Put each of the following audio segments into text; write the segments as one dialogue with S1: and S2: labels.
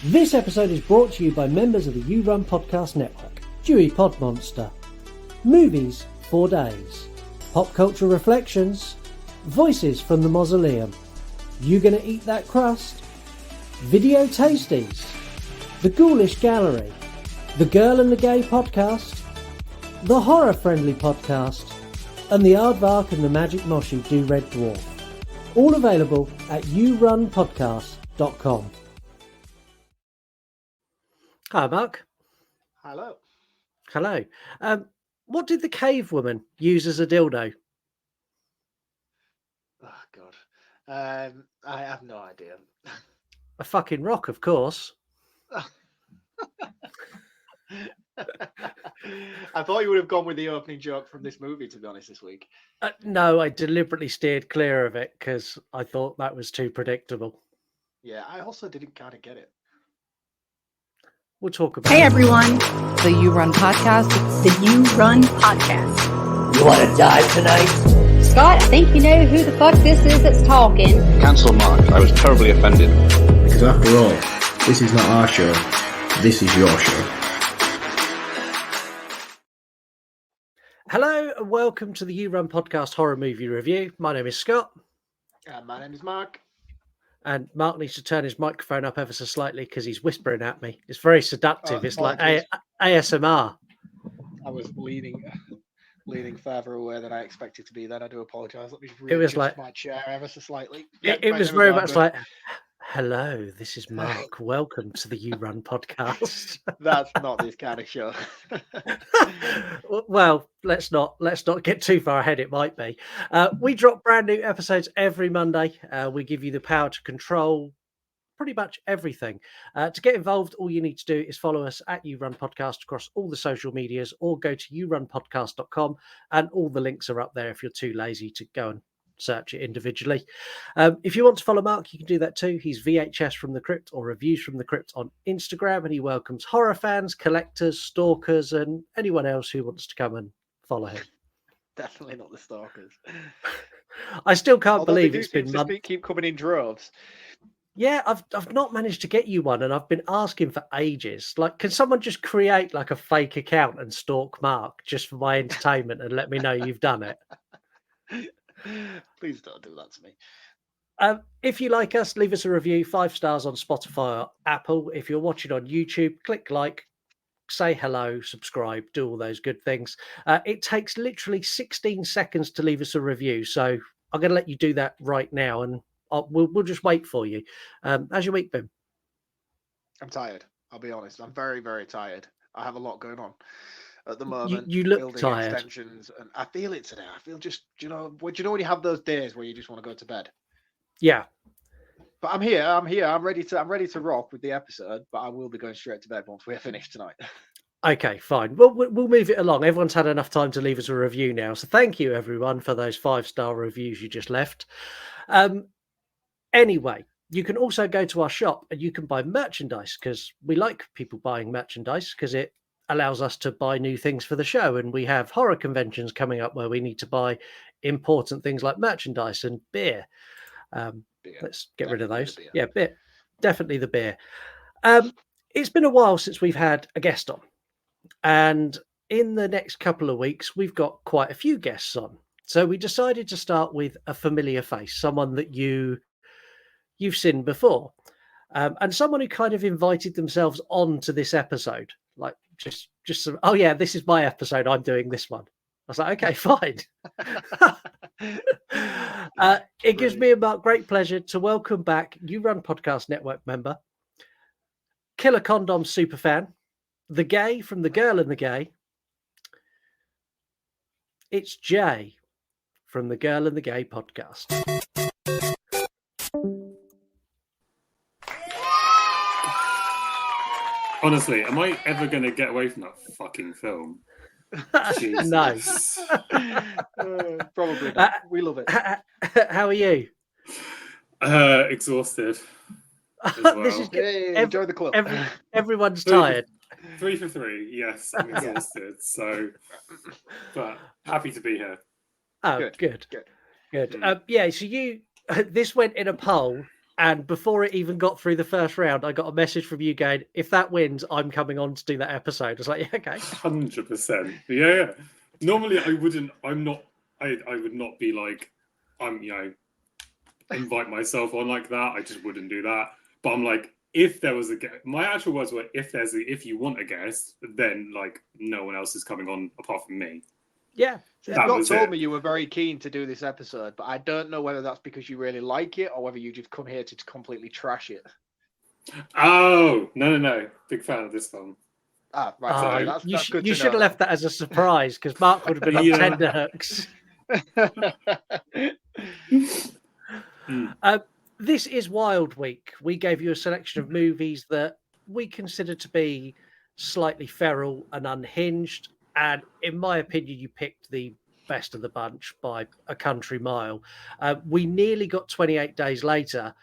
S1: This episode is brought to you by members of the You Run Podcast Network. Dewey Pod Monster. Movies for Days. Pop Culture Reflections. Voices from the Mausoleum. You Gonna Eat That Crust? Video Tasties. The Ghoulish Gallery. The Girl and the Gay Podcast. The Horror Friendly Podcast. And the Aardvark and the Magic Moshi Do Red Dwarf. All available at yourunpodcast.com. Hi, Mark.
S2: Hello.
S1: Hello. What did the cave woman use as a dildo?
S2: Oh, God. I have no idea.
S1: A fucking rock, of course.
S2: I thought you would have gone with the opening joke from this movie, to be honest, this week.
S1: No, I deliberately steered clear of it because I thought that was too predictable.
S2: Yeah, I also didn't kind of get it.
S1: We'll talk about
S3: Hey, everyone.
S4: The You Run Podcast.
S3: The You Run Podcast.
S5: You want to die tonight?
S3: Scott, I think you know who the fuck this is that's talking.
S6: Cancel Mark. I was terribly offended.
S7: Because after all, this is not our show. This is your show.
S1: Hello and welcome to the You Run Podcast Horror Movie Review. My name is Scott.
S2: My name is Mark.
S1: And Mark needs to turn his microphone up ever so slightly because he's whispering at me. It's very seductive. It's like ASMR.
S2: I was leaning further away than I expected to be. Then I do apologise. Let me
S1: It was like
S2: my chair ever so slightly.
S1: It was very much like, hello, this is Mark. Welcome to the You Run Podcast.
S2: That's not this kind of show.
S1: Well, let's not get too far ahead. It might be. We drop brand new episodes every Monday. We give you the power to control pretty much everything. To get involved, all you need to do is follow us at You Run Podcast across all the social medias, or go to yourunpodcast.com, and all the links are up there if you're too lazy to go and search it individually. If you want to follow Mark, you can do that too. He's VHS from the Crypt or Reviews from the Crypt on Instagram, and he welcomes horror fans, collectors, stalkers, and anyone else who wants to come and follow him.
S2: Definitely not the stalkers.
S1: I still can't
S2: Although
S1: believe
S2: they
S1: it's
S2: do
S1: been
S2: seem to keep coming in droves.
S1: Yeah, I've not managed to get you one, and I've been asking for ages. Like, can someone just create like a fake account and stalk Mark just for my entertainment and let me know you've done it?
S2: Please don't do that to me.
S1: If you like us, leave us a review, 5 stars on Spotify or Apple. If you're watching on YouTube, click like, say hello, subscribe, do all those good things. It takes literally 16 seconds to leave us a review, so I'm going to let you do that right now, and we'll just wait for you. How's your week been?
S2: I'm tired. I'll be honest. I'm very, very tired. I have a lot going on at the moment.
S1: You look
S2: building
S1: tired.
S2: Extensions, and I feel it today. I feel just, do you know when you have those days where you just want to go to bed?
S1: Yeah.
S2: But I'm here. I'm ready to rock with the episode. But I will be going straight to bed once we're finished tonight. Okay,
S1: fine. Well, we'll move it along. Everyone's had enough time to leave us a review now. So thank you, everyone, for those 5-star reviews you just left. Anyway, you can also go to our shop and you can buy merchandise, because we like people buying merchandise because it allows us to buy new things for the show. And we have horror conventions coming up where we need to buy important things like merchandise and beer.
S2: Beer.
S1: Let's get rid of those.
S2: Beer.
S1: Yeah, beer. Definitely the beer. It's been a while since we've had a guest on. And in the next couple of weeks, we've got quite a few guests on. So we decided to start with a familiar face, someone that you've seen before, and someone who kind of invited themselves on to this episode, like just some, oh yeah, this is my episode, I'm doing this one. I was like, okay, fine. It gives me a great pleasure to welcome back You Run Podcast Network member, Killer Condom superfan, the gay from The Girl and the Gay. It's Jay from The Girl and the Gay podcast.
S8: Honestly, am I ever going to get away from that fucking film?
S1: No.
S2: Probably not. We love it.
S1: How are you?
S8: Exhausted. As well.
S1: This is
S2: Hey, enjoy the club.
S1: Everyone's tired.
S8: 3 for 3. Yes, I'm exhausted. So, but happy to be here.
S1: Oh, good. Yeah. So this went in a poll And before it even got through the first round, I got a message from you going, if that wins, I'm coming on to do that episode. I was like, yeah, okay.
S8: 100%. Yeah. Normally I wouldn't, I would not be like, invite myself on like that. I just wouldn't do that. But I'm like, if there was a guest, my actual words were, if you want a guest, then like no one else is coming on apart from me.
S1: Yeah.
S2: Scott told me you were very keen to do this episode, but I don't know whether that's because you really like it or whether you just come here to completely trash it.
S8: Oh, no. Big fan of this film.
S2: Ah, right. So that's good to know.
S1: You should have left that as a surprise because Mark would have been on tenterhooks. This is Wild Week. We gave you a selection of movies that we consider to be slightly feral and unhinged. And in my opinion, you picked the best of the bunch by a country mile. We nearly got 28 days later.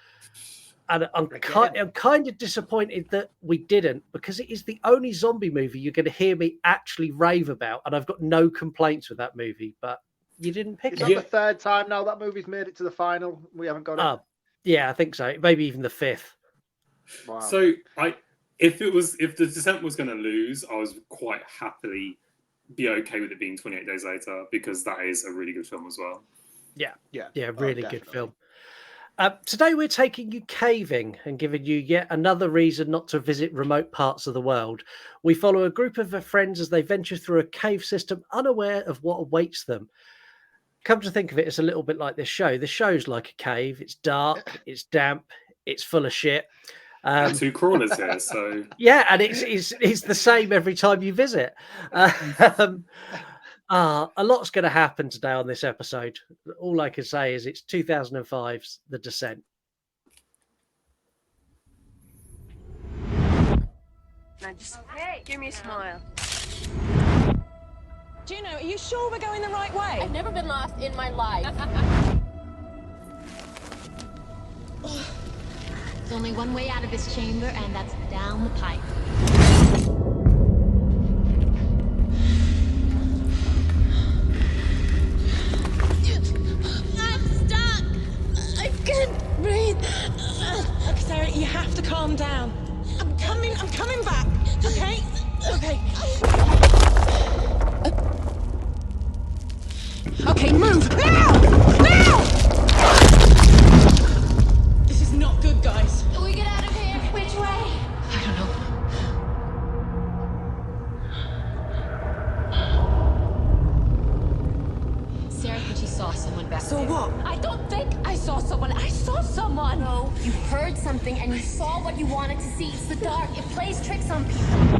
S1: And I'm kind of disappointed that we didn't, because it is the only zombie movie you're going to hear me actually rave about. And I've got no complaints with that movie, but you didn't pick it.
S2: Is that the third time now that movie's made it to the final? We haven't got it.
S1: Yeah, I think so. Maybe even the fifth.
S8: Wow. So if the Descent was going to lose, I was quite happily be okay with it being 28 days later, because that is a really good film as well.
S1: Yeah, really good film. Today we're taking you caving and giving you yet another reason not to visit remote parts of the world. We follow a group of friends as they venture through a cave system, unaware of what awaits them. Come to think of it, it's a little bit like this show. The show's like a cave. It's dark, it's damp, it's full of shit.
S8: 2 crawlers here, so
S1: yeah, and it's the same every time you visit. A lot's going to happen today on this episode. All I can say is it's 2005's The Descent.
S5: Now just give me a smile.
S9: Juno, are you sure we're going the right way?
S5: I've never been lost in my life.
S10: There's only one way out of this chamber, and that's down the pipe.
S9: I'm stuck. I can't breathe. Okay, Sarah, you have to calm down. I'm coming back. Okay? Okay. Okay, move! Now! This is not good, guys.
S10: Can we get out of here? Which way?
S9: I don't know.
S10: Sarah said she saw someone back
S9: So
S10: there.
S9: what?
S5: I don't think I saw someone. I saw someone.
S10: No,
S5: You heard something and you saw what you wanted to see. It's the dark. It plays tricks on people.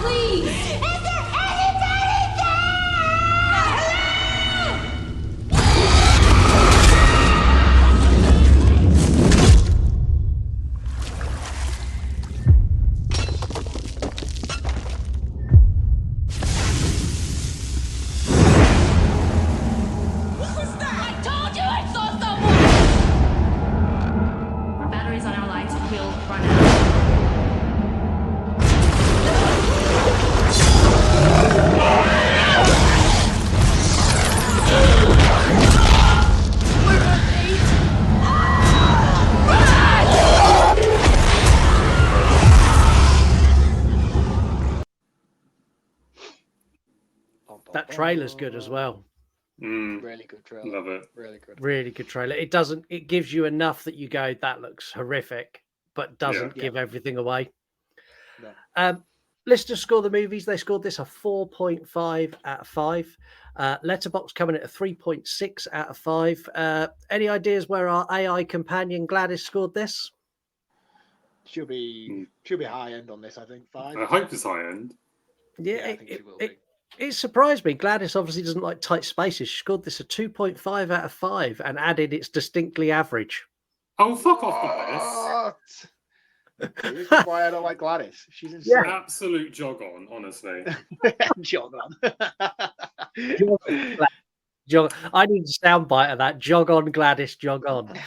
S10: please!
S5: Is there anybody there?
S9: What was that?
S5: I told you I saw someone!
S10: Batteries on our lights will run out.
S1: That trailer's good as well.
S2: Really good trailer.
S8: Love it.
S2: Really
S1: good trailer. It gives you enough that you go, that looks horrific, but doesn't give everything away.
S2: No.
S1: Listeners score the movies. They scored this a 4.5 out of 5. Letterboxd coming at a 3.6 out of 5. Any ideas where our AI companion Gladys scored this?
S2: Should be high end on this, I think. 5.
S8: I hope it's high end.
S1: Yeah,
S2: I think she will be.
S1: It surprised me. Gladys obviously doesn't like tight spaces. She scored this a 2.5 out of 5 and added it's distinctly average.
S8: Oh, fuck off, Gladys.
S2: This is why I don't like Gladys. She's insane.
S8: Yeah. Absolute jog on, honestly.
S2: Jog on.
S1: Jog. I need a soundbite of that. Jog on, Gladys, jog on.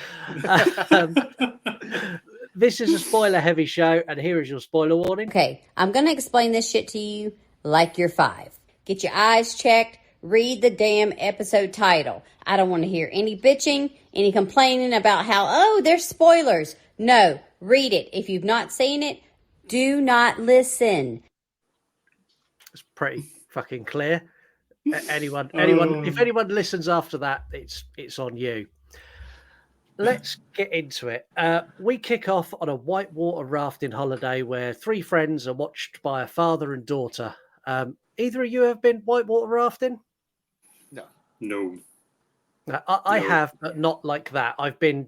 S1: This is a spoiler-heavy show, and here is your spoiler warning.
S3: Okay, I'm going to explain this shit to you like you're 5. Get your eyes checked, read the damn episode title. I don't want to hear any bitching, any complaining about how, oh, there's spoilers. No, read it. If you've not seen it, do not listen.
S1: It's pretty fucking clear. If anyone listens after that, it's on you. Let's get into it. We kick off on a whitewater rafting holiday where three friends are watched by a father and daughter. Either of you have been whitewater rafting?
S8: No.
S1: I have, but not like that. I've been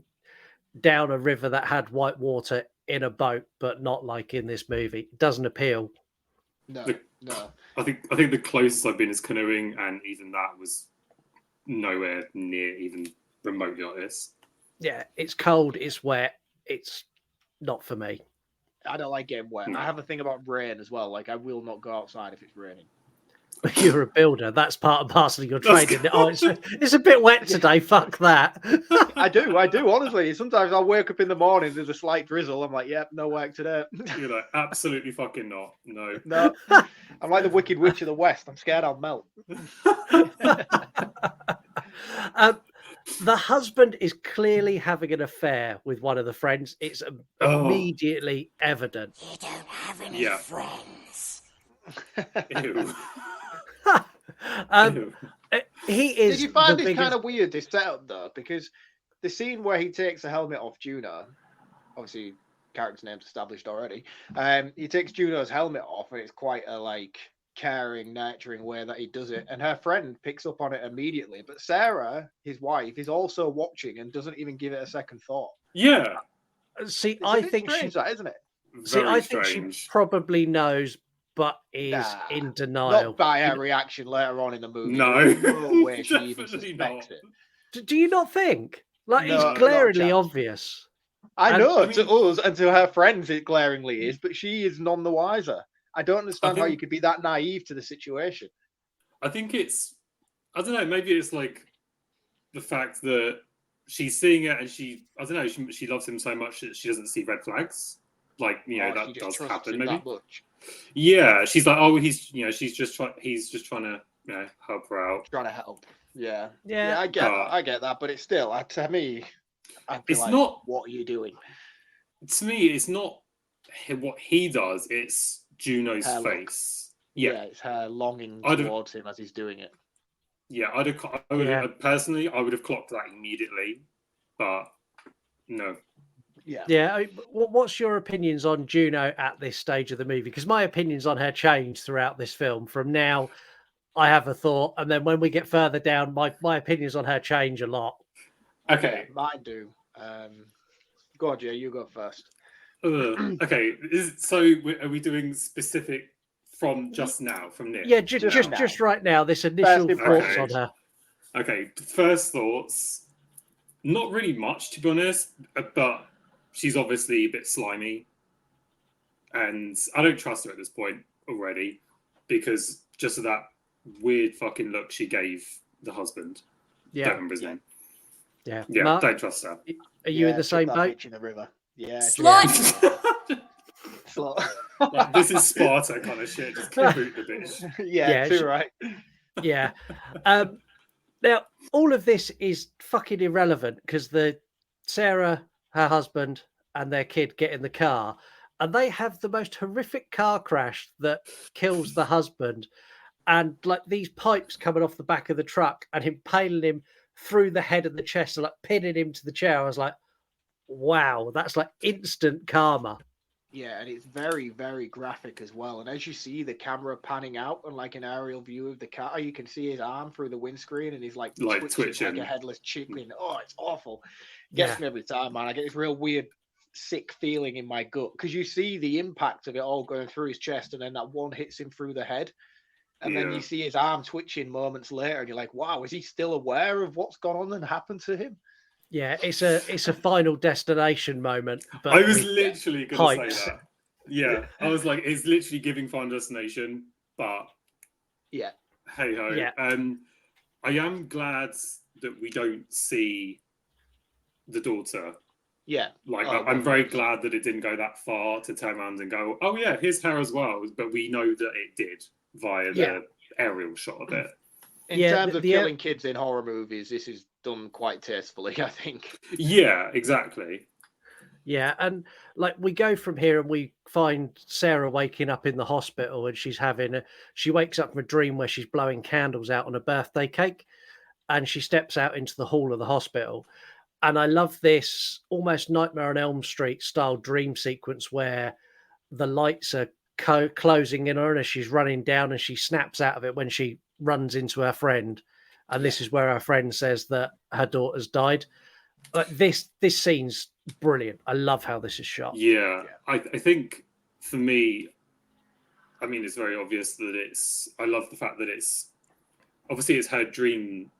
S1: down a river that had white water in a boat, but not like in this movie. It doesn't appeal.
S2: No.
S8: I think the closest I've been is canoeing, and even that was nowhere near even remotely like this.
S1: Yeah, it's cold, it's wet, it's not for me.
S2: I don't like getting wet. I have a thing about rain as well. Like, I will not go outside if it's raining.
S1: You're a builder. That's part and parcel of your training. Oh, it's a bit wet today. Fuck that.
S2: I do. Honestly, sometimes I'll wake up in the morning. There's a slight drizzle. I'm like, yep, no work today.
S8: You're like, absolutely fucking not. No.
S2: No. I'm like the Wicked Witch of the West. I'm scared I'll melt.
S1: The husband is clearly having an affair with one of the friends. It's immediately evident.
S9: You don't have any friends.
S8: Ew.
S1: He is.
S2: Did you find this kind of weird, this setup though? Because the scene where he takes the helmet off Juno, obviously character's name's established already. He takes Juno's helmet off, and it's quite a caring, nurturing way that he does it. And her friend picks up on it immediately. But Sarah, his wife, is also watching and doesn't even give it a second thought.
S8: Yeah.
S1: See, I think
S2: strange, that, isn't it?
S1: I think she probably knows, but is in denial.
S2: Not by her reaction later on in the movie.
S8: No.
S2: No way she even suspects it.
S1: Do you not think? It's glaringly obvious.
S2: I know, to us and to her friends it glaringly is, but she is none the wiser. I don't understand how you could be that naive to the situation.
S8: I think I don't know, maybe it's like the fact that she's seeing it and she loves him so much that she doesn't see red flags. That does happen maybe. Yeah, she's like, oh, he's just trying to help her out.
S2: Trying to help. Yeah, I get that, but it's still to me.
S8: It's not.
S2: What are you doing?
S8: To me, it's not what he does. It's Juno's face. Yeah,
S2: it's her longing towards him as he's doing it.
S8: Yeah, I would have clocked that immediately, but no.
S1: Yeah. What's your opinions on Juno at this stage of the movie? Because my opinions on her change throughout this film. From now, I have a thought, and then when we get further down, my opinions on her change a lot.
S8: Okay,
S2: mine do. Go on, Jay. You go first.
S8: Okay. So are we doing specific from just now, from Nick?
S1: Yeah, just right now. This initial thoughts on her.
S8: Okay, first thoughts. Not really much, to be honest, but she's obviously a bit slimy, and I don't trust her at this point already because just of that weird fucking look she gave the husband. Yeah, don't remember his name.
S1: Yeah,
S8: Mark, don't trust her.
S1: Are you in the same boat?
S2: In the river. Yeah,
S3: Slut.
S8: Like, this is Sparta kind of shit. Just boot the bitch.
S2: Yeah, too right.
S1: Yeah. Now, all of this is fucking irrelevant because Sarah, her husband, and their kid get in the car, and they have the most horrific car crash that kills the husband, and these pipes coming off the back of the truck and impaling him through the head and the chest and pinning him to the chair. I was like, wow, that's instant karma.
S2: Yeah, and it's very, very graphic as well. And as you see the camera panning out and an aerial view of the car, you can see his arm through the windscreen and he's twitching like a headless chicken. Oh, it's awful. Gets me every time, man. I get this real weird, sick feeling in my gut because you see the impact of it all going through his chest, and then that one hits him through the head. And then you see his arm twitching moments later, and you're like, wow, is he still aware of what's gone on and happened to him?
S1: Yeah, it's a Final Destination moment. But
S8: I was literally going to say that. Yeah, I was like, it's literally giving Final Destination, but
S2: yeah,
S8: hey ho.
S1: Yeah.
S8: I am glad that we don't see the daughter.
S2: Yeah,
S8: I'm very glad that it didn't go that far to turn around and go, oh yeah, here's her as well. But we know that it did via the aerial shot of it.
S2: In terms of killing kids in horror movies, this is done quite tastefully, I think.
S8: Yeah, exactly.
S1: Yeah, and like we go from here and we find Sarah waking up in the hospital and she wakes up from a dream where she's blowing candles out on a birthday cake, and she steps out into the hall of the hospital. And I love this almost Nightmare on Elm Street style dream sequence where the lights are closing in on her as she's running down, and she snaps out of it when she runs into her friend. And this is where her friend says that her daughter's died. Like this scene's brilliant. I love how this is shot.
S8: Yeah. I think for me, I mean, it's very obvious that I love the fact that it's her dream.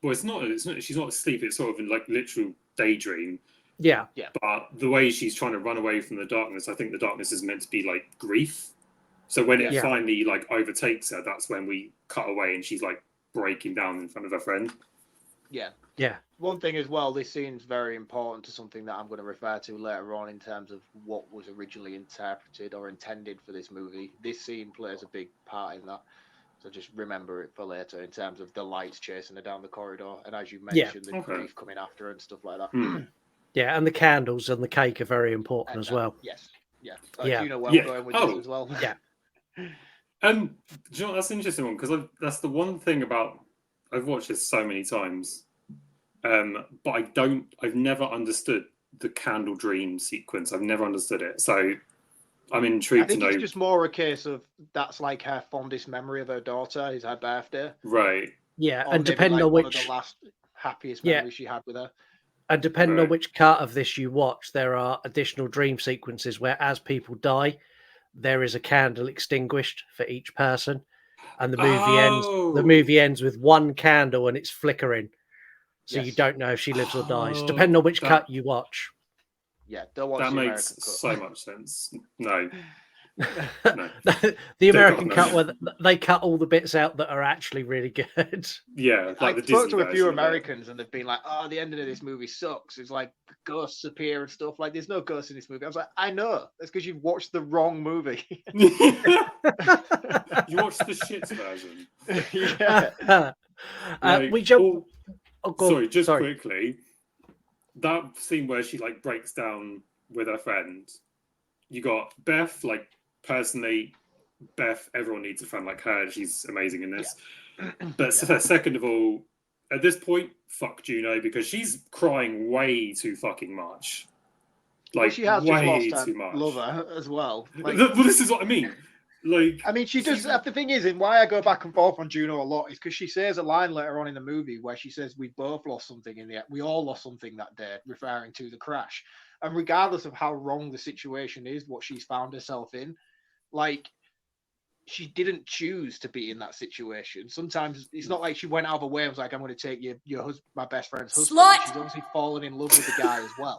S8: Well, it's not, she's not asleep. It's sort of like literal daydream.
S1: Yeah.
S8: But the way she's trying to run away from the darkness, I think the darkness is meant to be like grief. So when it finally like overtakes her, that's when we cut away and she's like breaking down in front of her friend.
S2: Yeah.
S1: Yeah.
S2: One thing as well, this scene's very important to something that I'm going to refer to later on in terms of what was originally interpreted or intended for this movie. This scene plays a big part in that. So just remember it for later in terms of the lights chasing her down the corridor. And as you mentioned, the grief coming after her and stuff like that.
S1: Yeah, and the candles and the cake are very important as well.
S2: Yes. Yeah.
S1: Do
S2: you know where we're going with this as well?
S1: Yeah.
S8: Do you know, that's an interesting one because that's the one thing about, I've watched this so many times, but I've never understood the candle dream sequence. I've never understood it. So I'm intrigued to know.
S2: It's just more a case of that's like her fondest memory of her daughter is her birthday.
S8: Right.
S1: Yeah,
S2: or
S1: and depending on
S2: one
S1: which
S2: of the last happiest memories she had with her.
S1: And depending on which cut of this you watch, there are additional dream sequences where, as people die, there is a candle extinguished for each person, and the movie ends. The movie ends with one candle and it's flickering, so you don't know if she lives or dies, depending on which cut you watch.
S2: Yeah, don't watch
S8: that
S2: the
S8: makes
S2: American cut.
S8: so much sense. No.
S1: The American cut where they cut all the bits out that are actually really good.
S8: Yeah, like
S2: I spoke to a few Americans and they've been like, "Oh, the ending of this movie sucks. It's like ghosts appear and stuff. Like, there's no ghosts in this movie." I was like, "I know. That's because you've watched the wrong movie."
S8: You watched the shit version.
S2: Yeah.
S1: We jump.
S8: Quickly. That scene where she like breaks down with her friend. You got Beth, like personally, Beth, everyone needs a friend like her. She's amazing in this. Yeah. But second of all, at this point, fuck Juno because she's crying way too fucking much. Like
S2: she has
S8: way
S2: just lost
S8: too
S2: her
S8: much.
S2: lover as well. Like,
S8: well, this is what I mean. Like,
S2: I mean, she does. The thing is, and why I go back and forth on Juno a lot is because she says a line later on in the movie where she says, "We both lost something we all lost something that day," referring to the crash. And regardless of how wrong the situation is, what she's found herself in, like, she didn't choose to be in that situation. Sometimes it's not like she went out of her way and was like, "I'm going to take your husband, my best friend's husband."
S3: Slut!
S2: She's obviously fallen in love with the guy as well.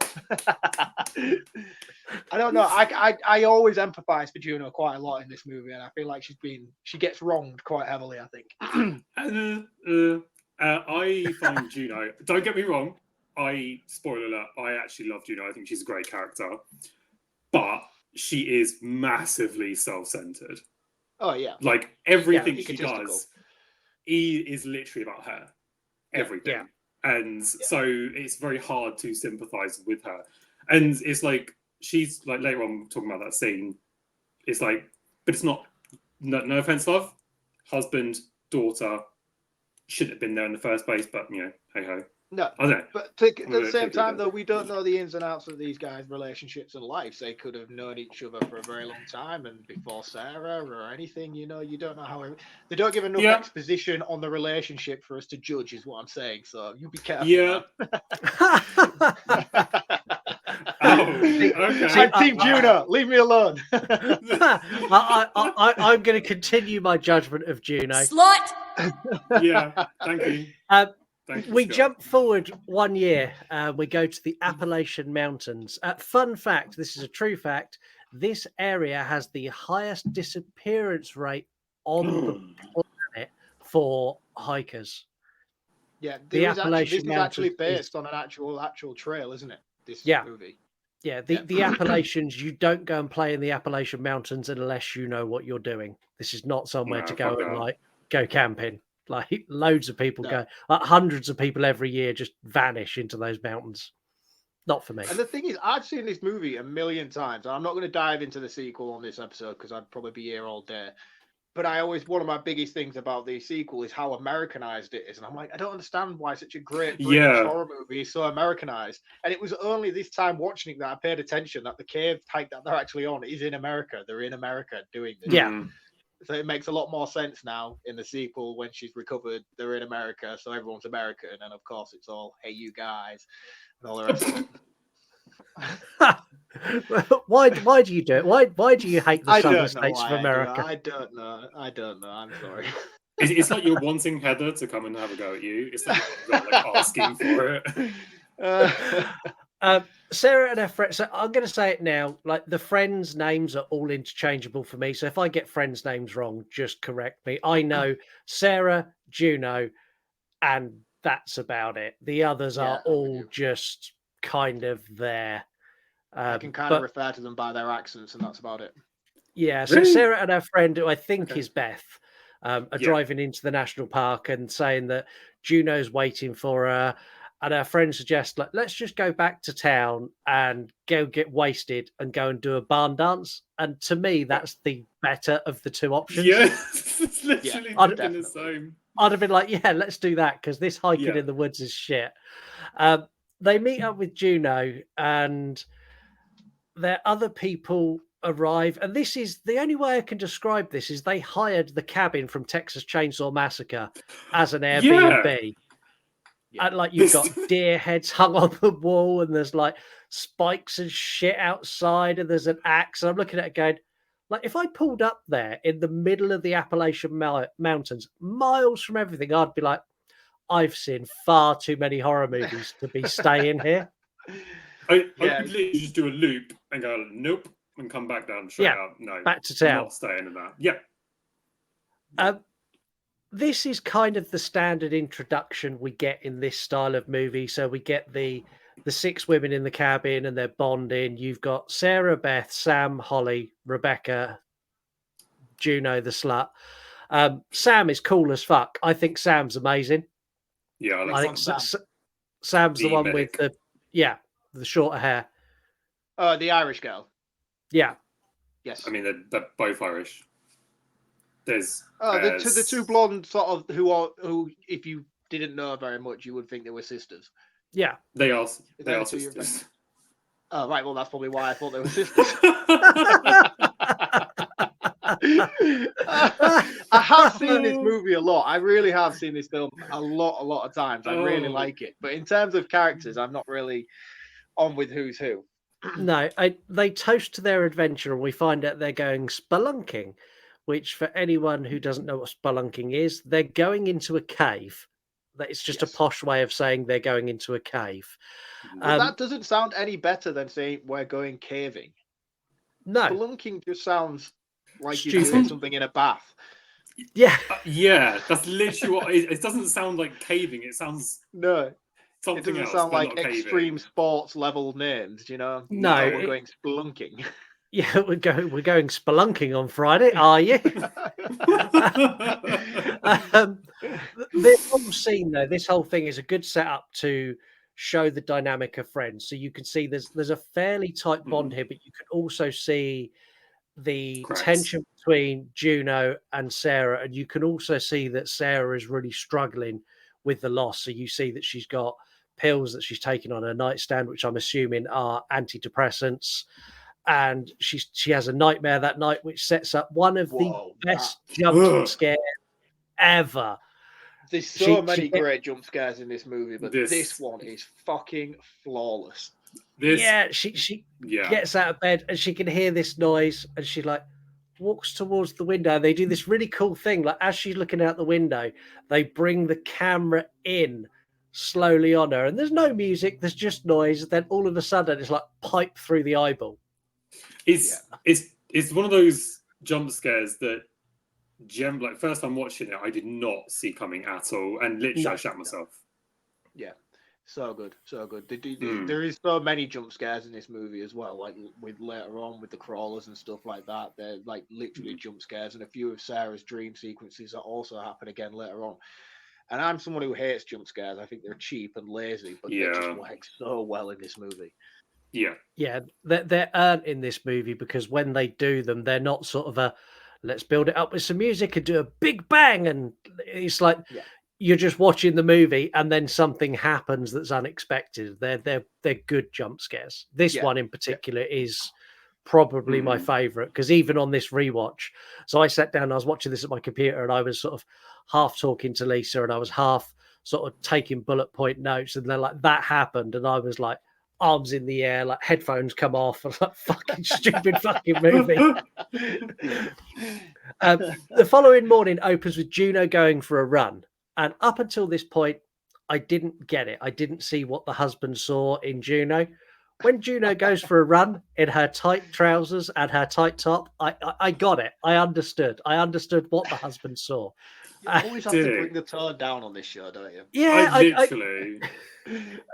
S2: I don't know. I always empathize for Juno quite a lot in this movie, and I feel like she gets wronged quite heavily, I think.
S8: I find Juno, don't get me wrong, spoiler alert, I actually love Juno. I think she's a great character. But she is massively self-centered.
S2: Oh, yeah.
S8: Like, everything she does is literally about her. Everything.
S1: Yeah.
S8: And so it's very hard to sympathize with her. And it's like, she's like, later on talking about that scene, it's like, but it's not, no offense, love, husband, daughter, shouldn't have been there in the first place, but, you know, hey ho.
S2: No,
S8: I don't know.
S2: But at the same time, though, we don't know the ins and outs of these guys' relationships and lives. They could have known each other for a very long time, and before Sarah or anything, you know, you don't know how. They don't give enough exposition on the relationship for us to judge, is what I'm saying. So you be careful.
S8: Yeah. Okay.
S2: I'm Team Juno. Leave me alone.
S1: I'm going to continue my judgment of Juno.
S3: Slut!
S8: Yeah, thank you.
S1: We jump forward 1 year. We go to the Appalachian Mountains. Fun fact, this is a true fact, this area has the highest disappearance rate on the planet for hikers.
S2: Yeah, this is actually based on an actual trail, isn't it? This movie.
S1: Yeah, the Appalachians, you don't go and play in the Appalachian Mountains unless you know what you're doing. This is not somewhere to go and go camping. Like loads of people go, like hundreds of people every year just vanish into those mountains. Not for me.
S2: And the thing is, I've seen this movie a million times. And I'm not going to dive into the sequel on this episode because I'd probably be here all day. But one of my biggest things about the sequel is how Americanized it is. And I'm like, I don't understand why such a great British horror movie is so Americanized. And it was only this time watching it that I paid attention that the cave hike that they're actually on is in America. They're in America doing this.
S1: Yeah.
S2: So it makes a lot more sense now in the sequel when she's recovered. They're in America, so everyone's American. And of course, it's all, hey, you guys, and all the rest of it.
S1: Why do you do it? Why do you hate the southern states of America?
S2: I don't know. I'm sorry.
S8: It's like you're wanting Heather to come and have a go at you. It's like you're like asking for
S1: it. Sarah and her friends. So I'm going to say it now. Like the friends' names are all interchangeable for me. So if I get friends' names wrong, just correct me. I know Sarah, Juno, and that's about it. The others are all just kind of there.
S2: I can kind of refer to them by their accents, and that's about it.
S1: Yeah. So Sarah and her friend, who I think is Beth, are driving into the national park and saying that Juno's waiting for her. And our friend suggests, like, let's just go back to town and go get wasted and go and do a barn dance. And to me, that's the better of the two options.
S8: Yeah, it's literally the same.
S1: I'd have been like, yeah, let's do that because this hiking in the woods is shit. They meet up with Juno and their other people arrive. And this is the only way I can describe this is they hired the cabin from Texas Chainsaw Massacre as an Airbnb. And like you've got deer heads hung on the wall, and there's like spikes and shit outside, and there's an axe. And I'm looking at it going, like, if I pulled up there in the middle of the Appalachian Mountains, miles from everything, I'd be like, I've seen far too many horror movies to be staying here.
S8: I could literally just do a loop and go, nope, and come back down straight out. No,
S1: back to town.
S8: Not staying in that. Yeah.
S1: This is kind of the standard introduction we get in this style of movie. So we get the 6 women in the cabin and they're bonding. You've got Sarah, Beth, Sam, Holly, Rebecca, Juno, the slut. Sam is cool as fuck. I think Sam's amazing.
S8: Yeah,
S1: I think Sam's the one with the shorter hair.
S2: The Irish girl.
S1: Yeah.
S2: Yes.
S8: I mean, they're both Irish. There's
S2: the two blonde sort of who if you didn't know very much, you would think they were sisters.
S1: Yeah,
S8: they are sisters.
S2: Oh right, well that's probably why I thought they were sisters. I have seen this movie a lot. I really have seen this film a lot of times. I really like it, but in terms of characters, I'm not really on with who's who.
S1: No, they toast to their adventure, and we find out they're going spelunking. Which, for anyone who doesn't know what spelunking is, they're going into a cave. That it's just a posh way of saying they're going into a cave.
S2: But that doesn't sound any better than saying we're going caving.
S1: No.
S2: Spelunking just sounds like you're doing something in a bath.
S1: Yeah.
S8: Yeah, that's literally what it doesn't sound like caving. It sounds something
S2: it doesn't
S8: else,
S2: sound like
S8: caving.
S2: extreme sports level names, you know?
S1: No,
S2: we're going spelunking.
S1: Yeah, we're going spelunking on Friday, are you? This whole scene, though, this whole thing is a good setup to show the dynamic of friends. So you can see there's a fairly tight bond here, but you can also see the tension between Juno and Sarah, and you can also see that Sarah is really struggling with the loss. So you see that she's got pills that she's taking on her nightstand, which I'm assuming are antidepressants. And she has a nightmare that night, which sets up one of the best jump scares ever.
S2: There's so many great jump scares in this movie, but this one is fucking flawless.
S1: She gets out of bed and she can hear this noise, and she like walks towards the window. They do this really cool thing, like as she's looking out the window, they bring the camera in slowly on her, and there's no music, there's just noise. Then all of a sudden, it's like pipe through the eyeball.
S8: It's one of those jump scares that like first time watching it, I did not see coming at all, and literally I shat myself.
S2: Yeah, So good, so good. There is so many jump scares in this movie as well. Like with later on with the crawlers and stuff like that. They're like literally jump scares, and a few of Sarah's dream sequences that also happen again later on. And I'm someone who hates jump scares. I think they're cheap and lazy, but they just work so well in this movie.
S1: Yeah, they're earned in this movie because when they do them, they're not sort of a let's build it up with some music and do a big bang, and it's like you're just watching the movie and then something happens that's unexpected. They're good jump scares. This one in particular is probably my favorite because even on this rewatch, so I sat down, I was watching this at my computer, and I was sort of half talking to Lisa, and I was half sort of taking bullet point notes, and then like that happened, and I was like arms in the air, like headphones come off, and like fucking stupid fucking movie. The following morning opens with Juno going for a run, and up until this point, I didn't get it. I didn't see what the husband saw in Juno. When Juno goes for a run in her tight trousers and her tight top, I got it. I understood what the husband saw.
S2: You always have to bring the tone down on this show, don't you?
S1: Yeah,
S8: I literally.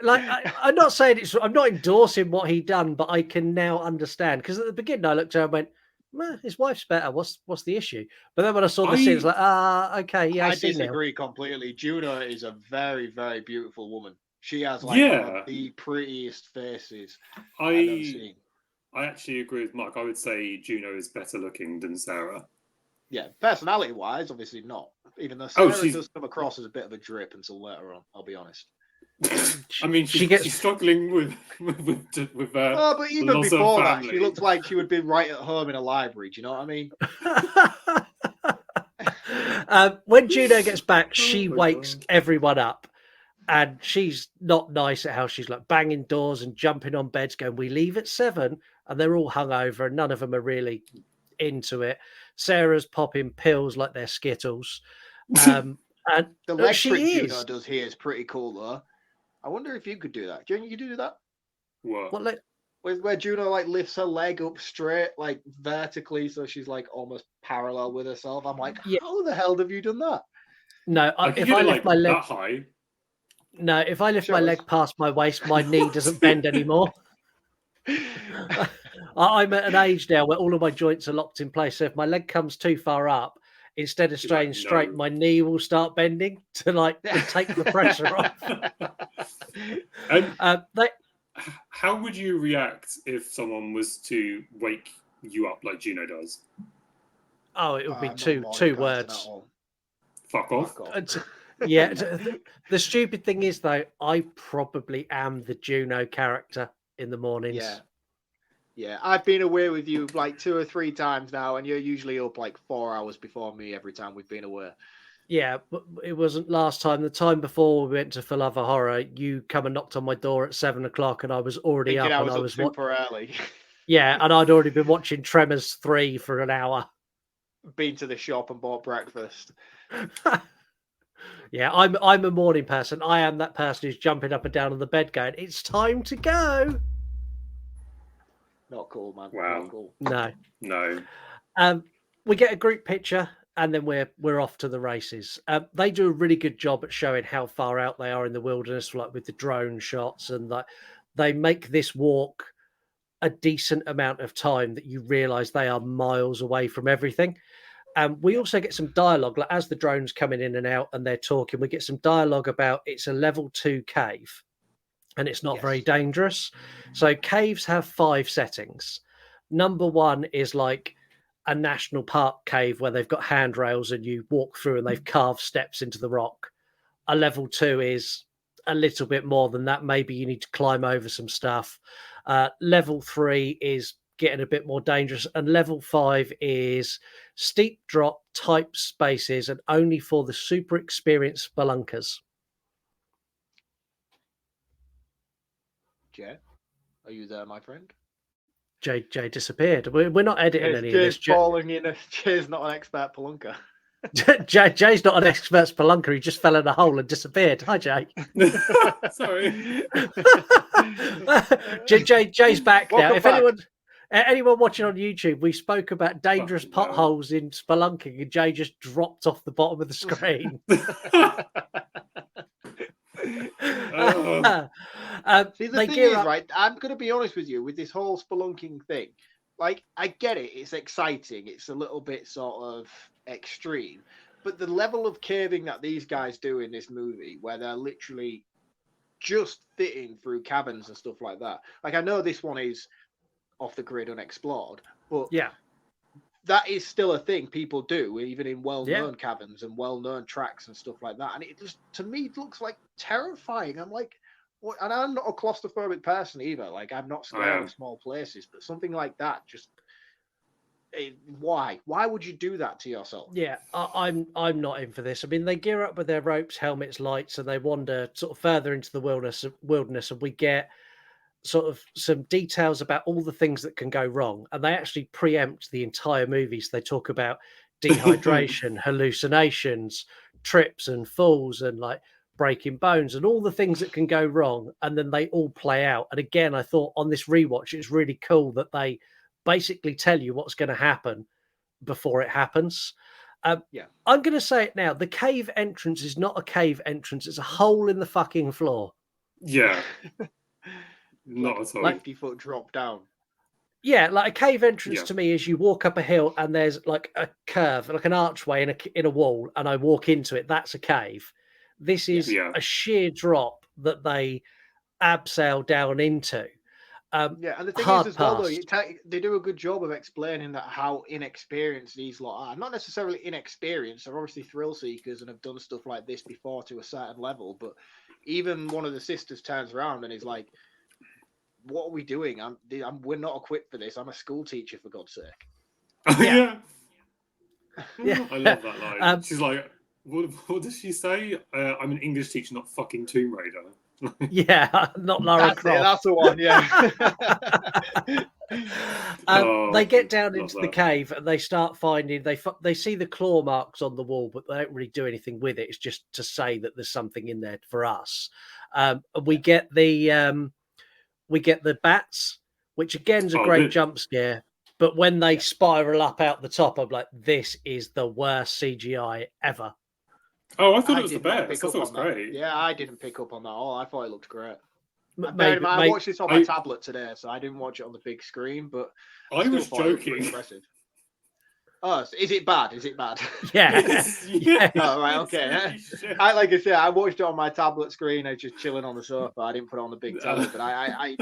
S1: I'm not saying I'm not endorsing what he done, but I can now understand because at the beginning I looked at her and went, his wife's better. What's the issue? But then when I saw the scene, it's like, okay, yeah, I
S2: disagree completely. Juno is a very, very beautiful woman. She has one of the prettiest faces I've ever seen.
S8: I actually agree with Mark. I would say Juno is better looking than Sarah.
S2: Yeah, personality-wise, obviously not. Even though Sarah does come across as a bit of a drip until later on. I'll be honest.
S8: I mean, she's struggling with
S2: but even before that, she looks like she would be right at home in a library. Do you know what
S1: I mean? When Juno gets back, she wakes everyone up, and she's not nice at how she's like banging doors and jumping on beds, going, "We leave at 7," and they're all hungover, and none of them are really into it. Sarah's popping pills like they're Skittles. And
S2: the leg trick Juno does here is pretty cool, though. I wonder if you could do that. Do you think you could do that?
S8: What?
S2: Where Juno like lifts her leg up straight, like vertically, so she's like almost parallel with herself. I'm like, how the hell have you done that?
S1: No, if I lift my leg
S8: that high.
S1: No, if I lift my leg past my waist, my knee doesn't bend anymore. I'm at an age now where all of my joints are locked in place. So if my leg comes too far up, instead of staying straight, my knee will start bending to take the pressure off.
S8: How would you react if someone was to wake you up like Juno does?
S1: Oh, it would be two words.
S8: Fuck off.
S1: Yeah. The stupid thing is, though, I probably am the Juno character in the mornings.
S2: Yeah, I've been away with you like 2 or 3 times now, and you're usually up like 4 hours before me every time we've been away.
S1: Yeah, but it wasn't last time. The time before we went to For Love or Horror, you come and knocked on my door at 7 o'clock, and I was already
S2: Thinking
S1: up.
S2: I was super early.
S1: Yeah, and I'd already been watching Tremors 3 for an hour.
S2: Been to the shop and bought breakfast.
S1: Yeah, I'm a morning person. I am that person who's jumping up and down on the bed going, "It's time to go."
S2: Not cool, man.
S8: Wow.
S2: Not cool.
S8: No.
S1: We get a group picture, and then we're off to the races. They do a really good job at showing how far out they are in the wilderness, like with the drone shots, and they make this walk a decent amount of time that you realise they are miles away from everything. We also get some dialogue, like as the drone's coming in and out and they're talking, we get some dialogue about it's a level 2 cave and it's not very dangerous. So caves have 5 settings. Number 1 is like a national park cave where they've got handrails and you walk through and they've carved steps into the rock. A level 2 is a little bit more than that. Maybe you need to climb over some stuff. Level 3 is getting a bit more dangerous, and level 5 is steep drop type spaces and only for the super experienced spelunkers.
S2: Jay, are you there, my friend?
S1: Jay disappeared. We're not editing any of this.
S2: Jay's not an expert spelunker.
S1: Jay's not an expert spelunker. He just fell in a hole and disappeared. Hi, Jay.
S8: Sorry.
S1: Jay's back now. If
S2: back.
S1: anyone watching on YouTube, we spoke about dangerous potholes in spelunking, and Jay just dropped off the bottom of the screen.
S2: See, the thing is, right, I'm going to be honest with you with this whole spelunking thing. Like, I get it. It's exciting. It's a little bit sort of extreme. But the level of caving that these guys do in this movie, where they're literally just fitting through cabins and stuff like that. Like, I know this one is off the grid, unexplored, but
S1: yeah,
S2: that is still a thing people do, even in well-known cabins and well-known tracks and stuff like that. And it just, to me, it looks like terrifying. I'm like, what? And I'm not a claustrophobic person either. Like, I'm not scared of small places, but something like that, just why? Why would you do that to yourself?
S1: Yeah, I'm not in for this. I mean, they gear up with their ropes, helmets, lights, and they wander sort of further into the wilderness, and we get sort of some details about all the things that can go wrong. And they actually preempt the entire movie. So they talk about dehydration, hallucinations, trips and falls, and like breaking bones, and all the things that can go wrong. And then they all play out. And again, I thought on this rewatch, it's really cool that they basically tell you what's going to happen before it happens. I'm going to say it now. The cave entrance is not a cave entrance. It's a hole in the fucking floor.
S8: Yeah. Not at all.
S2: 50-foot drop down.
S1: Yeah, like a cave entrance to me is you walk up a hill and there's like a curve, like an archway in a wall, and I walk into it. That's a cave. This is a sheer drop that they abseil down into.
S2: And the thing is as well, though, they do a good job of explaining that how inexperienced these lot are. Not necessarily inexperienced. They're obviously thrill seekers and have done stuff like this before to a certain level. But even one of the sisters turns around and is like, "What are we doing? We're not equipped for this. I'm a school teacher, for God's sake."
S8: Yeah. I love that line. She's like, what does she say? I'm an English teacher, not fucking Tomb Raider.
S1: Yeah, not Lara Croft.
S2: That's the one, yeah.
S1: They get down into the cave and they start finding, they see the claw marks on the wall, but they don't really do anything with it. It's just to say that there's something in there for us. We get the bats, which again is a great jump scare. But when they spiral up out the top, I'm like, this is the worst CGI ever.
S8: Oh, I thought it was the best. I thought it was great.
S2: Yeah, I didn't pick up on that at all. I thought it looked great. I watched this on my tablet today, so I didn't watch it on the big screen, but
S8: I was joking.
S2: Impressive. Oh, is it bad? Is it bad?
S1: Yeah.
S2: Yeah. Oh, right, okay. Like I said, I watched it on my tablet screen. I was just chilling on the sofa. I didn't put it on the big telly, but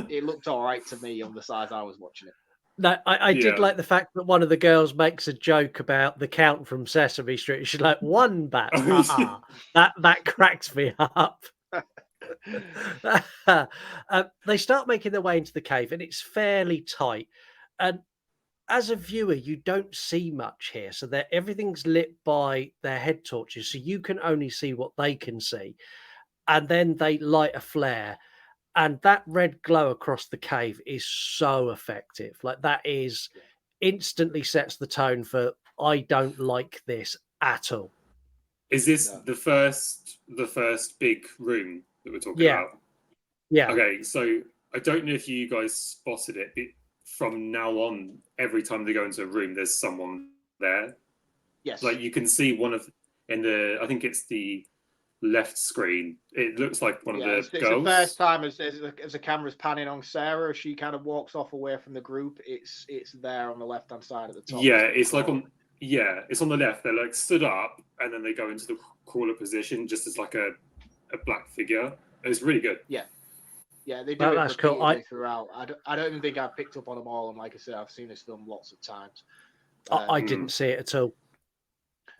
S2: it looked all right to me on the size I was watching it.
S1: No, I did like the fact that one of the girls makes a joke about the Count from Sesame Street. She's like, one bat. That cracks me up. They start making their way into the cave, and it's fairly tight. And as a viewer, you don't see much here. So everything's lit by their head torches, so you can only see what they can see. And then they light a flare. And that red glow across the cave is so effective. Like, that is instantly sets the tone for, I don't like this at all.
S8: Is this the first big room that we're talking about?
S1: Yeah.
S8: Okay, so I don't know if you guys spotted it, but from now on, every time they go into a room, there's someone there.
S2: Yes.
S8: Like, you can see I think it's the left screen, it looks like one of the girls. It's
S2: the first time as the camera's panning on Sarah, she kind of walks off away from the group. It's there on the left hand side at the top.
S8: Yeah, it's like it's on the left. They're like stood up and then they go into the crawler position just as like a black figure. It's really good.
S2: Yeah, they do it repeatedly throughout. I don't even think I've picked up on them all, and like I said, I've seen this film lots of times.
S1: I didn't see it at all.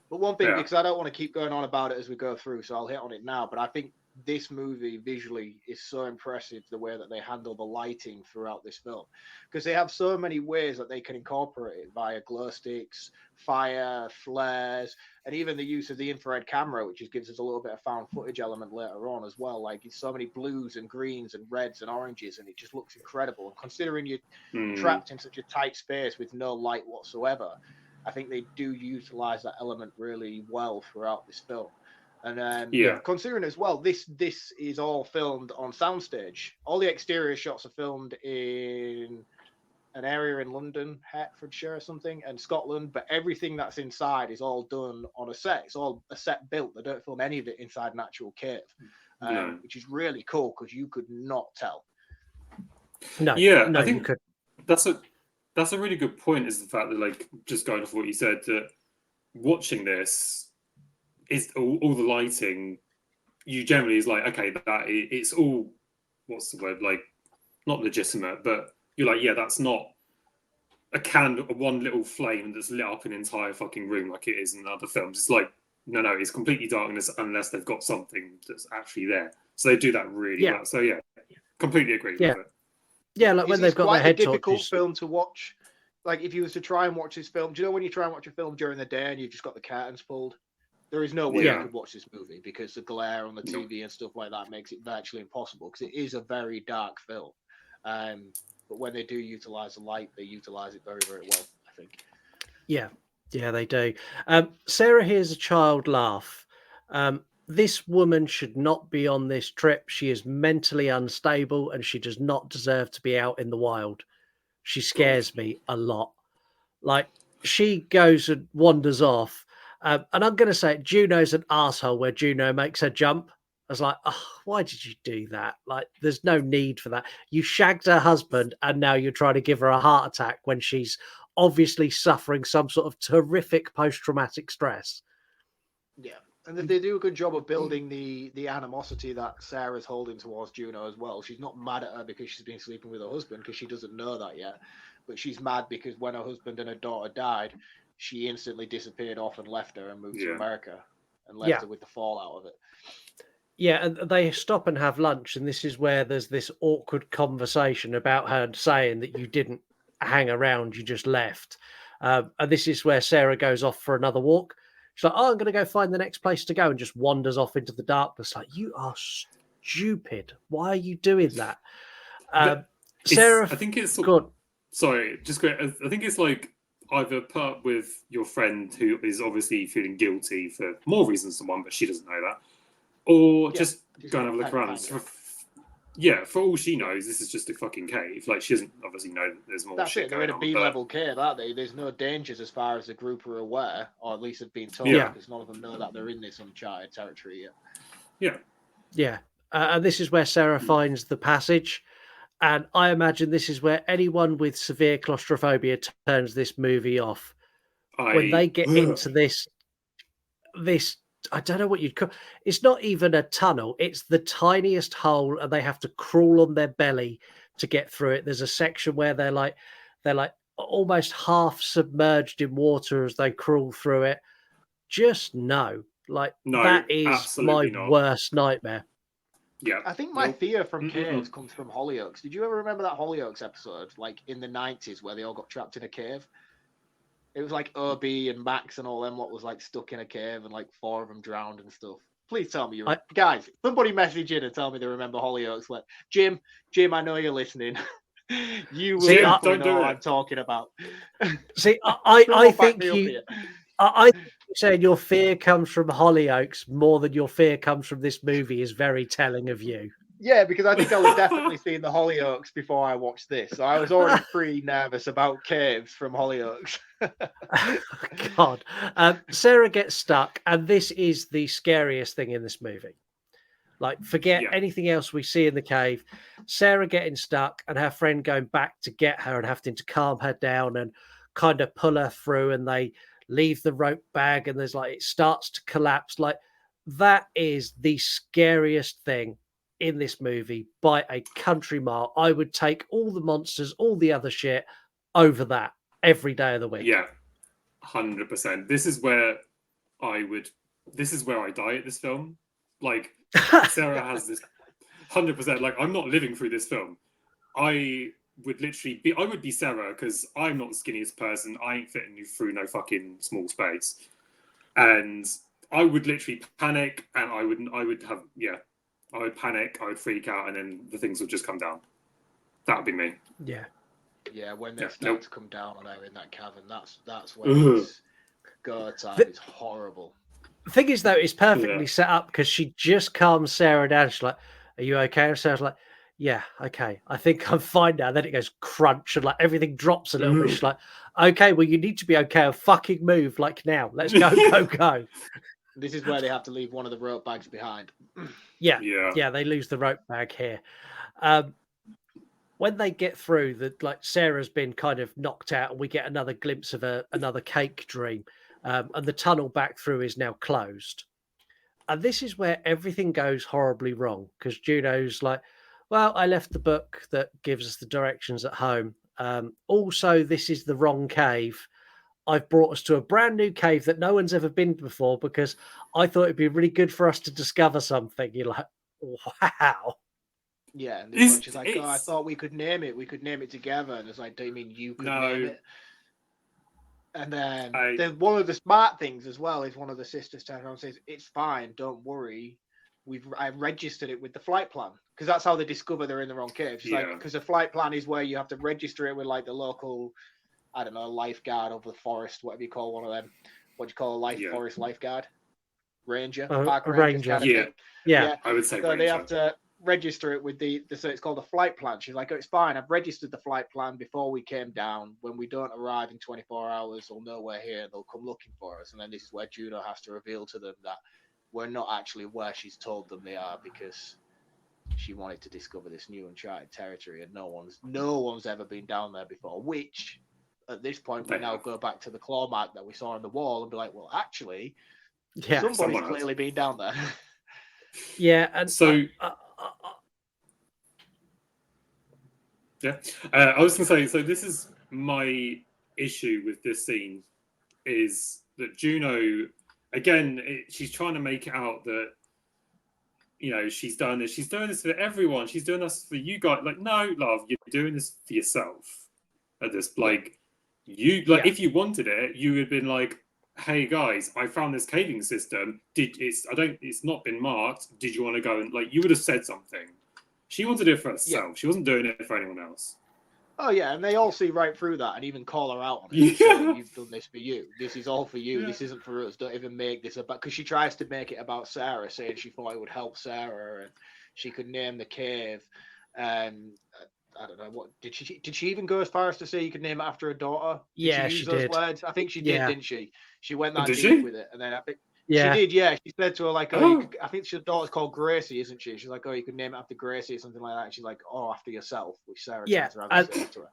S2: But one thing, because I don't want to keep going on about it as we go through, so I'll hit on it now. But I think this movie visually is so impressive, the way that they handle the lighting throughout this film, because they have so many ways that they can incorporate it via glow sticks, fire, flares, and even the use of the infrared camera, which gives us a little bit of found footage element later on as well. Like, it's so many blues and greens and reds and oranges, and it just looks incredible. And considering you're trapped in such a tight space with no light whatsoever, I think they do utilize that element really well throughout this film. And considering as well, this is all filmed on soundstage. All the exterior shots are filmed in an area in London, Hertfordshire or something, and Scotland, but everything that's inside is all done on a set. It's all a set built. They don't film any of it inside an actual cave. which is really cool because you could not tell.
S1: No,
S8: I think
S1: you could.
S8: That's a really good point. Is the fact that, like, just going off what you said, that watching this is all the lighting. You generally is like, okay, it's all, what's the word, like, not legitimate, but you're like, yeah, that's not a candle, one little flame that's lit up an entire fucking room like it is in other films. It's like, no, it's completely darkness unless they've got something that's actually there. So they do that really well. So yeah, completely agree with it.
S1: Yeah, like when they've got their head torches.
S2: It's quite a difficult film to watch. Like if you was to try and watch this film, do you know when you try and watch a film during the day and you've just got the curtains pulled? There is no way you could watch this movie because the glare on the TV and stuff like that makes it virtually impossible because it is a very dark film. But when they do utilize the light, they utilize it very, very well, I think.
S1: Yeah, they do. Sarah hears a child laugh. This woman should not be on this trip. She is mentally unstable and she does not deserve to be out in the wild. She scares me a lot. Like, she goes and wanders off. And I'm going to say Juno's an asshole where Juno makes her jump. I was like, oh, why did you do that? Like, there's no need for that. You shagged her husband and now you're trying to give her a heart attack when she's obviously suffering some sort of terrific post-traumatic stress.
S2: Yeah. And they do a good job of building the animosity that Sarah's holding towards Juno as well. She's not mad at her because she's been sleeping with her husband because she doesn't know that yet. But she's mad because when her husband and her daughter died, she instantly disappeared off and left her and moved to America and left her with the fallout of it.
S1: Yeah, and they stop and have lunch, and this is where there's this awkward conversation about her saying that you didn't hang around, you just left. And this is where Sarah goes off for another walk. She's like, oh, I'm going to go find the next place to go, and just wanders off into the darkness. Like, you are stupid. Why are you doing that? Sarah,
S8: I think it's
S1: good.
S8: Sorry, just quick. I think it's like either put up with your friend who is obviously feeling guilty for more reasons than one, but she doesn't know that, or just go and have a look around. For all she knows, this is just a fucking cave. Like, she doesn't obviously know that there's more shit going on.
S2: They're in a B-level cave, aren't they? There's no dangers as far as the group are aware, or at least have been told, because none of them know that they're in this uncharted territory yet.
S1: Yeah. And this is where Sarah finds the passage. And I imagine this is where anyone with severe claustrophobia turns this movie off. When they get into this, I don't know what you'd call. It's not even a tunnel. It's the tiniest hole, and they have to crawl on their belly to get through it. There's a section where they're like almost half submerged in water as they crawl through it. Just no, that is my worst nightmare.
S8: Yeah,
S2: I think my fear from caves comes from Hollyoaks. Did you ever remember that Hollyoaks episode, like in the 90s, where they all got trapped in a cave? It was like Obi and Max and all them what was like stuck in a cave and like 4 of them drowned and stuff. Please tell me guys, somebody message in and tell me they remember Hollyoaks. Like, Jim, I know you're listening. You will know what I'm talking about.
S1: See, I think I saying your fear comes from Hollyoaks more than your fear comes from this movie is very telling of you.
S2: Yeah, because I think I was definitely seeing the Hollyoaks before I watched this. So I was already pretty nervous about caves from Hollyoaks.
S1: God. Sarah gets stuck, and this is the scariest thing in this movie. Like, forget anything else we see in the cave. Sarah getting stuck and her friend going back to get her and having to calm her down and kind of pull her through, and they leave the rope bag and there's like, it starts to collapse. Like, that is the scariest thing in this movie by a country mile. I would take all the monsters, all the other shit over that every day of the week.
S8: Yeah, 100%. This is where I die at this film. Like, Sarah has this 100%. Like, I'm not living through this film. I would be Sarah, because I'm not the skinniest person. I ain't fitting you through no fucking small space. And I would literally panic, and I would panic, I would freak out, and then the things would just come down. That would be me.
S1: Yeah.
S2: Yeah, when they start to come down on her in that cavern, that's when it's go time. It's horrible.
S1: The thing is, though, it's perfectly set up because she just calms Sarah down. She's like, are you okay? And Sarah's like, yeah, okay, I think I'm fine now. Then it goes crunch and like everything drops a little bit. She's like, okay, well, you need to be okay. I'll fucking move like now. Let's go, go.
S2: This is where they have to leave one of the rope bags behind.
S1: Yeah, they lose the rope bag here. When they get through, like Sarah's been kind of knocked out, and we get another glimpse of another cake dream, and the tunnel back through is now closed. And this is where everything goes horribly wrong, because Juno's like, well, I left the book that gives us the directions at home. Also, this is the wrong cave. I've brought us to a brand new cave that no one's ever been before because I thought it'd be really good for us to discover something. You're like, wow.
S2: Yeah, and this one, she's like, I thought we could name it. We could name it together. And it's like, do you mean you could name it? And then one of the smart things as well is one of the sisters turns around and says, it's fine, don't worry. I registered it with the flight plan. Because that's how they discover they're in the wrong cave. She's like, because the flight plan is where you have to register it with like the local, I don't know, lifeguard of the forest, whatever you call one of them. What do you call a forest lifeguard? Ranger? Park
S1: ranger.
S2: Kind of
S8: yeah, I would say
S2: so
S8: ranger.
S2: They have to register it with so it's called a flight plan. She's like, oh, it's fine. I've registered the flight plan before we came down. When we don't arrive in 24 hours, they'll know we're here. They'll come looking for us. And then this is where Juno has to reveal to them that we're not actually where she's told them they are because she wanted to discover this new uncharted territory and no one's ever been down there before, which at this point we now go back to the claw mark that we saw on the wall and be like, well, actually, somebody's clearly been down there.
S1: Yeah, and
S8: so I was going to say, so this is my issue with this scene, is that Juno, again, she's trying to make it out that, you know, she's doing this for everyone. She's doing this for you guys. Like, no, love, you're doing this for yourself. At this, if you wanted it, you would have been like, hey guys, I found this caving system. It's not been marked. Did you want to go and you would have said something. She wanted it for herself. Yeah. She wasn't doing it for anyone else.
S2: Oh yeah, and they all see right through that and even call her out on it. Yeah. You've done this for you. This is all for you. Yeah. This isn't for us. Don't even make this about, because she tries to make it about Sarah, saying she thought it would help Sarah and she could name the cave. And I don't know what did she even go as far as to say you could name it after her daughter?
S1: Did
S2: she
S1: use
S2: those
S1: did.
S2: Words? I think she did, didn't she? She went that
S8: did
S2: deep
S8: she?
S2: with it, and then I think she did. Yeah, she said to her like, I think her daughter's called Gracie, isn't she? She's like, oh, you could name it after Gracie or something like that. And she's like, oh, after yourself, which Sarah turns around and says to her.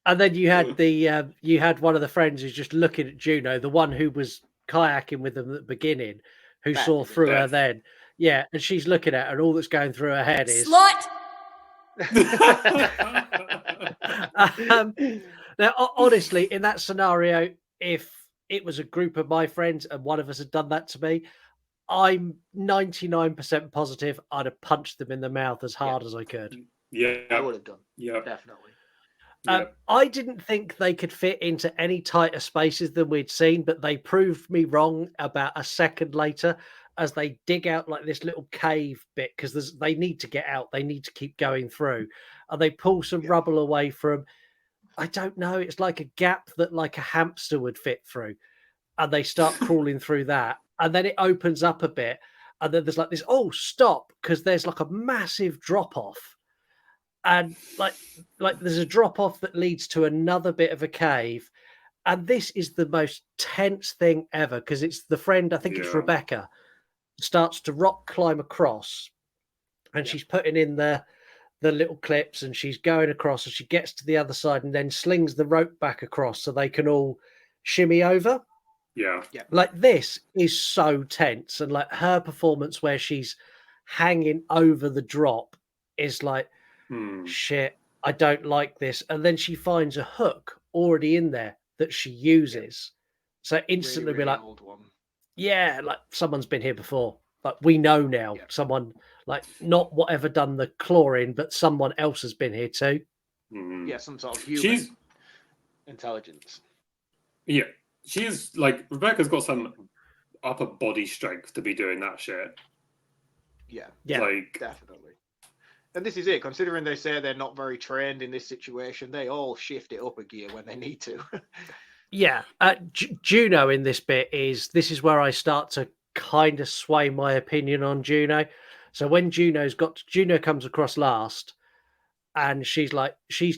S1: And then you had you had one of the friends who's just looking at Juno, the one who was kayaking with them at the beginning, who saw through her then. Yeah, and she's looking at her, and all that's going through her head is
S3: slut.
S1: Now, honestly, in that scenario, if it was a group of my friends and one of us had done that to me, I'm 99% positive I'd have punched them in the mouth as hard as I could.
S8: Yeah,
S2: I would have done.
S8: Yeah,
S2: definitely.
S1: I didn't think they could fit into any tighter spaces than we'd seen, but they proved me wrong about a second later as they dig out like this little cave bit, because they need to get out. They need to keep going through. And they pull some rubble away from, I don't know, it's like a gap that like a hamster would fit through. And they start crawling through that. And then it opens up a bit. And then there's like this, stop, because there's like a massive drop off. And like there's a drop off that leads to another bit of a cave. And this is the most tense thing ever, because it's the friend, I think it's Rebecca, starts to rock climb across, and she's putting in the little clips, and she's going across, and she gets to the other side and then slings the rope back across so they can all shimmy over.
S8: Yeah.
S1: Like, this is so tense, and like her performance where she's hanging over the drop is like, shit, I don't like this. And then she finds a hook already in there that she uses. So instantly
S2: really
S1: we're like,
S2: old one.
S1: yeah, like someone's been here before. Like, we know now someone, like, not whatever done the chlorine, but someone else has been here too.
S2: Yeah, some sort of human intelligence.
S8: Yeah, she's like, Rebecca's got some upper body strength to be doing that shit.
S2: Yeah,
S8: like,
S2: definitely. And this is it, considering they say they're not very trained in this situation, they all shift it up a gear when they need to.
S1: Yeah, Juno in this bit this is where I start to kind of sway my opinion on Juno. So when Juno comes across last, and she's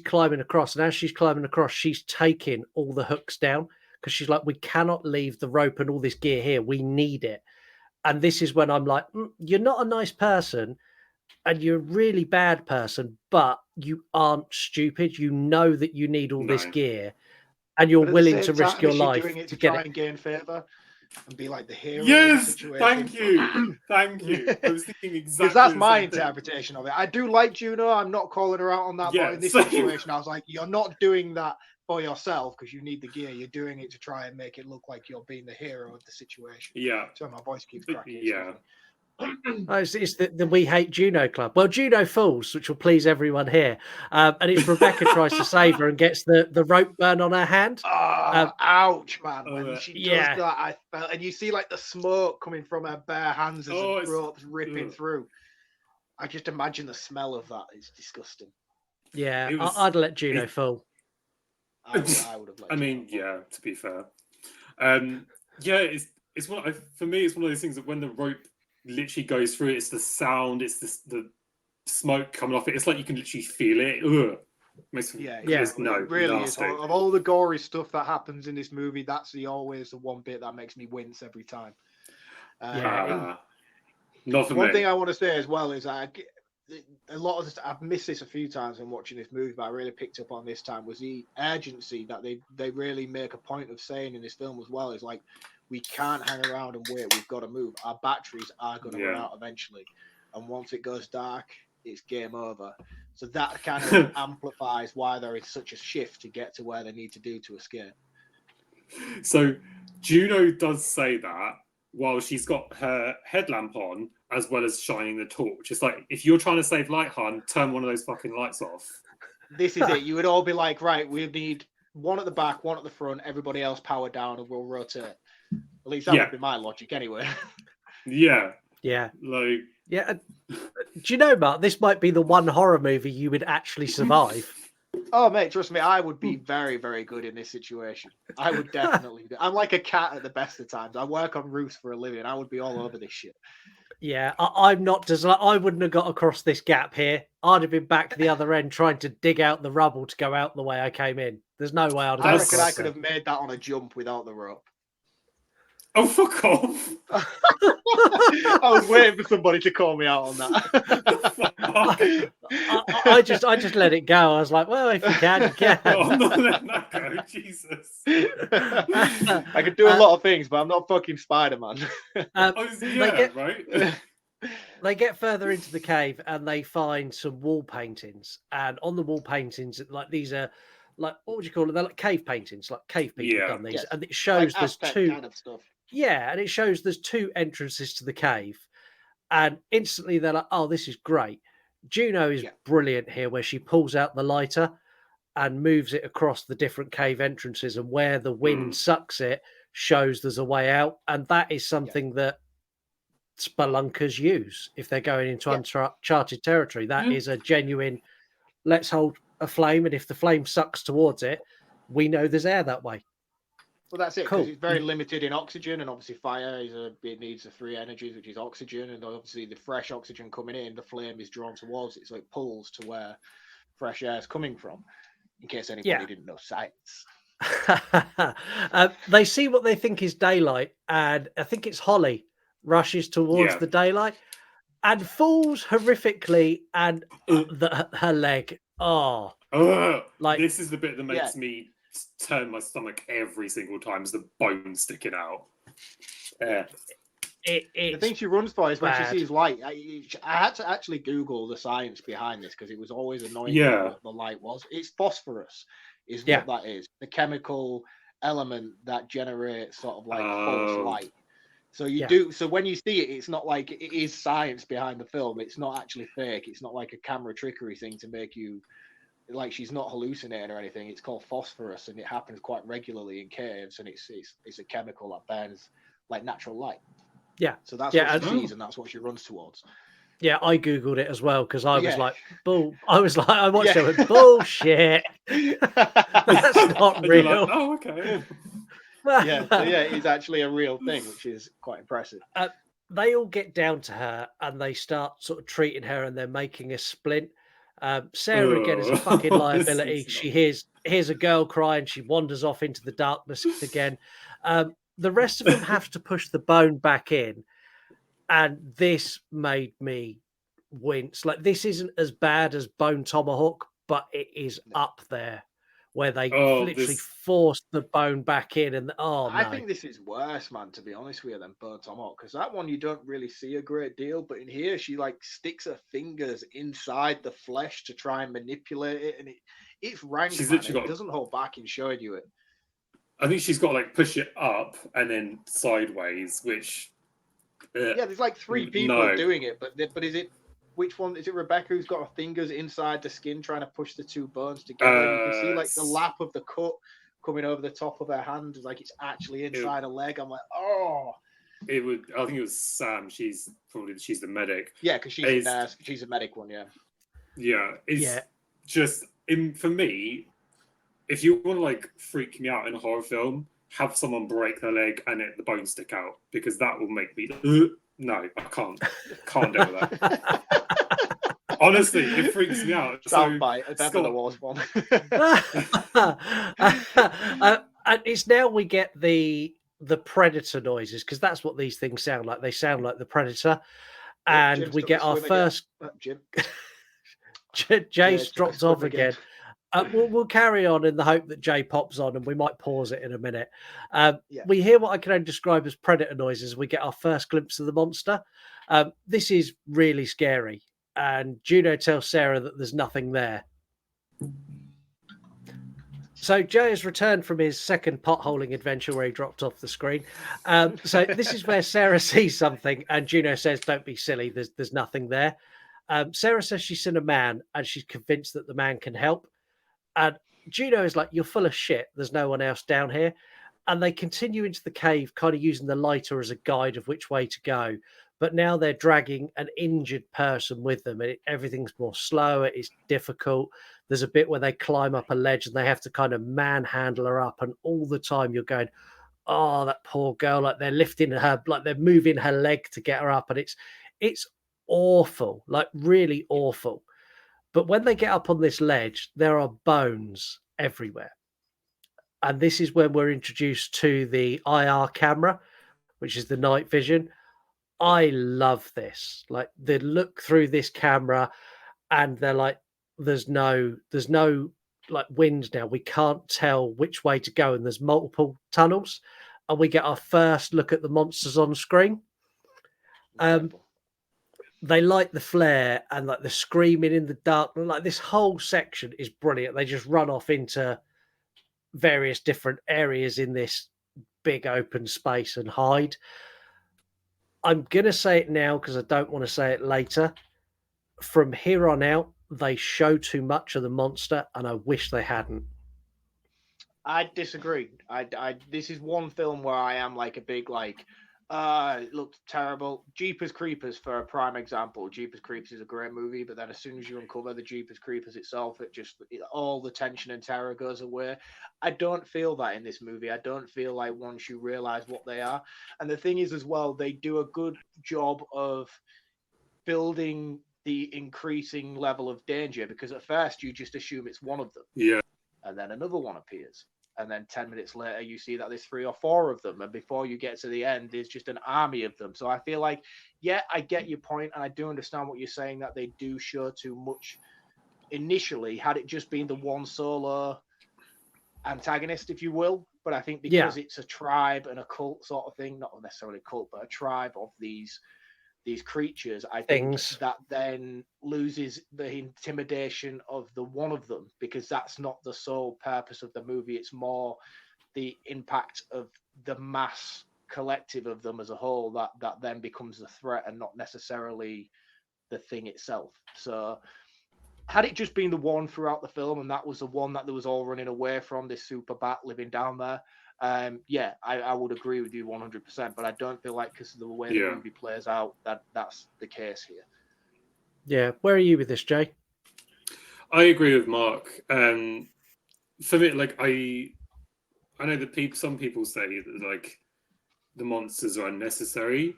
S1: climbing across, and as she's climbing across, she's taking all the hooks down, because she's like, we cannot leave the rope and all this gear here. We need it. And this is when I'm like, you're not a nice person and you're a really bad person, but you aren't stupid. You know that you need all this gear and you're willing to risk your life
S2: doing it to
S1: get
S2: try
S1: it.
S2: and gain favor and be like the hero
S8: Yes,
S2: of the situation.
S8: Thank you. I was thinking exactly
S2: because that's
S8: the
S2: my
S8: same thing.
S2: interpretation of it. I do like Juno. I'm not calling her out on that, but in this situation, I was like, you're not doing that for yourself because you need the gear. You're doing it to try and make it look like you're being the hero of the situation.
S8: Yeah.
S2: So my voice keeps cracking.
S8: Yeah.
S1: It's the We Hate Juno Club. Well, Juno falls, which will please everyone here. And it's Rebecca tries to save her and gets the rope burn on her hand.
S2: Ouch, man. When she does that, I felt, and you see like the smoke coming from her bare hands as the rope's ripping through. I just imagine the smell of that. It's disgusting.
S1: Yeah, I'd let Juno fall.
S2: I would have let
S8: Juno fall. To be fair. It's one for me, it's one of those things that when the rope literally goes through, it's the sound, it's the smoke coming off it. It's like you can literally feel it. Ugh.
S2: It really is. Of all the gory stuff that happens in this movie, that's always the one bit that makes me wince every time.
S8: Not for
S2: one
S8: me.
S2: thing I want to say as well is a lot of this, I've missed this a few times when watching this movie, but I really picked up on this time was the urgency that they really make a point of saying in this film as well. Is like, we can't hang around and wait. We've got to move. Our batteries are going to run out eventually. And once it goes dark, it's game over. So that kind of amplifies why there is such a shift to get to where they need to do to escape.
S8: So Juno does say that while she's got her headlamp on, as well as shining the torch. It's like, if you're trying to save light, hon, turn one of those fucking lights off.
S2: This is it. You would all be like, right, we need one at the back, one at the front, everybody else power down, and we'll rotate. At least that would be my logic anyway.
S8: Yeah.
S1: Yeah.
S8: Like...
S1: Yeah. Do you know, Mark, this might be the one horror movie you would actually survive.
S2: Oh, mate, trust me, I would be very, very good in this situation. I would definitely do. I'm like a cat at the best of times. I work on roofs for a living. I would be all over this shit.
S1: Yeah, I'm not I wouldn't have got across this gap here. I'd have been back to the other end trying to dig out the rubble to go out the way I came in. There's no way I'd have
S2: I reckon I could have made that on a jump without the rope.
S8: Oh, fuck off.
S2: I was waiting for somebody to call me out on that.
S1: I just let it go. I was like, well, if you can, you can.
S8: I'm not letting that go, Jesus.
S2: I could do a lot of things, but I'm not fucking Spider-Man.
S1: They get further into the cave and they find some wall paintings. And on the wall paintings, like these are, like, what would you call it? They're like cave paintings, like cave people have done these. Yes. And it shows like there's two kind of stuff. Yeah, and it shows there's two entrances to the cave. And instantly they're like, oh, this is great. Juno is brilliant here, where she pulls out the lighter and moves it across the different cave entrances, and where the wind sucks it shows there's a way out. And that is something that spelunkers use if they're going into uncharted territory. That is a genuine, let's hold a flame, and if the flame sucks towards it, we know there's air that way.
S2: Well, that's it, because it's very limited in oxygen, and obviously fire it needs the three energies, which is oxygen, and obviously the fresh oxygen coming in, the flame is drawn towards it, so it pulls to where fresh air is coming from, in case anybody didn't know science.
S1: They see what they think is daylight, and I think it's Holly rushes towards the daylight and falls horrifically, and her leg.
S8: Like, this is the bit that makes me turn my stomach every single time, is the bone sticking out.
S2: The thing she runs for is when she sees light. I had to actually Google the science behind this because it was always annoying what the light was. It's phosphorus is what that is. The chemical element that generates sort of like false light. So so when you see it, it's not like it is science behind the film. It's not actually fake. It's not like a camera trickery thing to make you like she's not hallucinating or anything. It's called phosphorus, and it happens quite regularly in caves, and it's a chemical that burns like natural light. Yeah. So that's what she sees, and that's what she runs towards.
S1: Yeah, I Googled it as well because I was like, I watched it with bullshit. That's not real.
S8: Like, oh, okay.
S2: It's actually a real thing, which is quite impressive.
S1: They all get down to her and they start sort of treating her, and they're making a splint. Sarah again is a fucking liability. She hears a girl cry and she wanders off into the darkness again. The rest of them have to push the bone back in, And this made me wince. Like, this isn't as bad as Bone Tomahawk, but it is up there where they literally forced the bone back in. And
S2: I think this is worse, man, to be honest with you, than Bone Tomahawk, because that one you don't really see a great deal, but in here she like sticks her fingers inside the flesh to try and manipulate it, and it's rank, man. It doesn't hold back in showing you it.
S8: I think she's got to like push it up and then sideways, which
S2: yeah, there's like 3 people doing it, but is it, which one is it? Rebecca who's got her fingers inside the skin trying to push the 2 bones together. You can see like the lap of the cut coming over the top of her hand, like it's actually inside a leg. I'm like, oh.
S8: I think it was Sam. She's the medic.
S2: Yeah, because she's a nurse. She's a medic one. Yeah.
S8: Yeah, just for me. If you want to like freak me out in a horror film, have someone break their leg and the bones stick out, because that will make me no, I can't deal with that. Honestly, it freaks me out.
S2: Soundbite, if ever there was one.
S1: And it's now we get the predator noises, because that's what these things sound like. They sound like the predator, and we get our first. Jay's dropped off again. We'll carry on in the hope that Jay pops on, and we might pause it in a minute. We hear what I can only describe as predator noises. We get our first glimpse of the monster. This is really scary. And Juno tells Sarah that there's nothing there. So Jay has returned from his second potholing adventure where he dropped off the screen. So this is where Sarah sees something, and Juno says, "Don't be silly. There's nothing there." Sarah says she's seen a man, and she's convinced that the man can help. And Juno is like, "You're full of shit. There's no one else down here." And they continue into the cave, kind of using the lighter as a guide of which way to go. But now they're dragging an injured person with them. Everything's more slow. It's difficult. There's a bit where they climb up a ledge and they have to kind of manhandle her up. And all the time you're going, oh, that poor girl. Like they're lifting her, like they're moving her leg to get her up. And it's awful, like really awful. But when they get up on this ledge, there are bones everywhere. And this is when we're introduced to the IR camera, which is the night vision. I love this. Like they look through this camera and they're like, there's no like wind now. We can't tell which way to go. And there's multiple tunnels. And we get our first look at the monsters on screen. They light the flare and like the screaming in the dark. Like this whole section is brilliant. They just run off into various different areas in this big open space and hide. I'm going to say it now because I don't want to say it later. From here on out, they show too much of the monster, and I wish they hadn't.
S2: I disagree. This is one film where I am like a big like, it looked terrible. Jeepers Creepers, for a prime example. Jeepers Creepers is a great movie, but then as soon as you uncover the Jeepers Creepers itself, all the tension and terror goes away. I don't feel that in this movie. I don't feel like once you realize what they are. And the thing is as well, they do a good job of building the increasing level of danger, because at first you just assume it's one of them.
S8: Yeah.
S2: And then another one appears. And then 10 minutes later, you see that there's 3 or 4 of them. And before you get to the end, there's just an army of them. So I feel like, yeah, I get your point, and I do understand what you're saying, that they do show too much initially. Had it just been the one solo antagonist, if you will. But I think because it's a tribe and a cult sort of thing, not necessarily a cult, but a tribe of these creatures, I think that then loses the intimidation of the one of them, because that's not the sole purpose of the movie. It's more the impact of the mass collective of them as a whole that then becomes the threat, and not necessarily the thing itself. So had it just been the one throughout the film, and that was the one that there was all running away from, this super bat living down there, I would agree with you 100%, but I don't feel like, because of the way the movie plays out, that's the case here.
S1: Yeah, where are you with this, Jay?
S8: I agree with Mark. For me, like I know that some people say that like the monsters are unnecessary,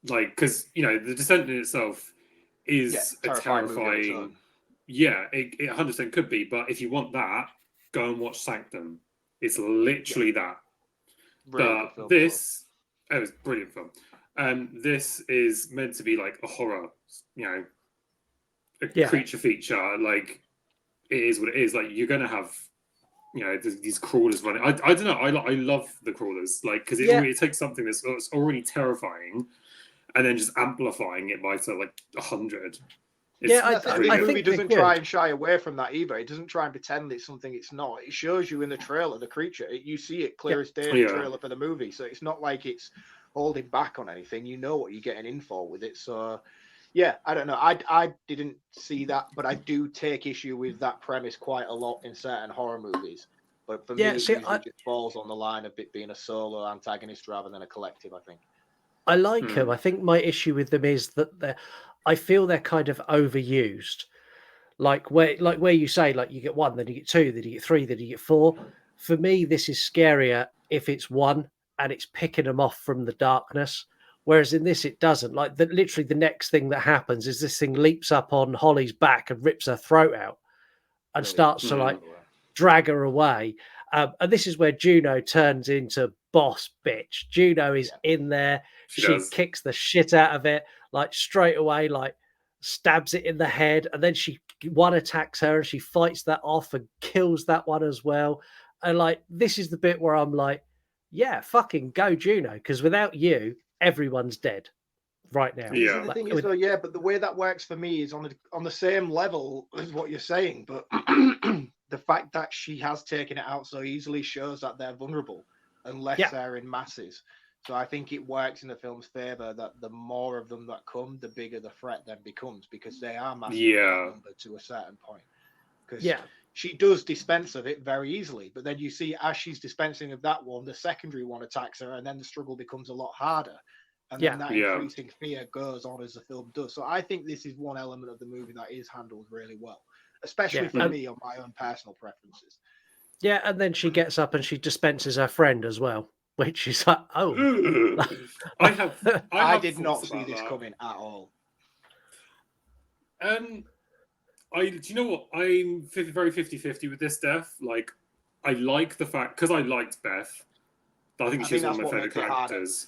S8: like because the Descent in itself is a terrifying. Yeah, it 100% could be, but if you want that, go and watch Sanctum. It's literally that. Really but this, it was a brilliant film. This is meant to be like a horror, a creature feature. Like, it is what it is. Like, you're gonna have, these crawlers running. I don't know. I love the crawlers, like, because it takes something that's already terrifying, and then just amplifying it by like 100.
S2: I think the movie doesn't try and shy away from that either. It doesn't try and pretend it's something it's not. It shows you in the trailer the creature. You see it clear as day in the trailer for the movie. So it's not like it's holding back on anything. You know what you're getting in for with it. So, yeah, I don't know. I didn't see that, but I do take issue with that premise quite a lot in certain horror movies. But for me, it usually just falls on the line of it being a solo antagonist rather than a collective, I think.
S1: I like them. I think my issue with them is that I feel they're kind of overused. Like where you say, like, you get one, then you get two, then you get three, then you get four. For me, this is scarier if it's one and it's picking them off from the darkness. Whereas in this, it doesn't. Like, literally the next thing that happens is this thing leaps up on Holly's back and rips her throat out and starts to like drag her away. And this is where Juno turns into boss bitch. Juno is in there. She kicks the shit out of it, like, straight away, like stabs it in the head. And then one attacks her and she fights that off and kills that one as well. And like, this is the bit where I'm like, yeah, fucking go Juno. Because without you, everyone's dead right now.
S2: Yeah. The thing is, though, but the way that works for me is on the same level as what you're saying. But the fact that she has taken it out so easily shows that they're vulnerable unless they're in masses. So I think it works in the film's favor that the more of them that come, the bigger the threat then becomes, because they are massively outnumbered to a certain point. Because she does dispense of it very easily, but then you see as she's dispensing of that one, the secondary one attacks her, and then the struggle becomes a lot harder. And then that increasing fear goes on as the film does. So I think this is one element of the movie that is handled really well, especially for me on my own personal preferences.
S1: Yeah, and then she gets up and she dispenses her friend as well, which is like, oh.
S2: I did not see this coming at all.
S8: Do you know what? I'm very 50-50 with this death. Like, I like the fact, because I liked Beth. I think she's one of my favorite characters.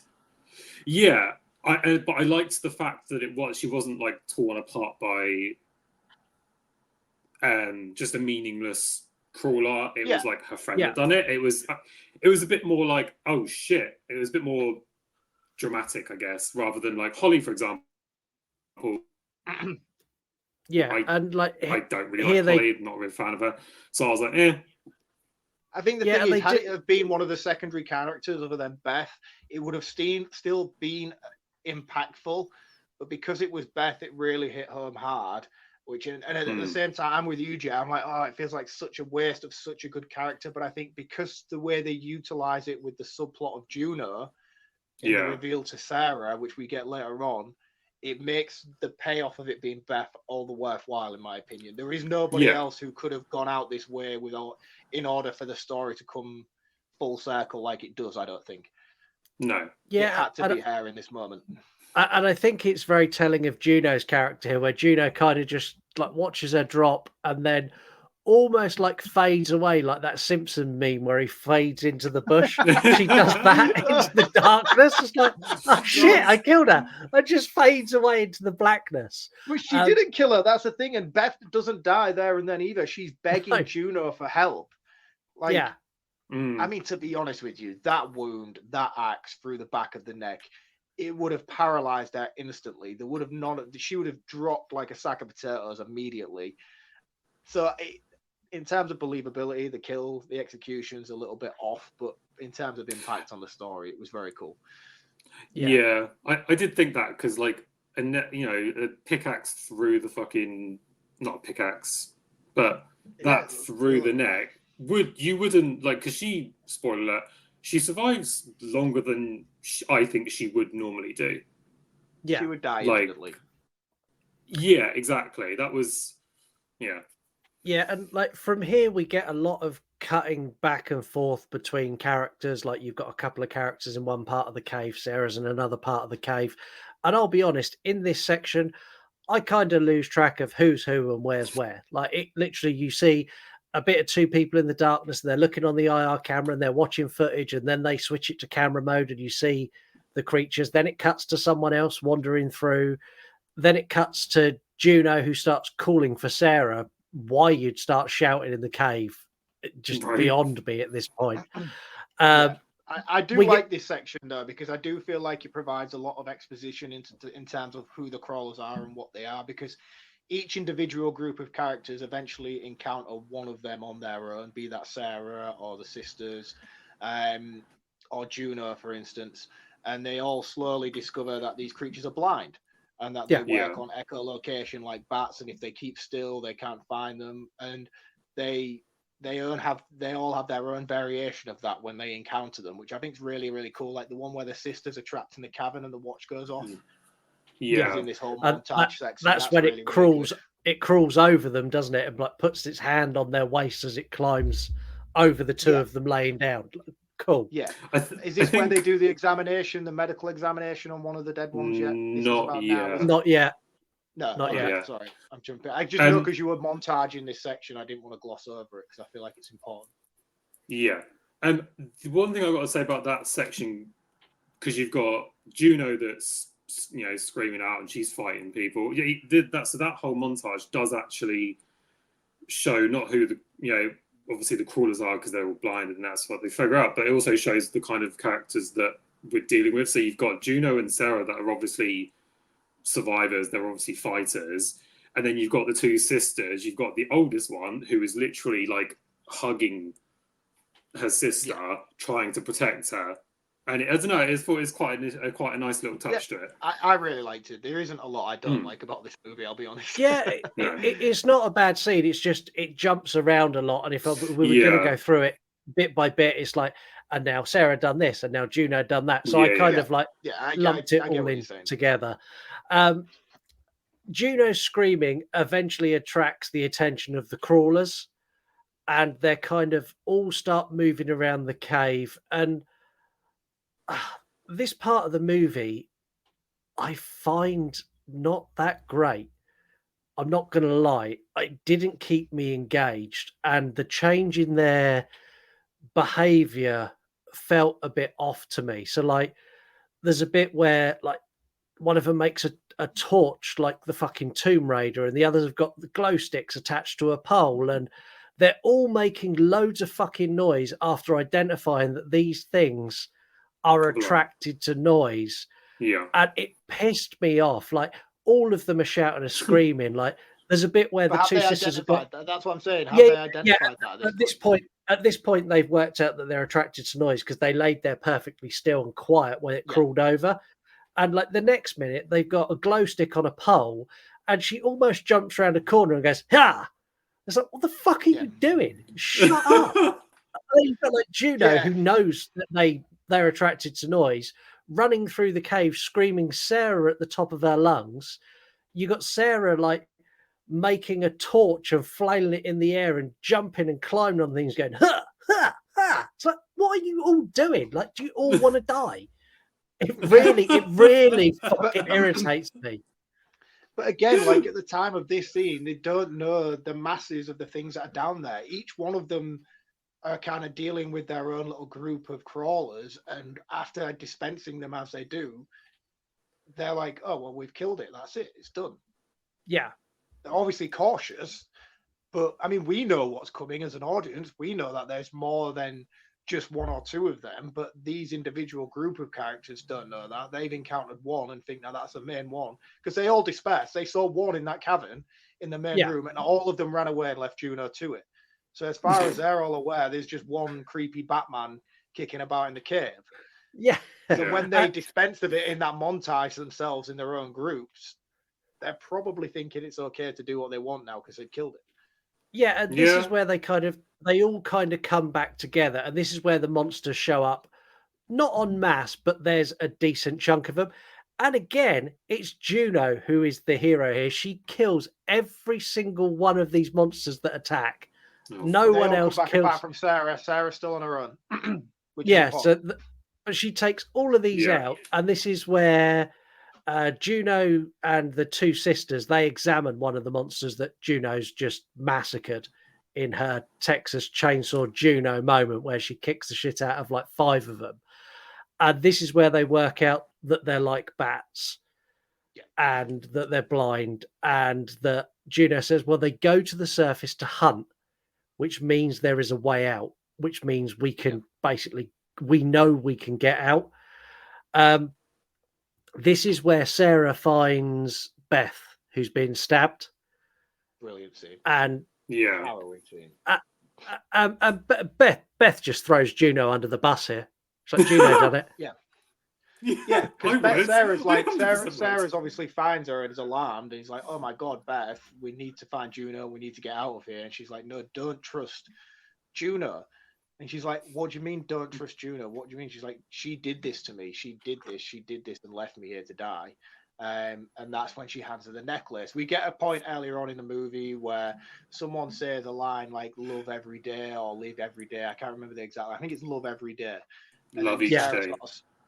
S8: Yeah, but I liked the fact that she wasn't like torn apart by just a meaningless crawler. It was like her friend had done it. It was a bit more like, oh shit. It was a bit more dramatic, I guess, rather than like Holly, for example.
S1: And like,
S8: I don't really like Holly. I'm not a real fan of her, so I was like, eh.
S2: I think the thing is, had it have been one of the secondary characters other than Beth, it would have still been impactful. But because it was Beth, it really hit home hard. And at the same time, I'm with you, Jay. I'm like, oh, it feels like such a waste of such a good character. But I think because the way they utilize it with the subplot of Juno and the reveal to Sarah, which we get later on, it makes the payoff of it being Beth all the worthwhile, in my opinion. There is nobody else who could have gone out this way in order for the story to come full circle like it does, I don't think.
S8: No.
S2: It had to be her in this moment.
S1: And I think it's very telling of Juno's character here, where Juno kind of just like watches her drop and then almost like fades away, like that Simpson meme where he fades into the bush. She does that into the darkness. It's like, oh shit, I killed her. And just fades away into the blackness.
S2: But she didn't kill her. That's the thing. And Beth doesn't die there and then either. She's begging Juno for help. Like, I mean, to be honest with you, that wound, that axe through the back of the neck, it would have paralyzed her instantly. She would have dropped like a sack of potatoes immediately. So in terms of believability, the kill, the execution's a little bit off, but in terms of impact on the story, it was very cool.
S8: Yeah, I did think that, because like, a pickaxe through the fucking, not a pickaxe, but that through the neck, you wouldn't like, because she, spoiler alert, she survives longer than I think she would normally do.
S2: Yeah, she would die instantly.
S8: Yeah, exactly. That was,
S1: Yeah, and like from here we get a lot of cutting back and forth between characters. Like, you've got a couple of characters in one part of the cave, Sarah's in another part of the cave. And I'll be honest, in this section, I kind of lose track of who's who and where's where. Like, it literally, you see a bit of two people in the darkness, and they're looking on the IR camera and they're watching footage, and then they switch it to camera mode and you see the creatures. Then it cuts to someone else wandering through. Then it cuts to Juno, who starts calling for Sarah. Why you'd start shouting in the cave, just beyond me at this point.
S2: I do like this section though, because I do feel like it provides a lot of exposition in terms of who the crawlers are and what they are, because each individual group of characters eventually encounter one of them on their own, be that Sarah or the sisters, or Juno, for instance, and they all slowly discover that these creatures are blind and that they work on echolocation like bats, and if they keep still, they can't find them, and they all have their own variation of that when they encounter them, which I think is really, really cool. Like the one where the sisters are trapped in the cavern and the watch goes off. In this whole montage section.
S1: That's when it crawls. Really, it crawls over them, doesn't it? And like puts its hand on their waist as it climbs over the two of them laying down. Cool.
S2: Yeah. Is this when they do the examination, the medical examination on one of the dead ones yet?
S1: Not yet. Not yet.
S2: No,
S1: not yet.
S2: Sorry, I'm jumping. I just know because you were montaging this section, I didn't want to gloss over it because I feel like it's important.
S8: Yeah. The one thing I've got to say about that section, because you've got Juno that's screaming out and she's fighting people. Yeah, he did that. So that whole montage does actually show not who the obviously the crawlers are because they're all blind and that's what they figure out, but it also shows the kind of characters that we're dealing with. So you've got Juno and Sarah that are obviously survivors, they're obviously fighters, and then you've got the two sisters. You've got the oldest one who is literally like hugging her sister, trying to protect her, and I don't know, it's quite a nice little touch to it.
S2: I really liked it. There isn't a lot I don't like about this movie, I'll be honest.
S1: It's not a bad scene. It's just it jumps around a lot, and if we were going to go through it bit by bit, it's like, and now Sarah done this, and now Juno done that. So I kind of lumped it all in together. Juno screaming eventually attracts the attention of the crawlers, and they kind of all start moving around the cave. And this part of the movie I find not that great. I'm not going to lie. It didn't keep me engaged, and the change in their behavior felt a bit off to me. So like there's a bit where like one of them makes a torch like the fucking Tomb Raider, and the others have got the glow sticks attached to a pole, and they're all making loads of fucking noise after identifying that these things are attracted to noise.
S8: Yeah.
S1: And it pissed me off. Like all of them are shouting and screaming. Like there's a bit where the two sisters have got
S2: that. That's what I'm saying. Have they identified that
S1: at this point they've worked out that they're attracted to noise because they laid there perfectly still and quiet when it crawled over. And like the next minute they've got a glow stick on a pole, and she almost jumps around a corner and goes, "Ha!" It's like, what the fuck are you doing? Shut up. And then you've got like Juno who knows that they're attracted to noise, running through the cave screaming Sarah at the top of her lungs. You got Sarah like making a torch and flailing it in the air and jumping and climbing on things going, ha, ha, ha. It's like, what are you all doing? Like, do you all want to die? It really fucking irritates me.
S2: But again, like at the time of this scene, they don't know the masses of the things that are down there. Each one of them are kind of dealing with their own little group of crawlers, and after dispensing them as they do, they're like, oh, well, we've killed it. That's it. It's done.
S1: Yeah.
S2: They're obviously cautious, but I mean, we know what's coming as an audience. We know that there's more than just one or two of them, but these individual group of characters don't know that. They've encountered one and think, now that's the main one, because they all dispersed. They saw one in that cavern in the main room, and all of them ran away and left Juno to it. So as far as they're all aware, there's just one creepy Batman kicking about in the cave.
S1: Yeah.
S2: So when they dispense of it in that montage themselves in their own groups, they're probably thinking it's okay to do what they want now because they've killed it.
S1: Yeah, and this is where they all kind of come back together, and this is where the monsters show up, not en masse, but there's a decent chunk of them. And again, it's Juno who is the hero here. She kills every single one of these monsters that attack. No one else kills.
S2: Apart from Sarah. Sarah's still on her own.
S1: But she takes all of these out, and this is where Juno and the two sisters, they examine one of the monsters that Juno's just massacred in her Texas Chainsaw Juno moment, where she kicks the shit out of like 5 of them. And this is where they work out that they're like bats, and that they're blind, and that Juno says, well, they go to the surface to hunt, which means there is a way out, which means we can basically, we know we can get out. This is where Sarah finds Beth, who's been stabbed.
S2: Brilliant scene.
S1: And
S2: harrowing scene.
S1: Beth just throws Juno under the bus here. It's like, Juno done it.
S2: Yeah, because Sarah's like, Sarah's obviously finds her and is alarmed, and he's like, oh my God, Beth, we need to find Juno, we need to get out of here. And she's like, no, don't trust Juno. And she's like, what do you mean don't trust Juno? What do you mean? She's like, she did this to me. She did this and left me here to die. And that's when she hands her the necklace. We get a point earlier on in the movie where someone says a line like love every day or live every day. I can't remember the exact, I think it's love every day.
S8: Love each day.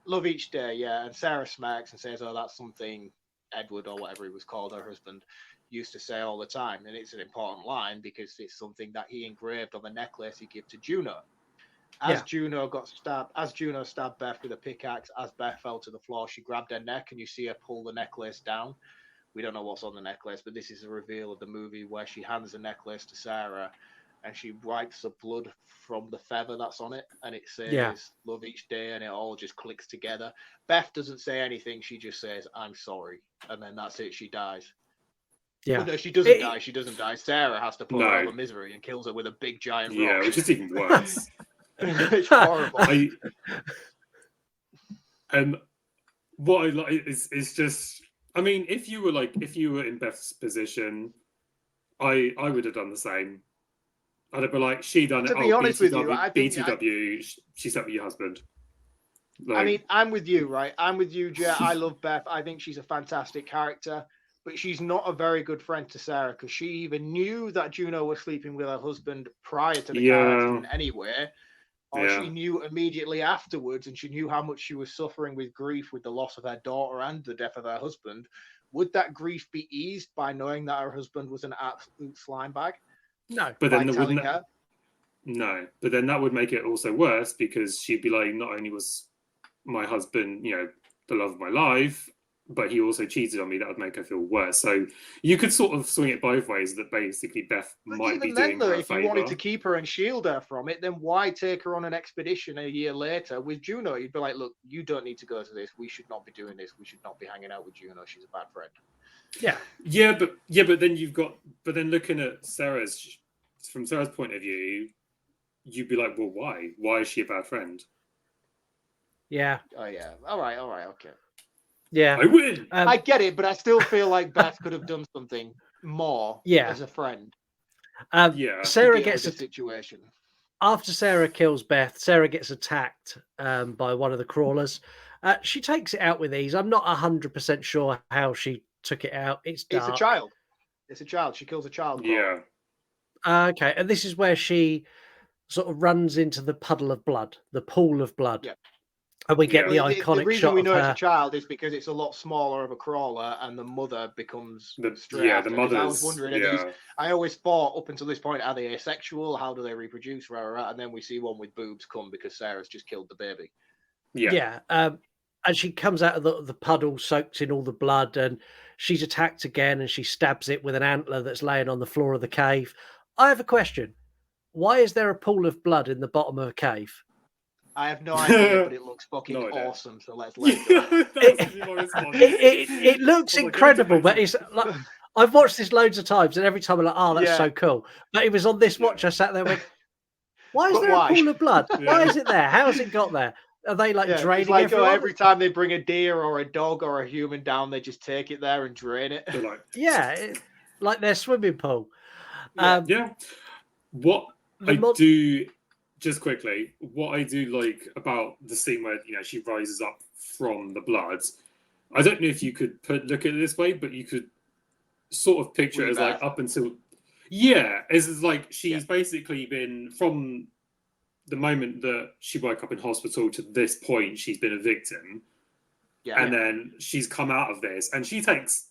S2: Love each day, yeah. And Sarah smacks and says, oh, that's something Edward, or whatever he was called, her husband, used to say all the time. And it's an important line because it's something that he engraved on the necklace he gave to Juno. As Juno stabbed Beth with a pickaxe, as Beth fell to the floor, she grabbed her neck, and you see her pull the necklace down. We don't know what's on the necklace, but this is a reveal of the movie where she hands the necklace to Sarah, and she wipes the blood from the feather that's on it, and it says love each day, and it all just clicks together. Beth doesn't say anything, she just says, I'm sorry, and then that's it, she dies. Well, no, she doesn't die. Sarah has to put her out of misery and kills her with a big giant rock.
S8: Yeah, which is even worse.
S2: It's horrible.
S8: What I like is just, I mean, if you were in Beth's position, I would have done the same. I'd have been like, she done it.
S2: To be honest with you, I think
S8: BTW, she slept with your husband. Like,
S2: I mean, I'm with you, right? I'm with you, Jet. I love Beth. I think she's a fantastic character, but she's not a very good friend to Sarah because she even knew that Juno was sleeping with her husband prior to the car accident anyway. Or she knew immediately afterwards, and she knew how much she was suffering with grief with the loss of her daughter and the death of her husband. Would that grief be eased by knowing that her husband was an absolute slime bag?
S1: No.
S8: But then that would make it also worse because she'd be like, not only was my husband, the love of my life, but he also cheated on me. That would make her feel worse. So you could sort of swing it both ways. That basically Beth might be doing her a
S2: if
S8: favor.
S2: you wanted to keep her and shield her from it, then why take her on an expedition a year later with Juno? You'd be like, look, you don't need to go to this. We should not be doing this. We should not be hanging out with Juno. She's a bad friend.
S8: But then looking at from Sarah's point of view, you'd be like, well, why? Why is she a bad friend?
S1: Yeah.
S2: Oh yeah. All right. Okay.
S1: Yeah,
S8: I win.
S2: I get it, but I still feel like Beth could have done something more as a friend.
S1: Sarah gets
S2: a situation.
S1: After Sarah kills Beth, Sarah gets attacked by one of the crawlers. She takes it out with ease. I'm not 100% sure how she took it out. It's dark.
S2: It's a child. She kills a child.
S8: Yeah.
S1: Okay, and this is where she sort of runs into the puddle of blood, the pool of blood.
S2: Yeah.
S1: And we get the iconic shot.
S2: The reason we know it's a child is because it's a lot smaller of a crawler, and the mother becomes
S8: the mother.
S2: I was wondering, I always thought up until this point, are they asexual? How do they reproduce? And then we see one with boobs come because Sarah's just killed the baby.
S1: Yeah. And she comes out of the puddle, soaked in all the blood, and she's attacked again, and she stabs it with an antler that's laying on the floor of the cave. I have a question. Why is there a pool of blood in the bottom of a cave?
S2: I have no idea, but it looks fucking awesome. So let's go.
S1: It looks incredible, but it's like I've watched this loads of times, and every time I'm like, "Oh, that's so cool." But it was on this watch. I sat there and went, "Why is there a pool of blood? Why is it there? How has it got there? Are they draining everyone?"
S2: Every time they bring a deer or a dog or a human down, they just take it there and drain it.
S1: Like their swimming pool.
S8: What I do. Just quickly, what I do like about the scene where she rises up from the blood, I don't know if you could look at it this way, but you could sort of picture it as like up until it's like she's basically been from the moment that she woke up in hospital to this point, she's been a victim, and then she's come out of this, and she takes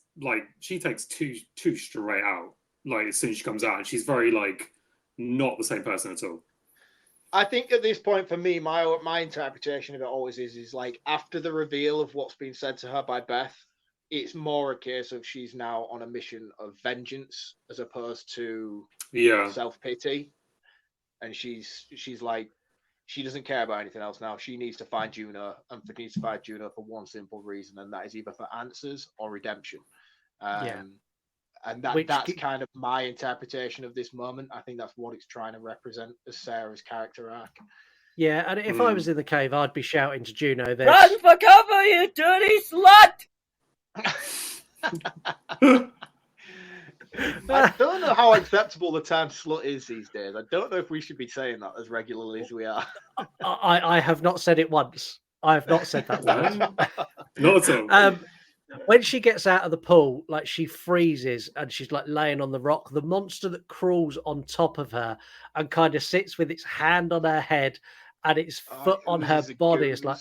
S8: two straight out, like as soon as she comes out, and she's very not the same person at all.
S2: I think at this point for me, my interpretation of it always is like after the reveal of what's been said to her by Beth, it's more a case of she's now on a mission of vengeance as opposed to self-pity. And she's like, she doesn't care about anything else now. She needs to find Juno, and needs to find Juno for one simple reason, and that is either for answers or redemption. And that's kind of my interpretation of this moment. I think that's what it's trying to represent as Sarah's character arc.
S1: Yeah, and if I was in the cave, I'd be shouting to Juno this.
S11: Run for cover, you dirty slut!
S2: I don't know how acceptable the term slut is these days. I don't know if we should be saying that as regularly as we are.
S1: I have not said it once. I have not said that once.
S8: Not at all.
S1: When she gets out of the pool, like she freezes and she's like laying on the rock, the monster that crawls on top of her and kind of sits with its hand on her head and its foot on her body is like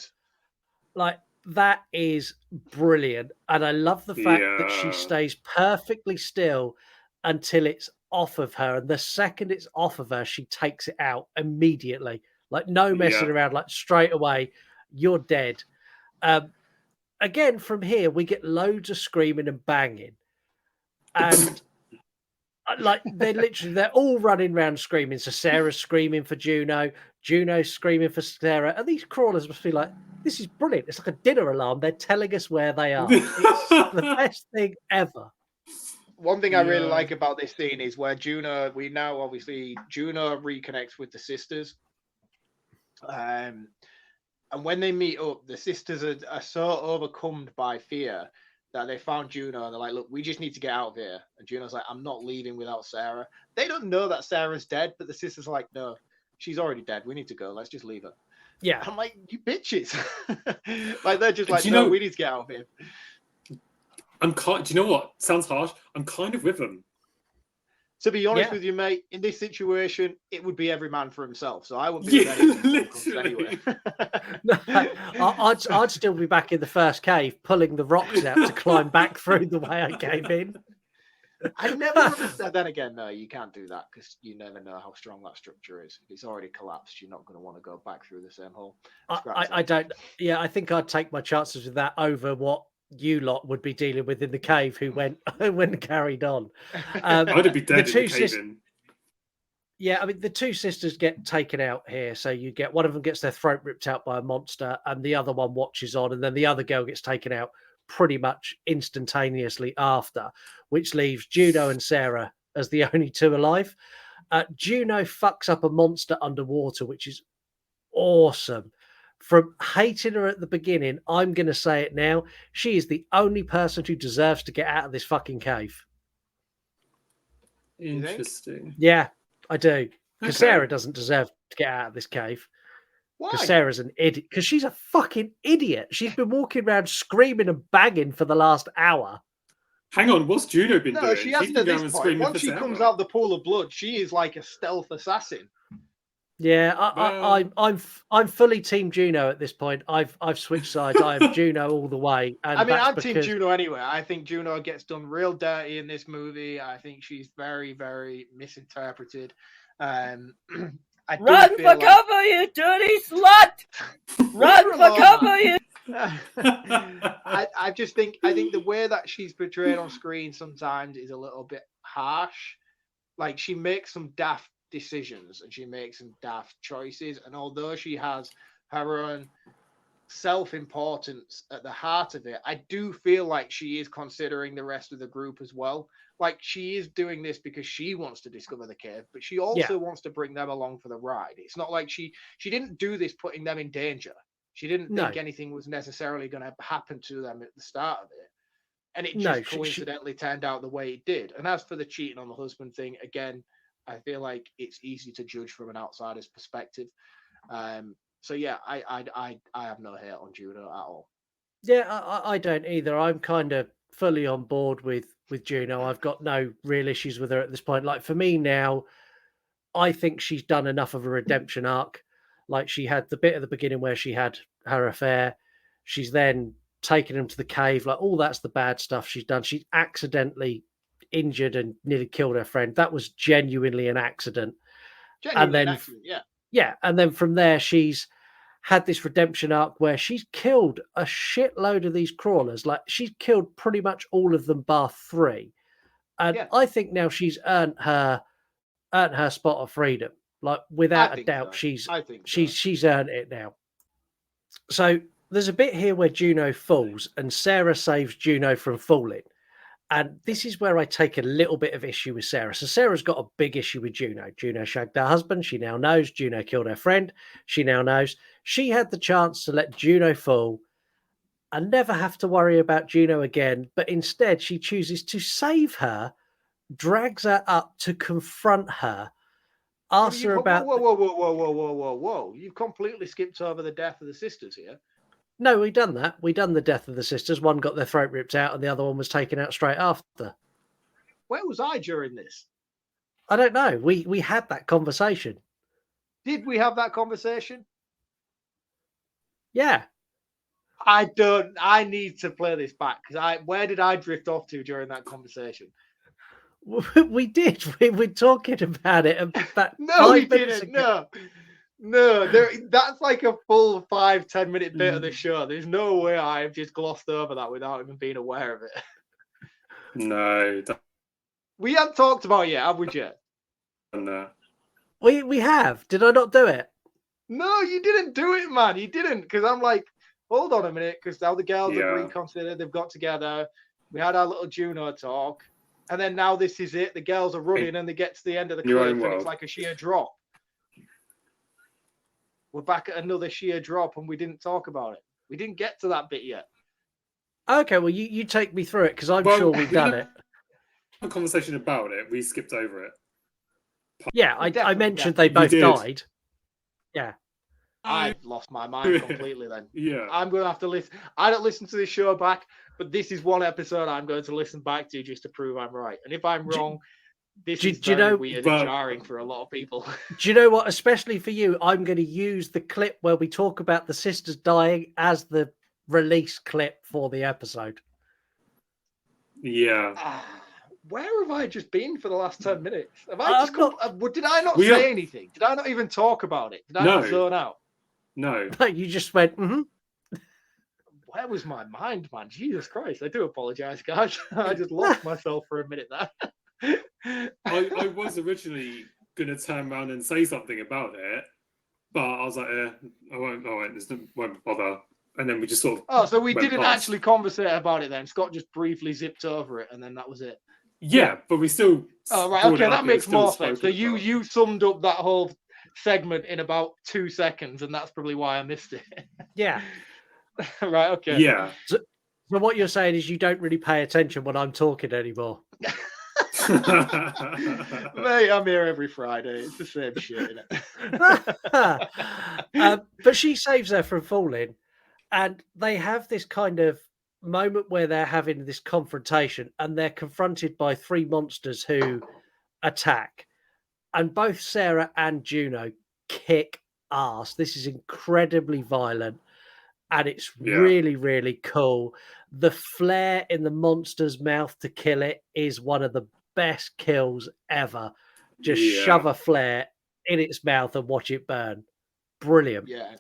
S1: that is brilliant. And I love the fact that she stays perfectly still until it's off of her. And the second it's off of her, she takes it out immediately. Like no messing around, like straight away, you're dead. Again, from here, we get loads of screaming and banging. And like they're all running around screaming. So Sarah's screaming for Juno, Juno's screaming for Sarah. And these crawlers must be like, this is brilliant. It's like a dinner alarm. They're telling us where they are. It's the best thing ever.
S2: One thing I really like about this scene is where Juno reconnects with the sisters. And when they meet up, the sisters are so overcome by fear that they found Juno and they're like, look, we just need to get out of here. And Juno's like, I'm not leaving without Sarah. They don't know that Sarah's dead, but the sisters are like, no, she's already dead. We need to go. Let's just leave her.
S1: Yeah.
S2: I'm like, you bitches. Like, they're just like, no, we need to get out of here.
S8: Do you know what? Sounds harsh. I'm kind of with them.
S2: To be honest with you, mate, in this situation, it would be every man for himself. So I wouldn't be anyway.
S1: I'd still be back in the first cave, pulling the rocks out to climb back through the way I came in.
S2: I never understood. Then again, no, you can't do that because you never know how strong that structure is. If it's already collapsed, you're not going to want to go back through the same hole.
S1: I don't. Yeah, I think I'd take my chances with that over what you lot would be dealing with in the cave who went carried on.
S8: I'd be dead in the cave in.
S1: Yeah, I mean, the two sisters get taken out here. So you get one of them gets their throat ripped out by a monster and the other one watches on, and then the other girl gets taken out pretty much instantaneously after, which leaves Juno and Sarah as the only two alive. Juno fucks up a monster underwater, which is awesome. From hating her at the beginning, I'm going to say it now. She is the only person who deserves to get out of this fucking cave.
S8: Interesting.
S1: Yeah, I do. Because Sarah doesn't deserve to get out of this cave.
S2: Why?
S1: Because Sarah's an idiot. Because she's a fucking idiot. She's been walking around screaming and banging for the last hour.
S8: Hang on, what's Juno been doing?
S2: No, she has to this point. Once she comes out the pool of blood, she is like a stealth assassin.
S1: Yeah, I'm fully Team Juno at this point. I've switched sides. I am Juno all the way. And
S2: I mean, I'm Team Juno anyway. I think Juno gets done real dirty in this movie. I think she's very, very misinterpreted.
S11: Run for cover, you dirty slut! Run for cover, you.
S2: I think the way that she's portrayed on screen sometimes is a little bit harsh. Like she makes some daft decisions and she makes some daft choices, and although she has her own self-importance at the heart of it, I do feel like she is considering the rest of the group as well. Like she is doing this because she wants to discover the cave, but she also wants to bring them along for the ride. It's not like she didn't do this putting them in danger. She didn't think anything was necessarily going to happen to them at the start of it, and it just coincidentally turned out the way it did. And as for the cheating on the husband thing, again, I feel like it's easy to judge from an outsider's perspective. So yeah, I have no hate on Juno at all.
S1: Yeah, I don't either. I'm kind of fully on board with Juno. I've got no real issues with her at this point. Like for me now, I think she's done enough of a redemption arc. Like she had the bit at the beginning where she had her affair. She's then taken him to the cave. Like all that's the bad stuff she's done. She's accidentally injured and nearly killed her friend. That was genuinely an accident.
S2: An accident, yeah.
S1: Yeah, and then from there, she's had this redemption arc where she's killed a shitload of these crawlers. Like, she's killed pretty much all of them bar 3. And I think now she's earned her spot of freedom. Like, without a doubt, she's earned it now. So there's a bit here where Juno falls and Sarah saves Juno from falling. And this is where I take a little bit of issue with Sarah. So Sarah's got a big issue with Juno. Juno shagged her husband. She now knows. Juno killed her friend. She now knows. She had the chance to let Juno fall and never have to worry about Juno again. But instead, she chooses to save her, drags her up to confront her, asks her about...
S2: Whoa. You've completely skipped over the death of the sisters here.
S1: No, we done that. We done the death of the sisters. One got their throat ripped out and the other one was taken out straight after.
S2: Where was I during this?
S1: I don't know. We had that conversation.
S2: Did we have that conversation?
S1: Yeah.
S2: I need to play this back because where did I drift off to during that conversation?
S1: We did. We were talking about it.
S2: No, we didn't. No, that's like a full 5-10 minute bit of the show. There's no way I've just glossed over that without even being aware of it.
S8: No.
S2: We haven't talked about it yet, have we, Jet?
S8: No.
S1: We have. Did I not do it?
S2: No, you didn't do it, man. You didn't. Because I'm like, hold on a minute. Because now the girls have reconsidered. They've got together. We had our little Juno talk. And then now this is it. The girls are running and they get to the end of the cliff and it's like a sheer drop. We're back at another sheer drop and we didn't talk about it. We didn't get to that bit yet.
S1: Okay, well, you take me through it because I'm sure we've done it.
S8: A conversation about it. We skipped over it.
S1: Yeah, I mentioned they both died. Yeah.
S2: I've lost my mind completely then.
S8: Yeah.
S2: I'm going to have to listen. I don't listen to this show back, but this is one episode I'm going to listen back to just to prove I'm right. And if I'm wrong, this is very weird and jarring for a lot of people.
S1: Do you know what? Especially for you, I'm going to use the clip where we talk about the sisters dying as the release clip for the episode.
S8: Yeah.
S2: Where have I just been for the last 10 minutes? Have I just did I not say anything? Did I not even talk about it? Did I not zone out?
S8: No.
S1: You just went, mm-hmm.
S2: Where was my mind, man? Jesus Christ. I do apologize, guys. I just lost myself for a minute there.
S8: I was originally going to turn around and say something about it, but I was like, I won't bother. And then we just sort of...
S2: Oh, so we didn't actually conversate about it then. Scott just briefly zipped over it and then that was it.
S8: Yeah, but we still...
S2: Oh, right. Okay, that makes more sense. So you summed up that whole segment in about 2 seconds and that's probably why I missed it.
S1: Yeah.
S2: Right, okay.
S8: Yeah.
S1: So what you're saying is you don't really pay attention when I'm talking anymore.
S2: Mate, I'm here every Friday. It's the same shit, isn't it?
S1: But she saves her from falling, and they have this kind of moment where they're having this confrontation, and they're confronted by 3 monsters who attack, and both Sarah and Juno kick ass. This is incredibly violent, and it's really, really cool. The flare in the monster's mouth to kill it is one of the best kills ever. Just shove a flare in its mouth and watch it burn. Brilliant.
S2: Yeah,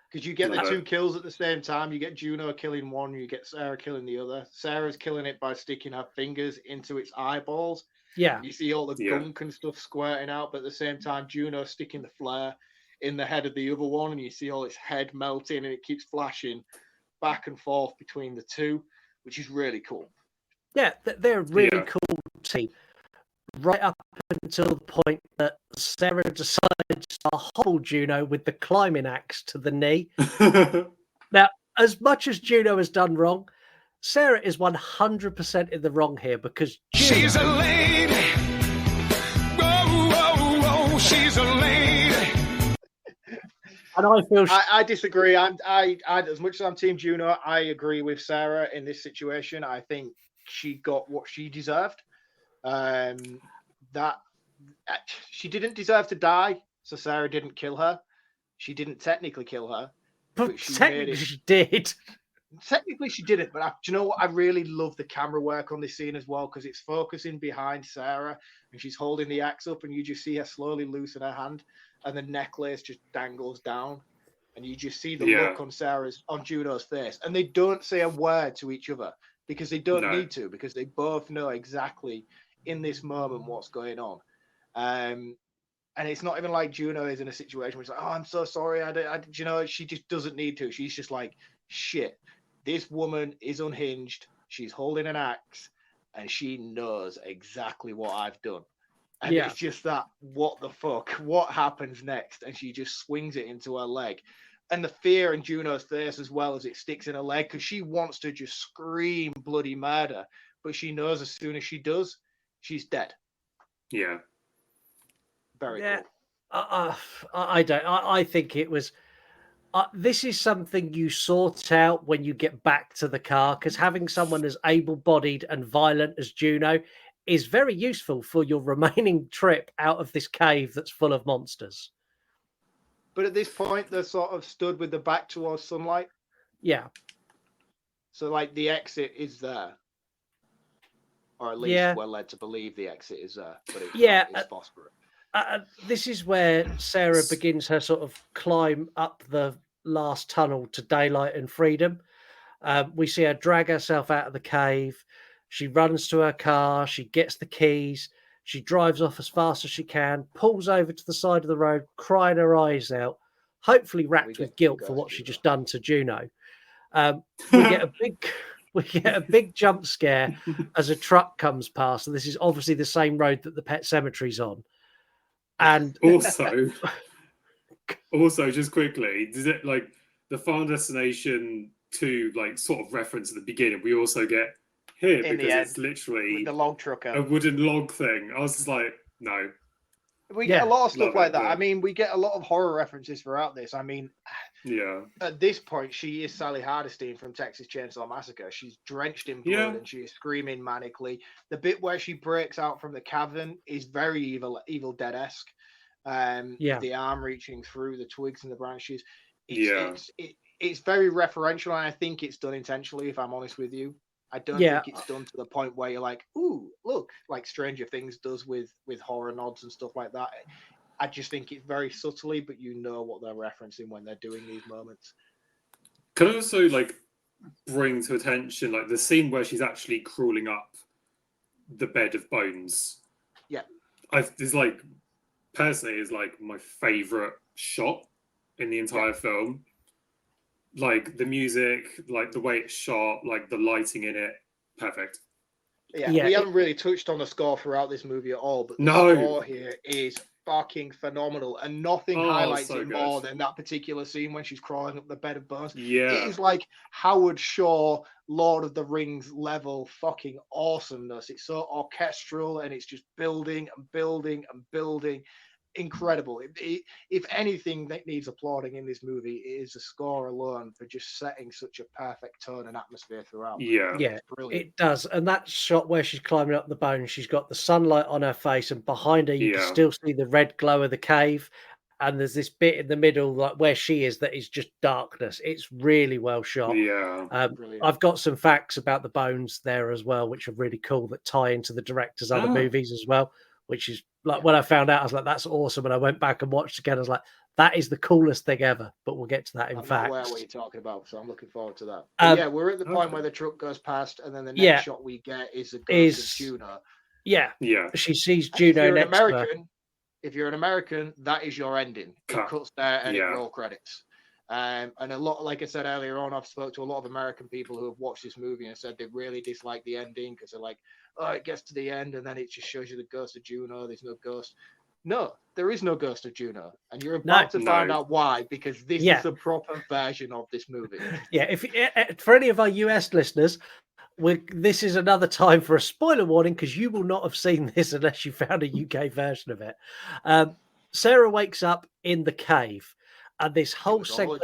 S2: because you get the 2 kills at the same time. You get Juno killing one, you get Sarah killing the other. Sarah's killing it by sticking her fingers into its eyeballs.
S1: Yeah.
S2: You see all the gunk and stuff squirting out, but at the same time, Juno sticking the flare in the head of the other one, and you see all its head melting, and it keeps flashing back and forth between the two, which is really cool.
S1: Yeah, they're a really cool team. Right up until the point that Sarah decides to hobble Juno with the climbing axe to the knee. Now, as much as Juno has done wrong, Sarah is 100% in the wrong here because
S12: she's a lady. Whoa, whoa, whoa, she's a lady.
S1: And I feel
S2: I disagree. I as much as I'm Team Juno, I agree with Sarah in this situation. I think she got what she deserved. That she didn't deserve to die, so Sarah didn't kill her. She didn't technically kill her,
S1: but technically she did.
S2: Technically she didn't, but do you know what? I really love the camera work on this scene as well because it's focusing behind Sarah and she's holding the axe up and you just see her slowly loosen her hand and the necklace just dangles down, and you just see the look on Juno's face, and they don't say a word to each other because they don't need to, because they both know exactly in this moment what's going on. And it's not even like Juno is in a situation where it's like, oh, I'm so sorry. She just doesn't need to. She's just like, shit, this woman is unhinged. She's holding an axe and she knows exactly what I've done. And it's just that, what the fuck? What happens next? And she just swings it into her leg. And the fear in Juno's face as well as it sticks in her leg, because she wants to just scream bloody murder. But she knows as soon as she does, she's dead.
S8: Yeah.
S2: Very cool.
S1: I think it was. This is something you sort out when you get back to the car, because having someone as able-bodied and violent as Juno is very useful for your remaining trip out of this cave that's full of monsters.
S2: But at this point, they're sort of stood with the back towards sunlight.
S1: Yeah.
S2: So, like, the exit is there. Or at least we're led to believe the exit is there. But it's phosphorus.
S1: This is where Sarah begins her sort of climb up the last tunnel to daylight and freedom. We see her drag herself out of the cave. She runs to her car. She gets the keys. She drives off as fast as she can, pulls over to the side of the road, crying her eyes out, hopefully racked with guilt for what she just done to Juno. We get a big jump scare as a truck comes past. And this is obviously the same road that the Pet Cemetery's on. And
S8: also, just quickly, does it like the Final Destination 2 like sort of reference at the beginning? We also get here
S2: in
S8: because it's literally
S2: the log trucker,
S8: a wooden log thing. I was just like, no.
S2: We get a lot of stuff like that. I mean, we get a lot of horror references throughout this. I mean, at this point, she is Sally Hardesty from Texas Chainsaw Massacre. She's drenched in blood and she is screaming manically. The bit where she breaks out from the cavern is very Evil Dead-esque. The arm reaching through the twigs and the branches. It's very referential, and I think it's done intentionally, if I'm honest with you. I don't think it's done to the point where you're like, ooh, look, like Stranger Things does with horror nods and stuff like that. I just think it's very subtly, but you know what they're referencing when they're doing these moments.
S8: Can I also like bring to attention like the scene where she's actually crawling up the bed of bones?
S2: Yeah.
S8: It's like, personally, is like my favorite shot in the entire film. Like the music, like the way it's shot, like the lighting in it, perfect.
S2: Yeah, we haven't really touched on the score throughout this movie at all, but the score here is fucking phenomenal, and nothing highlights it more than that particular scene when she's crawling up the bed of bones.
S8: Yeah,
S2: it is like Howard Shore, Lord of the Rings level fucking awesomeness. It's so orchestral, and it's just building and building and building. Incredible. If anything that needs applauding in this movie, it is the score alone for just setting such a perfect tone and atmosphere throughout.
S1: Yeah, it does. And that shot where she's climbing up the bone, she's got the sunlight on her face, and behind her you can still see the red glow of the cave. And there's this bit in the middle, like where she is, that is just darkness. It's really well shot.
S8: Yeah,
S1: I've got some facts about the bones there as well, which are really cool, that tie into the director's other movies as well. Which is like, when I found out, I was like, that's awesome. And I went back and watched again. I was like, that is the coolest thing ever. But we'll get to that in fact.
S2: I'm aware what you're talking about, so I'm looking forward to that. Yeah, we're at the point where the truck goes past, and then the next shot we get is the ghost of Juno.
S1: Yeah. She sees Juno next to her.
S2: If you're an American, that is your ending. It cuts there and it roll credits. And a lot, like I said earlier on, I've spoke to a lot of American people who have watched this movie and said they really dislike the ending because they're like, oh, it gets to the end and then it just shows you the ghost of Juno. There's no ghost. No, there is no ghost of Juno, and you're about to find out why, because this is the proper version of this movie.
S1: Yeah, if for any of our US listeners, this is another time for a spoiler warning, because you will not have seen this unless you found a UK version of it. Sarah wakes up in the cave. And this whole segment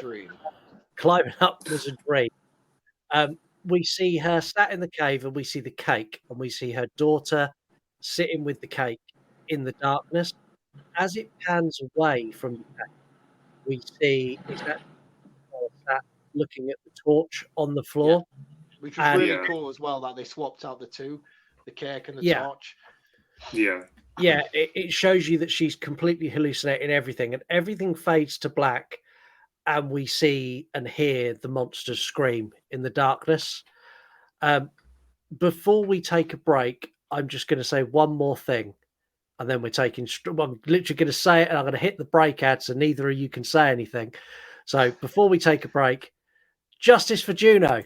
S1: climbing up was a dream. We see her sat in the cave, and we see the cake, and we see her daughter sitting with the cake in the darkness. As it pans away from the cake, we see sat looking at the torch on the floor.
S2: Which was really cool as well, that they swapped out the two, the cake and the torch.
S8: Yeah.
S1: Yeah, it shows you that she's completely hallucinating everything, and everything fades to black, and we see and hear the monsters scream in the darkness. Before we take a break, I'm just going to say one more thing, and then we're taking. I'm literally going to say it, and I'm going to hit the break ad, so neither of you can say anything. So before we take a break, justice for Juno.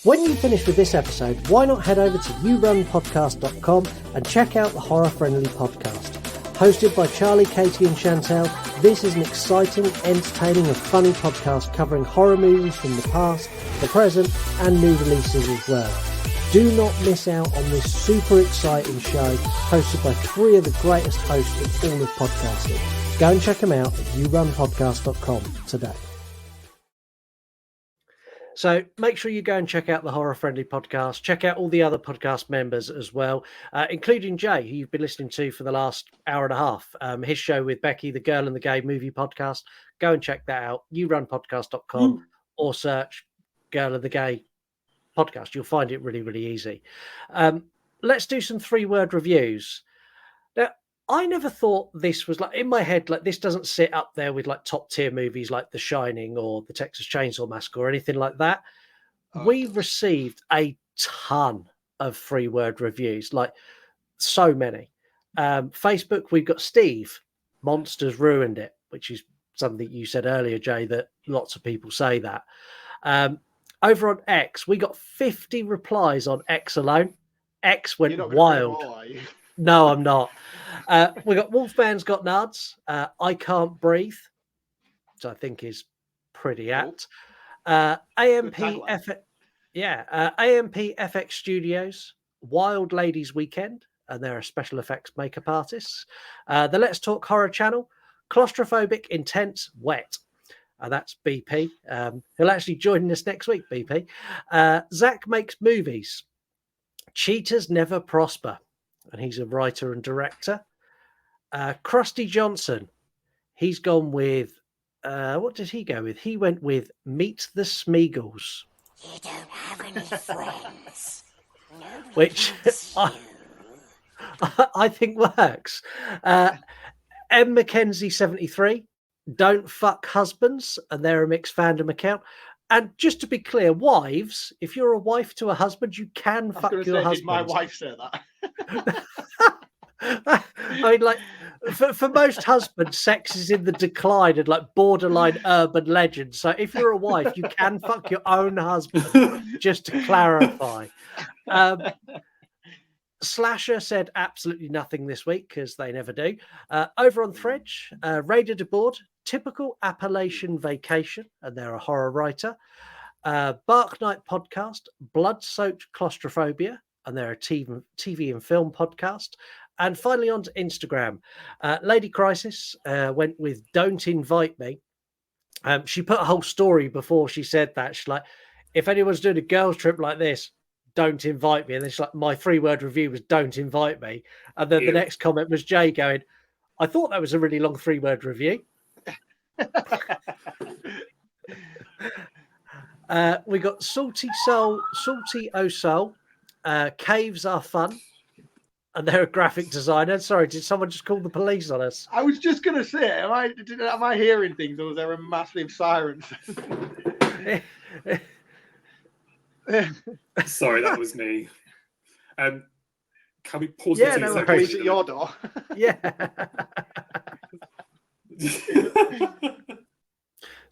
S1: When you finish with this episode, why not head over to yourunpodcast.com and check out the Horror Friendly Podcast. Hosted by Charlie, Katie and Chantel, this is an exciting, entertaining and funny podcast covering horror movies from the past, the present and new releases as well. Do not miss out on this super exciting show hosted by 3 of the greatest hosts in all of podcasting. Go and check them out at yourunpodcast.com today. So make sure you go and check out the Horror Friendly Podcast. Check out all the other podcast members as well, including Jay, who you've been listening to for the last hour and a half. His show with Becky, the Girl and the Gay Movie Podcast. Go and check that out. yourunpodcast.com or search Girl and the Gay Podcast. You'll find it really, really easy. Let's do some 3-word reviews. Now, I never thought this was like, in my head, like this doesn't sit up there with like top tier movies like The Shining or The Texas Chainsaw Massacre or anything like that. We've received a ton of 3-word reviews, like so many. Facebook, we've got Steve, Monsters Ruined It, which is something you said earlier, Jay, that lots of people say that. Over on X, we got 50 replies on X alone. X went wild.
S2: All, are you?
S1: No, I'm not. We got Wolfman's Got Nuts. I Can't Breathe, which I think is pretty apt. AMP FX Studios, Wild Ladies Weekend, and they're a special effects makeup artists. The Let's Talk Horror channel, Claustrophobic, Intense, Wet. That's BP. He'll actually join us next week, BP. Zach Makes Movies. Cheaters Never Prosper. And he's a writer and director. Krusty Johnson. He's gone with... what did he go with? He went with Meet the Smeagol's.
S13: You don't have any friends.
S1: Which I think works. M. Mackenzie 73. Don't fuck husbands, and they're a mixed fandom account. And just to be clear, wives, if you're a wife to a husband, you can fuck your husband.
S2: Did my wife say that?
S1: I mean, like, for most husbands, sex is in the decline and like borderline urban legend. So if you're a wife, you can fuck your own husband, just to clarify. Slasher said absolutely nothing this week because they never do. Over on Threads, Raided Aboard, Typical Appalachian Vacation, and they're a horror writer. Bark Night Podcast, Blood-Soaked Claustrophobia, and they're a TV and film podcast. And finally on to Instagram, Lady Crisis went with Don't Invite Me. She put a whole story before she said that. She's like, if anyone's doing a girls trip like this, don't invite me. And then she's like, my 3-word review was don't invite me. And then the next comment was Jay going, I thought that was a really long 3-word review. We got Salty O Soul. Caves Are Fun. And they're a graphic designer. Sorry, did someone just call the police on us?
S2: I was just going to say, am I hearing things, or was there a massive siren?
S8: Sorry, that was me. Can we pause?
S2: Yeah, no, please at your door.
S1: Yeah.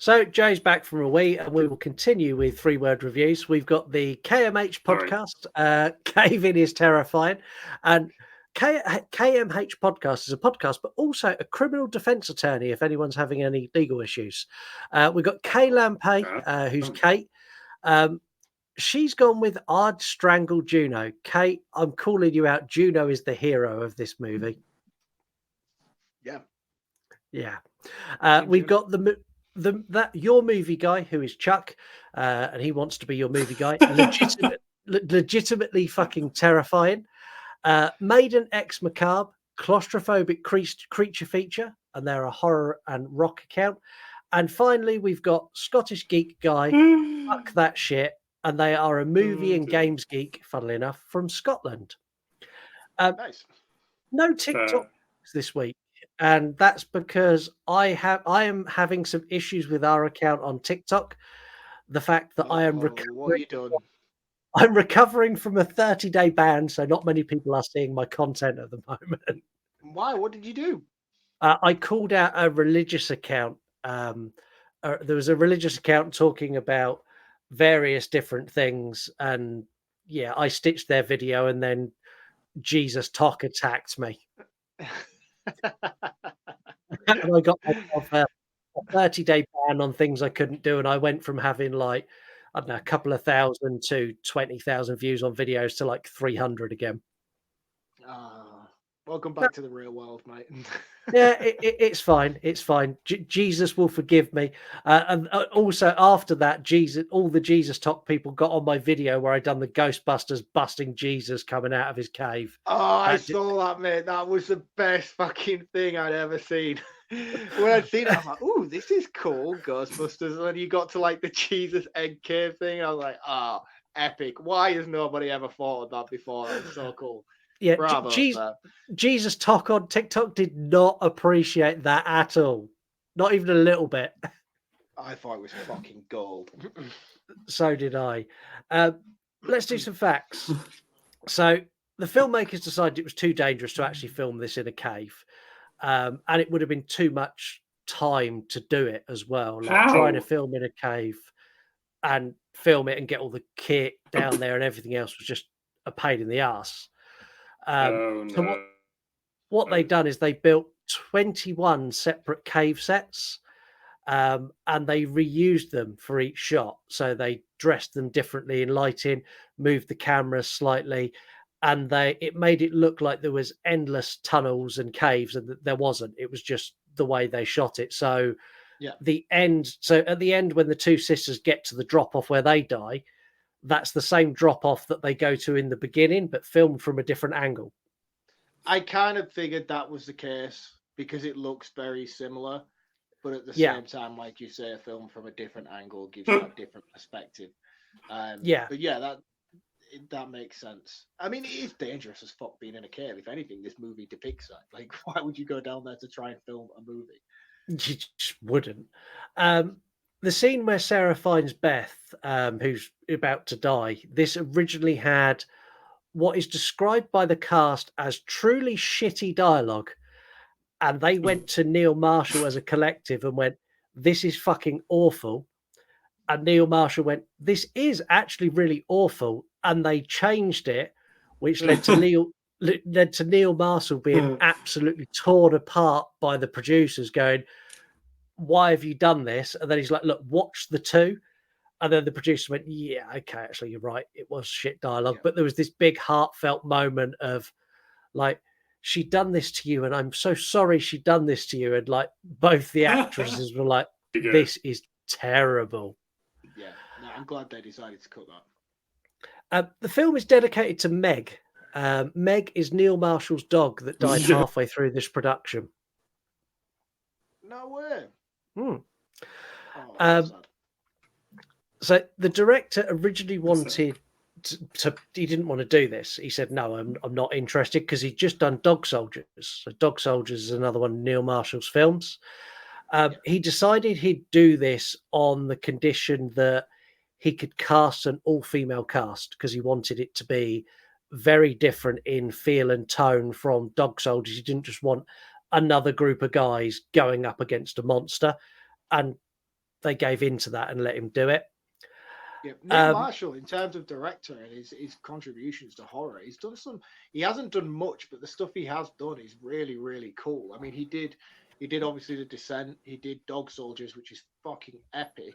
S1: So Jay's back from a wee, and we will continue with 3-word reviews. We've got the KMH podcast, Cave-In is Terrifying, and KMH podcast is a podcast, but also a criminal defense attorney if anyone's having any legal issues. We've got Kay Lampe, who's Kate. She's gone with I'd Strangle Juno. Kate, I'm calling you out. Juno is the hero of this movie. Yeah. We've got that your movie guy, who is Chuck, and he wants to be your movie guy. Legitimately fucking terrifying. Maiden X Macabre, Claustrophobic Creature Feature, and they're a horror and rock account. And finally, we've got Scottish Geek Guy, Fuck That Shit, and they are a movie and games geek, funnily enough, from Scotland.
S2: Nice.
S1: No TikTok. this week, and that's because I am having some issues with our account on TikTok. The fact that I am
S2: what you done?
S1: I'm recovering from a 30-day ban, so not many people are seeing my content at the moment.
S2: Why? What did you do?
S1: I called out a religious account. There was a religious account talking about various different things, and yeah, I stitched their video, and then Jesus Talk attacked me. And I got myself a 30-day ban on things I couldn't do, and I went from having like, I don't know, a couple of thousand to 20,000 views on videos to like 300 again.
S2: Welcome back to the real world, mate.
S1: Yeah, it's fine. It's fine. Jesus will forgive me. And also after that, all the Jesus Talk people got on my video where I done the Ghostbusters busting Jesus coming out of his cave.
S2: Oh, I saw that, mate. That was the best fucking thing I'd ever seen. When I'd seen it, I was like, "Ooh, this is cool, Ghostbusters." And then you got to like the Jesus egg cave thing. I was like, "Oh, epic! Why has nobody ever thought of that before? That was so cool."
S1: Yeah,
S2: bravo.
S1: Jesus Talk on TikTok did not appreciate that at all. Not even a little bit.
S2: I thought it was fucking gold.
S1: So did I. Let's do some facts. So the filmmakers decided it was too dangerous to actually film this in a cave. And it would have been too much time to do it as well. Like trying to film in a cave and film it and get all the kit down there and everything else was just a pain in the ass. So what they've done is they built 21 separate cave sets, and they reused them for each shot. So they dressed them differently in lighting, moved the camera slightly, and it made it look like there was endless tunnels and caves, and there wasn't. It was just the way they shot it. So
S2: yeah,
S1: So at the end, when the two sisters get to the drop off where they die, that's the same drop off that they go to in the beginning, but filmed from a different angle.
S2: I kind of figured that was the case because it looks very similar, but at the same time, like you say, a film from a different angle gives you a different perspective. But yeah, that makes sense. I mean, it is dangerous as fuck being in a cave. If anything, this movie depicts that. Like, why would you go down there to try and film a movie?
S1: You just wouldn't. The scene where Sarah finds Beth, who's about to die, this originally had what is described by the cast as truly shitty dialogue. And they went to Neil Marshall as a collective and went, "This is fucking awful." And Neil Marshall went, "This is actually really awful." And they changed it, which led to Neil Marshall being absolutely torn apart by the producers going, "Why have you done this?" And then he's like, "Look, watch the two." And then the producer went, "Yeah, okay, actually, you're right. It was shit dialogue." Yeah. But there was this big heartfelt moment of like, "She'd done this to you, and I'm so sorry she'd done this to you." And like both the actresses were like, "This is terrible."
S2: Yeah, no, I'm glad they decided to cut that.
S1: The film is dedicated to Meg. Meg is Neil Marshall's dog that died halfway through this production.
S2: No way.
S1: So the director originally wanted he didn't want to do this. He said, "No, I'm not interested," because he'd just done Dog Soldiers. So Dog Soldiers is another one of Neil Marshall's films. He decided he'd do this on the condition that he could cast an all-female cast because he wanted it to be very different in feel and tone from Dog Soldiers. He didn't just want another group of guys going up against a monster, and they gave into that and let him do it.
S2: Yeah, Neil Marshall, in terms of director and his contributions to horror, he's done some. He hasn't done much, but the stuff he has done is really, really cool. I mean, he did obviously The Descent. He did Dog Soldiers, which is fucking epic.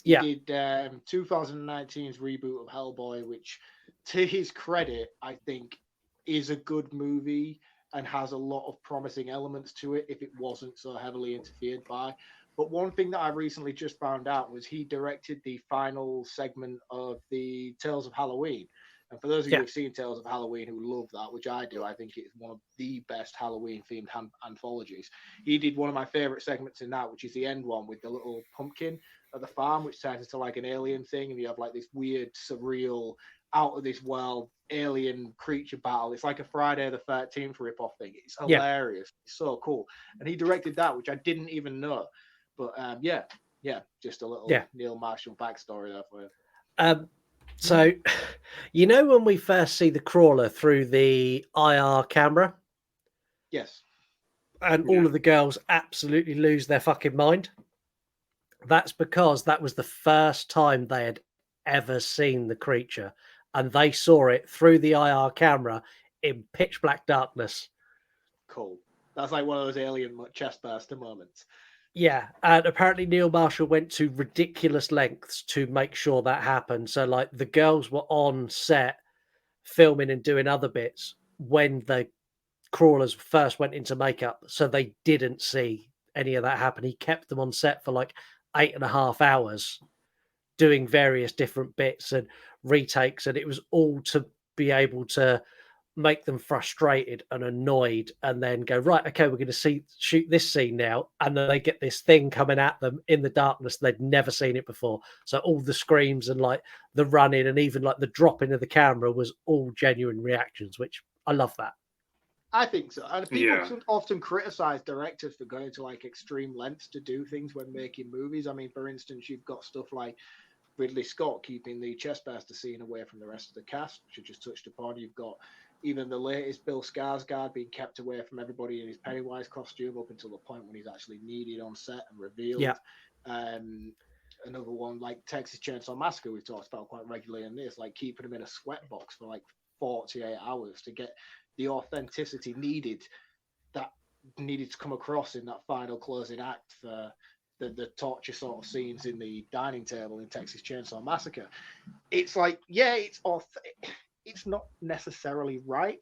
S2: He did 2019's reboot of Hellboy, which, to his credit, I think is a good movie and has a lot of promising elements to it if it wasn't so heavily interfered by. But one thing that I recently just found out was he directed the final segment of the Tales of Halloween. And for those of you who've seen Tales of Halloween who love that, which I do, I think it's one of the best Halloween-themed anthologies. He did one of my favorite segments in that, which is the end one with the little pumpkin at the farm, which turns into like an alien thing, and you have like this weird, surreal out of this world alien creature battle. It's like a Friday the 13th ripoff thing. It's hilarious. It's so cool. And he directed that, which I didn't even know. But yeah, just a little Neil Marshall backstory there for you.
S1: So, you know, when we first see the crawler through the IR camera?
S2: Yes.
S1: And all of the girls absolutely lose their fucking mind. That's because that was the first time they had ever seen the creature. And they saw it through the IR camera in pitch black darkness.
S2: Cool. That's like one of those alien chest burster moments.
S1: Yeah, and apparently Neil Marshall went to ridiculous lengths to make sure that happened. So, like, the girls were on set filming and doing other bits when the crawlers first went into makeup, so they didn't see any of that happen. He kept them on set for like 8.5 hours doing various different bits and retakes, and it was all to be able to make them frustrated and annoyed, and then go, right, okay, we're going to shoot this scene now, and then they get this thing coming at them in the darkness. They'd never seen it before, so all the screams and like the running and even like the dropping of the camera was all genuine reactions, which I love that.
S2: I think so. And people often criticize directors for going to like extreme lengths to do things when making movies. I mean, for instance, you've got stuff like Ridley Scott keeping the chestburster scene away from the rest of the cast, which I just touched upon. You've got even the latest Bill Skarsgård being kept away from everybody in his Pennywise costume up until the point when he's actually needed on set and revealed.
S1: Yeah.
S2: Another one like Texas Chainsaw Massacre we've talked about quite regularly in this, like keeping him in a sweat box for like 48 hours to get the authenticity needed to come across in that final closing act for the torture sort of scenes in the dining table in Texas Chainsaw Massacre. It's like, it's not necessarily right.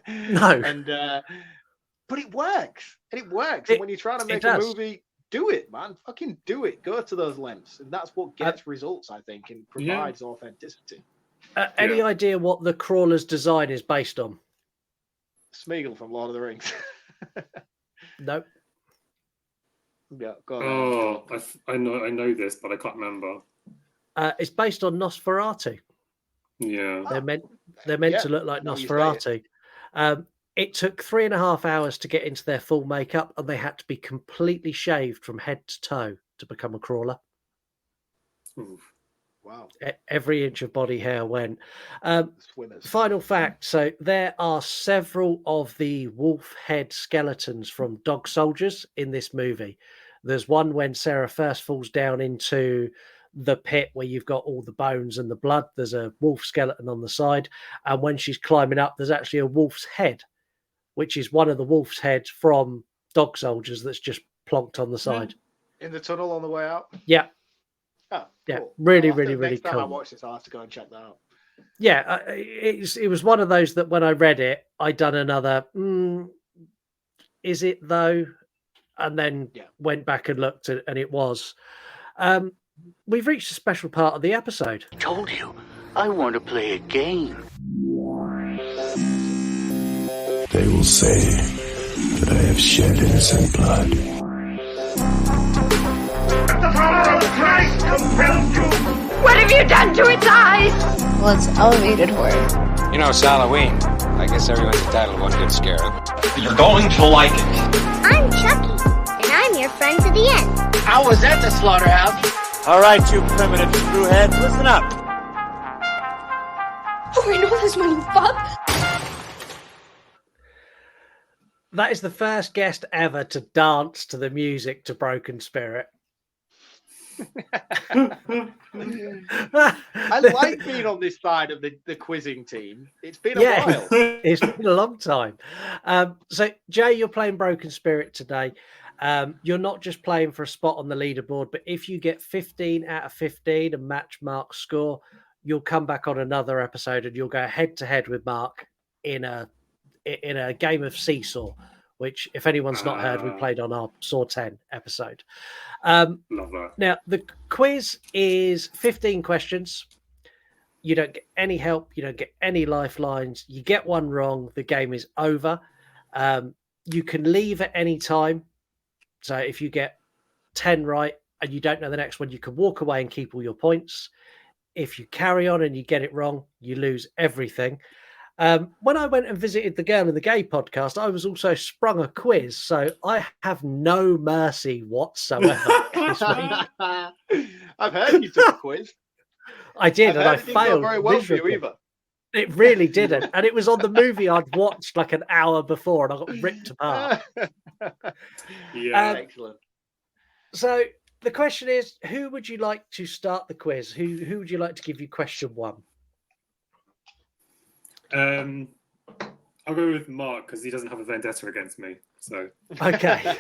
S1: No.
S2: And but it works. And it works. And when you're trying to make a movie, do it, man. Fucking do it. Go to those lengths. And that's what gets results, I think, and provides authenticity.
S1: Any idea what the crawler's design is based on?
S2: Smeagol from Lord of the Rings.
S1: Nope.
S2: Yeah, go on.
S8: Oh, I know this, but I can't remember.
S1: It's based on Nosferatu.
S8: Yeah.
S1: They're meant to look like Nosferatu. It took 3.5 hours to get into their full makeup, and they had to be completely shaved from head to toe to become a crawler.
S8: Oof.
S2: Wow.
S1: Every inch of body hair went.
S2: Swimmers.
S1: Final fact. So there are several of the wolf head skeletons from Dog Soldiers in this movie. There's one when Sarah first falls down into the pit where you've got all the bones and the blood. There's a wolf skeleton on the side. And when she's climbing up, there's actually a wolf's head, which is one of the wolf's heads from Dog Soldiers that's just plonked on the side.
S2: In the tunnel on the way out?
S1: Yeah.
S2: Oh,
S1: yeah,
S2: cool.
S1: really
S2: Next
S1: cool.
S2: time I watch this, I'll have to go and check that out.
S1: Yeah, it was one of those that when I read it, I done another, is it though? And then went back and looked at, and it was. We've reached a special part of the episode.
S14: I told you, I want to play a game.
S15: They will say that I have shed innocent blood.
S12: The power of Christ compels you!
S16: What have you done to its eyes?
S17: Well, it's elevated horror.
S18: You know, it's Halloween. I guess everyone's entitled to one good scare.
S19: You're going to like it.
S13: I'm Chucky, and I'm your friend to the end.
S14: How was that, the slaughterhouse?
S20: All right, you primitive screwheads, listen up.
S16: Oh, I know this one, you fuck.
S1: That is the first guest ever to dance to the music to Broken Spirit.
S2: I like being on this side of the quizzing team. It's been a while.
S1: It's been a long time. So, Jay, you're playing Broken Spirit today. You're not just playing for a spot on the leaderboard, but if you get 15 out of 15 and match Mark's score, you'll come back on another episode and you'll go head to head with Mark in a game of Seesaw, which, if anyone's not heard, we played on our Saw 10 episode.
S8: Love that.
S1: Now, the quiz is 15 questions. You don't get any help. You don't get any lifelines. You get one wrong, the game is over. You can leave at any time. So if you get 10 right and you don't know the next one, you can walk away and keep all your points. If you carry on and you get it wrong, you lose everything. When I went and visited the Girl and the Gay podcast, I was also sprung a quiz, so I have no mercy whatsoever this week.
S2: I've heard you took a quiz.
S1: I did, and I
S2: it didn't go
S1: failed
S2: very well
S1: miserably.
S2: for you either.
S1: It really didn't, and it was on the movie I'd watched like an hour before, and I got ripped apart.
S8: Yeah,
S2: excellent.
S1: So the question is, who would you like to start the quiz? Who would you like to give you question one?
S8: I'll go with Mark because he doesn't have a vendetta against me. So
S1: okay.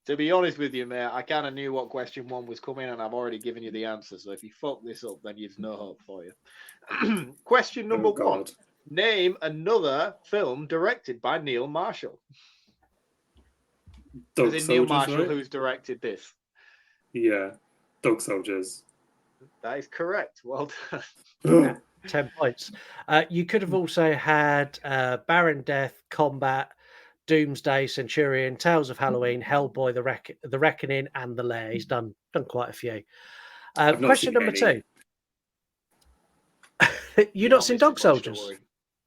S2: To be honest with you, mate, I kind of knew what question one was coming, and I've already given you the answer. So if you fuck this up, then there's no hope for you. Question number one: name another film directed by Neil Marshall.
S8: Dog
S2: Is it Neil
S8: Soldiers,
S2: Marshall
S8: right?
S2: who's directed this?
S8: Yeah, Dog Soldiers.
S2: That is correct. Well done.
S1: 10 points. You could have also had Baron Death, Combat, Doomsday, Centurion, Tales of Halloween, Hellboy, The Reckoning, and The Lair. He's done quite a few. Question number two. You've not seen Dog Soldiers?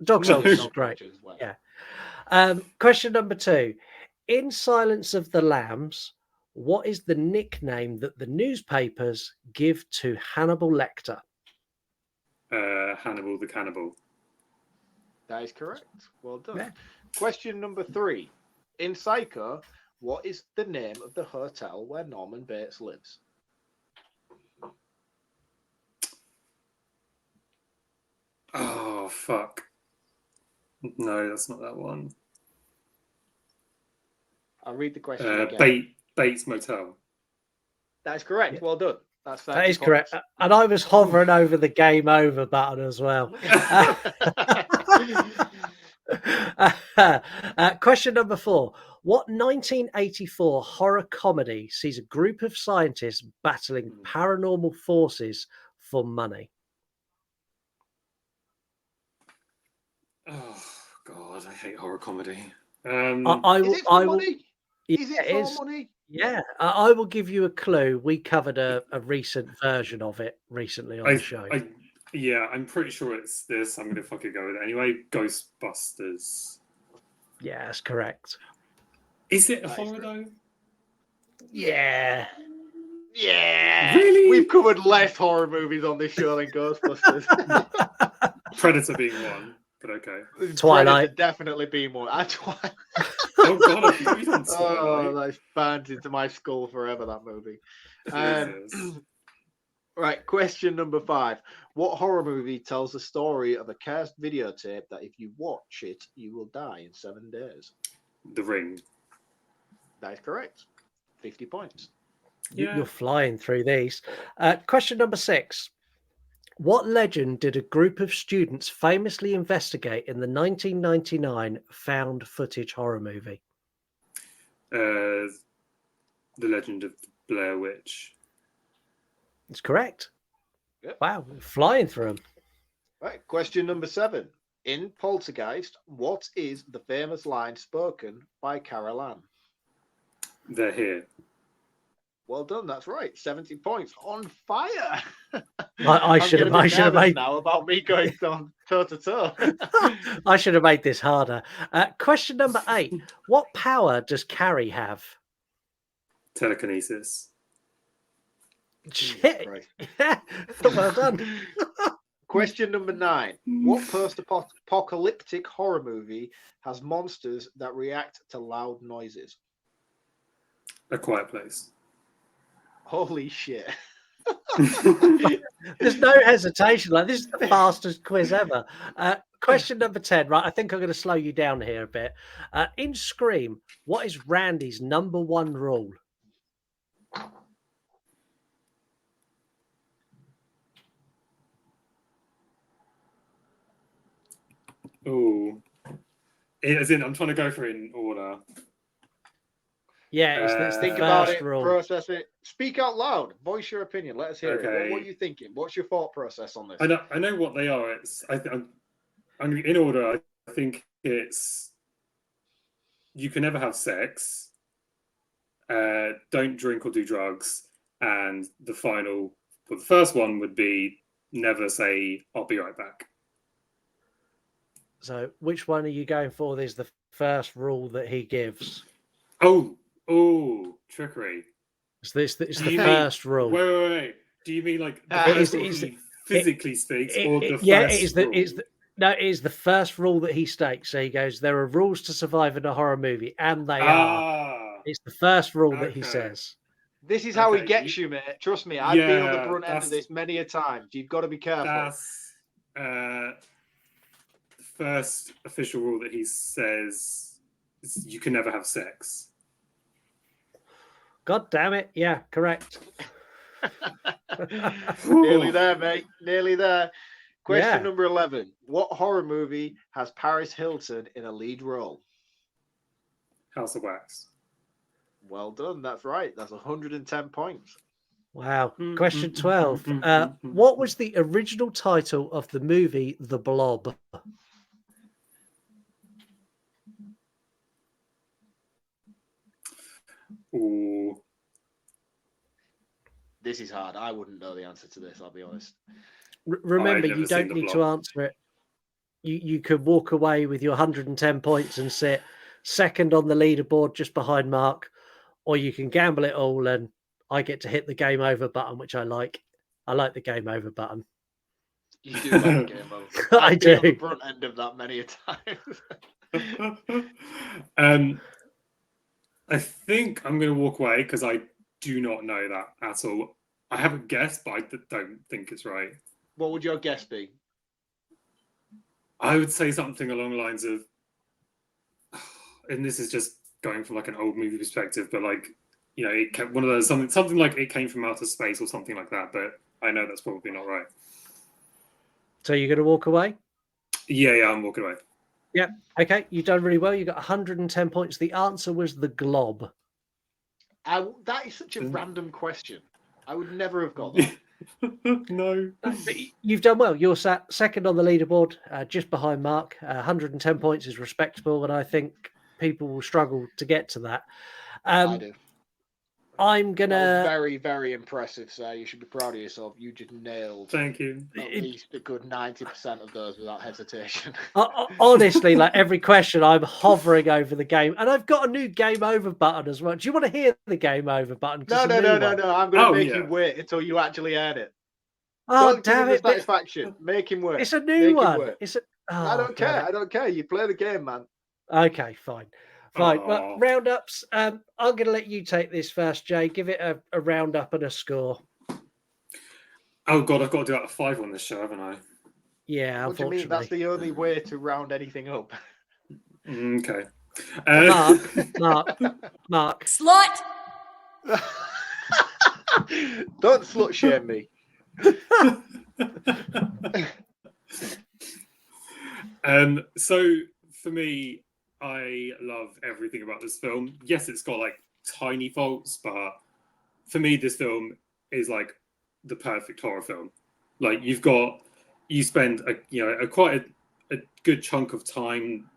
S1: Dog Soldiers is great. Well. Yeah. Question number two. In Silence of the Lambs, what is the nickname that the newspapers give to Hannibal Lecter?
S8: Hannibal the Cannibal.
S2: That is correct. Well done. Yeah. Question number three. In Psycho, what is the name of the hotel where Norman Bates lives?
S8: Oh, fuck. No, that's not that one.
S2: I'll read the question again.
S8: Bates Motel.
S2: That's correct. Yeah. Well done.
S1: That is correct. And I was hovering over the game over button as well. Question number four. What 1984 horror comedy sees a group of scientists battling paranormal forces for money?
S8: Oh, God, I hate horror comedy.
S2: Is it for money? Is it for money?
S1: Yeah, I will give you a clue. We covered a recent version of it recently on the show.
S8: I'm pretty sure it's this. I'm going to fucking go with it anyway. Ghostbusters.
S1: Yeah, that's correct.
S8: Is it a horror though?
S1: Yeah.
S2: Yeah.
S8: Really?
S2: We've covered less horror movies on this show than Ghostbusters.
S8: Predator being one, but okay.
S1: Twilight.
S2: Predator definitely being one. Twilight.
S8: Oh God, I think we've done Twilight.
S2: Oh, that's banned into my skull forever, that movie. Right, question number five. What horror movie tells the story of a cursed videotape that if you watch it, you will die in 7 days?
S8: The Ring.
S2: That is correct. 50 points.
S1: Yeah. You're flying through these. Question number six. What legend did a group of students famously investigate in the 1999 found footage horror movie?
S8: The Legend of the Blair Witch.
S1: It's correct.
S2: Yep.
S1: Wow, flying through them.
S2: Right, question number seven. In Poltergeist, what is the famous line spoken by Carol Ann?
S8: They're here.
S2: Well done, that's right. 70 points. On fire.
S1: I should have made
S2: now about me going toe to toe.
S1: I should have made this harder. Question number 8. What power does Carrie have?
S8: Telekinesis.
S1: Shit. Yeah. Well done.
S2: Question number 9. What post-apocalyptic horror movie has monsters that react to loud noises?
S8: A Quiet Place.
S2: Holy shit.
S1: There's no hesitation. Like, this is the fastest quiz ever. Question number 10. Right, I think I'm going to slow you down here a bit. In Scream, what is Randy's number 1 rule?
S8: Oh, as in, I'm trying to go for it in order.
S1: Yeah, it's
S2: think about it, process it, speak out loud, voice your opinion. Let us hear it. What are you thinking? What's your thought process on this?
S8: I know what they are. I'm in order. I think it's you can never have sex, don't drink or do drugs, and the final But the first one would be never say, "I'll be right back."
S1: So, which one are you going for? There's the first rule that he gives.
S8: Oh, trickery.
S1: It's the first rule.
S8: Wait. Do you mean like the first rule he physically speaks, or the first rule?
S1: It is the first rule that he states. So he goes, there are rules to survive in a horror movie, and they are. It's the first rule that he says.
S2: This is how he gets you, mate. Trust me, I've been on the brunt end of this many a time. You've got to be careful.
S8: That's the first official rule that he says is you can never have sex.
S1: God damn it. Yeah, correct.
S2: Nearly there, mate. Nearly there. Question number 11. What horror movie has Paris Hilton in a lead role?
S8: House of Wax.
S2: Well done. That's right. That's 110 points.
S1: Wow. Question 12. What was the original title of the movie The Blob?
S8: Ooh.
S2: This is hard. I wouldn't know the answer to this, I'll be honest.
S1: Remember, you don't need to answer it. You could walk away with your 110 points and sit second on the leaderboard just behind Mark, or you can gamble it all and I get to hit the game over button, which I like. I like the game over button.
S2: You do like the game over.
S1: I do.
S2: On the front end of that many a
S8: time. I think I'm going to walk away because I do not know that at all. I have a guess, but I don't think it's right.
S2: What would your guess be?
S8: I would say something along the lines of, and this is just going from like an old movie perspective, but like, you know, one of those something like It Came from Outer Space or something like that. But I know that's probably not right.
S1: So you're going to walk away?
S8: Yeah, I'm walking away.
S1: Yeah. Okay, you've done really well. You got 110 points. The answer was The Glob.
S2: That is such a random question. I would never have got that.
S8: No.
S1: You've done well. You're sat second on the leaderboard, just behind Mark. 110 points is respectable, and I think people will struggle to get to that.
S2: I do.
S1: I'm going to...
S2: Very, very impressive, sir. You should be proud of yourself. You just nailed
S8: Thank you.
S2: At least a good 90% of those without hesitation.
S1: Honestly, like every question, I'm hovering over the game. And I've got a new game over button as well. Do you want to hear the game over button?
S2: No. I'm going to make him wait until you actually earn it.
S1: Oh, damn it.
S2: Satisfaction. Make him work.
S1: It's a new one.
S2: I don't care. I don't care. You play the game, man.
S1: Okay, fine. Fine. Well, roundups. I'm going to let you take this first, Jay. Give it a roundup and a score.
S8: Oh, God, I've got to do out of 5 on this show, haven't I?
S1: Yeah,
S2: what do you mean? That's the only way to round anything up.
S8: Okay.
S1: Mark.
S3: Slut!
S2: Don't slut shame me.
S8: So, for me, I love everything about this film. Yes, it's got like tiny faults, but for me, this film is like the perfect horror film. Like you spend quite a good chunk of time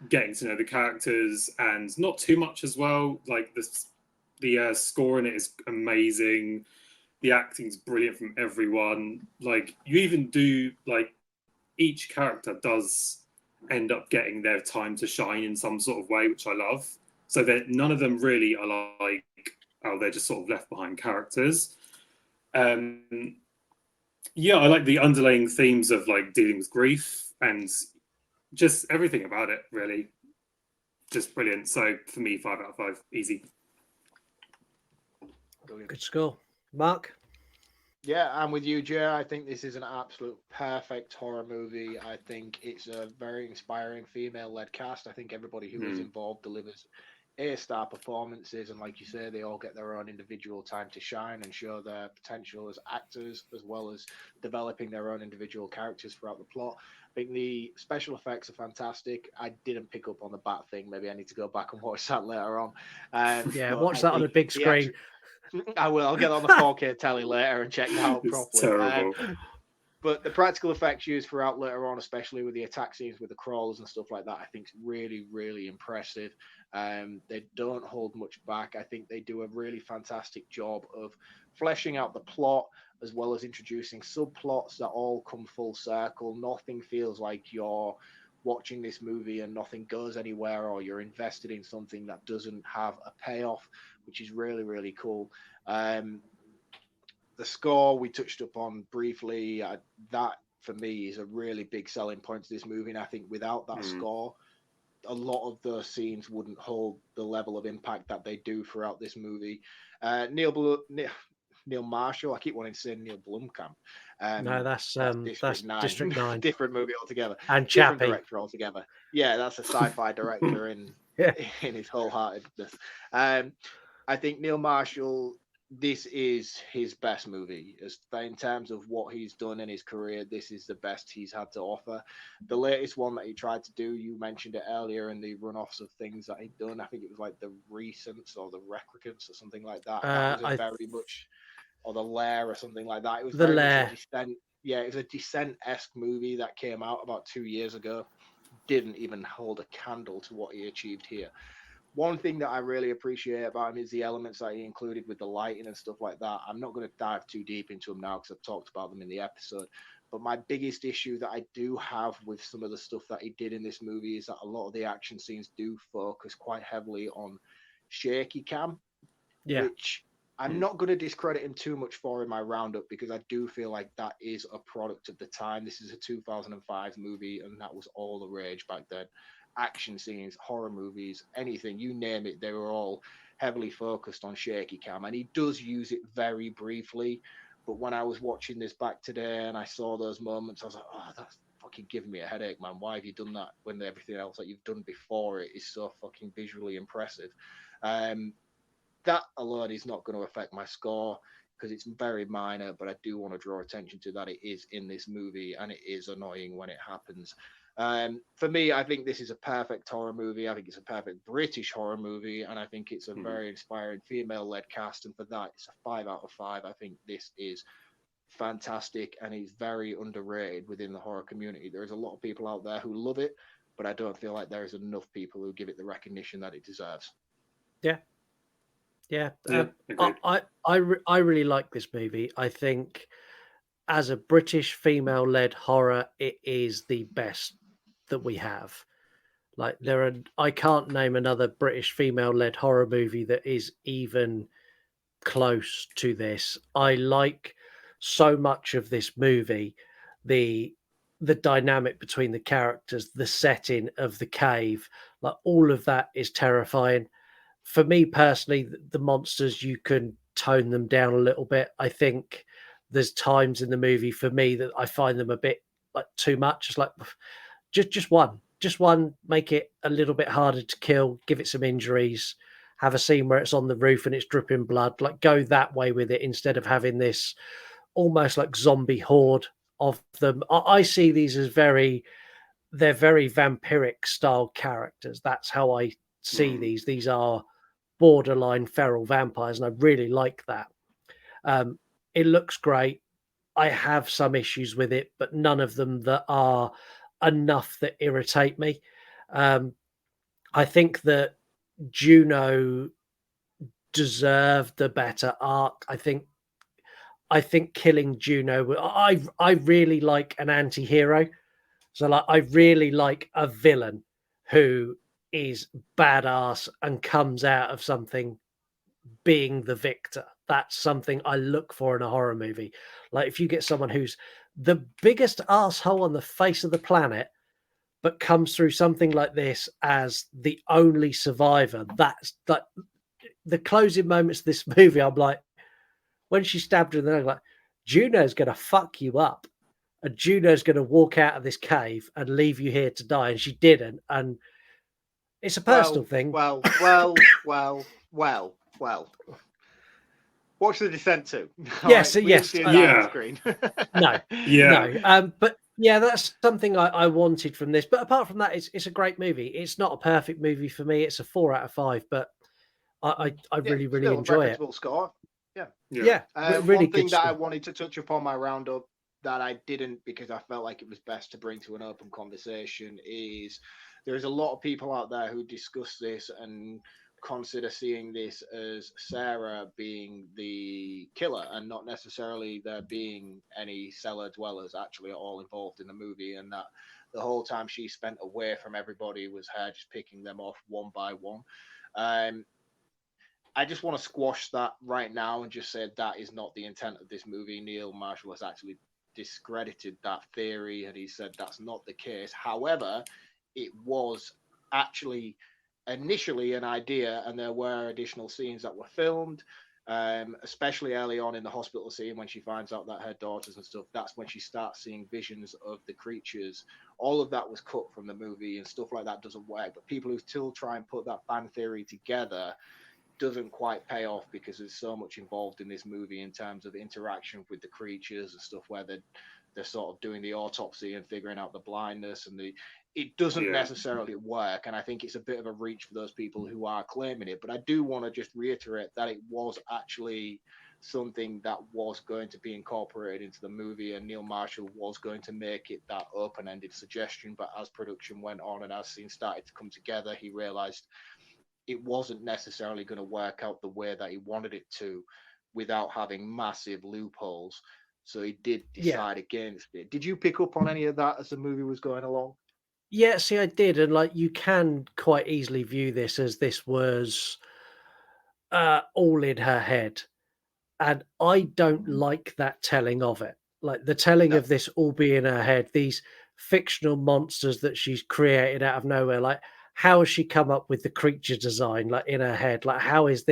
S8: getting to know the characters and not too much as well. Like the score in it is amazing. The acting's brilliant from everyone. Like you even do like each character does end up getting their time to shine in some sort of way, which I love. So that none of them really are like, oh, they're just sort of left behind characters. Yeah, I like the underlying themes of like dealing with grief and just everything about it, really. Just brilliant. So for me, 5 out of 5, easy.
S1: Good score. Mark?
S2: Yeah, I'm with you, Jay. I think this is an absolute perfect horror movie. I think it's a very inspiring female-led cast. I think everybody who is involved delivers A-star performances, and like you say, they all get their own individual time to shine and show their potential as actors, as well as developing their own individual characters throughout the plot. I think the special effects are fantastic. I didn't pick up on the bat thing. Maybe I need to go back and watch that later on.
S1: Yeah, watch that on a big screen.
S2: I will. I'll get on the 4K telly later and check that out properly.
S8: Terrible.
S2: But the practical effects used throughout later on, especially with the attack scenes with the crawlers and stuff like that, I think is really, really impressive. They don't hold much back. I think they do a really fantastic job of fleshing out the plot as well as introducing subplots that all come full circle. Nothing feels like you're watching this movie and nothing goes anywhere, or you're invested in something that doesn't have a payoff, which is really, really cool. The score we touched upon briefly, that for me is a really big selling point to this movie. And I think without that score, a lot of the scenes wouldn't hold the level of impact that they do throughout this movie. Neil Marshall, I keep wanting to say Neil Blomkamp.
S1: No, that's
S2: District 9.
S1: District 9.
S2: Different movie altogether.
S1: And
S2: different
S1: Chappie.
S2: director altogether. Yeah, that's a sci-fi director in his wholeheartedness. I think Neil Marshall, this is his best movie. In terms of what he's done in his career, this is the best he's had to offer. The latest one that he tried to do, you mentioned it earlier in the runoffs of things that he'd done. I think it was like the Recents or the Recreants or something like that. That was very much, or the Lair or something like that. It was very much a Descent. Yeah, it was a Descent-esque movie that came out about 2 years ago. Didn't even hold a candle to what he achieved here. One thing that I really appreciate about him is the elements that he included with the lighting and stuff like that. I'm not going to dive too deep into them now because I've talked about them in the episode. But my biggest issue that I do have with some of the stuff that he did in this movie is that a lot of the action scenes do focus quite heavily on shaky cam, which I'm not going to discredit him too much for in my roundup, because I do feel like that is a product of the time. This is a 2005 movie, and that was all the rage back then. Action scenes, horror movies, anything, you name it, they were all heavily focused on shaky cam, and he does use it very briefly. But when I was watching this back today and I saw those moments, I was like, oh, that's fucking giving me a headache, man. Why have you done that when everything else that you've done before it is so fucking visually impressive? That alone is not going to affect my score because it's very minor, but I do want to draw attention to that it is in this movie and it is annoying when it happens. For me, I think this is a perfect horror movie. I think it's a perfect British horror movie, and I think it's a very inspiring female-led cast, and for that, it's a 5 out of 5. I think this is fantastic, and it's very underrated within the horror community. There's a lot of people out there who love it, but I don't feel like there's enough people who give it the recognition that it deserves.
S1: Yeah. I really like this movie. I think as a British female-led horror, it is the best that we have. Like I can't name another British female-led horror movie that is even close to this. I like so much of this movie, the dynamic between the characters, the setting of the cave, like all of that is terrifying. For me personally, the monsters, you can tone them down a little bit. I think there's times in the movie for me that I find them a bit like too much. It's like just one, make it a little bit harder to kill, give it some injuries, have a scene where it's on the roof and it's dripping blood, like go that way with it instead of having this almost like zombie horde of them. I see these as they're very vampiric style characters. That's how I see these. These are borderline feral vampires, and I really like that. It looks great. I have some issues with it, but none of them that are enough that irritate me. I think that Juno deserved a better arc. I think killing Juno, I really like an anti-hero. So like I really like a villain who is badass and comes out of something being the victor. That's something I look for in a horror movie. Like if you get someone who's the biggest asshole on the face of the planet, but comes through something like this as the only survivor, that's like the closing moments of this movie. I'm like, when she stabbed her in the neck, like, Juno's going to fuck you up. And Juno's going to walk out of this cave and leave you here to die. And she didn't. And it's a personal thing.
S2: Well. Watch The Descent 2.
S1: Yes,
S2: right?
S1: yes.
S2: On screen.
S1: No. But yeah, that's something I wanted from this. But apart from that, it's a great movie. It's not a perfect movie for me. It's a 4 out of 5, but I really enjoy it.
S2: Score.
S1: Yeah.
S2: Really one thing that I wanted to touch upon my roundup that I didn't because I felt like it was best to bring to an open conversation is there's a lot of people out there who discuss this and consider seeing this as Sarah being the killer and not necessarily there being any cellar dwellers actually all involved in the movie, and that the whole time she spent away from everybody was her just picking them off one by one. I just want to squash that right now and just say that is not the intent of this movie. Neil Marshall has actually discredited that theory and he said that's not the case. However, it was actually initially an idea, and there were additional scenes that were filmed, especially early on in the hospital scene when she finds out that her daughters and stuff. That's when she starts seeing visions of the creatures. All of that was cut from the movie, and stuff like that doesn't work. But people who still try and put that fan theory together doesn't quite pay off because there's so much involved in this movie in terms of interaction with the creatures and stuff where they're sort of doing the autopsy and figuring out the blindness, and it doesn't necessarily work. And I think it's a bit of a reach for those people who are claiming it. But I do want to just reiterate that it was actually something that was going to be incorporated into the movie, and Neil Marshall was going to make it that open-ended suggestion. But as production went on and as scenes started to come together, he realized it wasn't necessarily going to work out the way that he wanted it to without having massive loopholes. So he did decide against it. Did you pick up on any of that as the movie was going along?
S1: Yeah, see, I did. And like, you can quite easily view this as this was all in her head. And I don't like that telling of it. Like the telling of this all be in her head, these fictional monsters that she's created out of nowhere. Like, how has she come up with the creature design, like in her head? Like, how has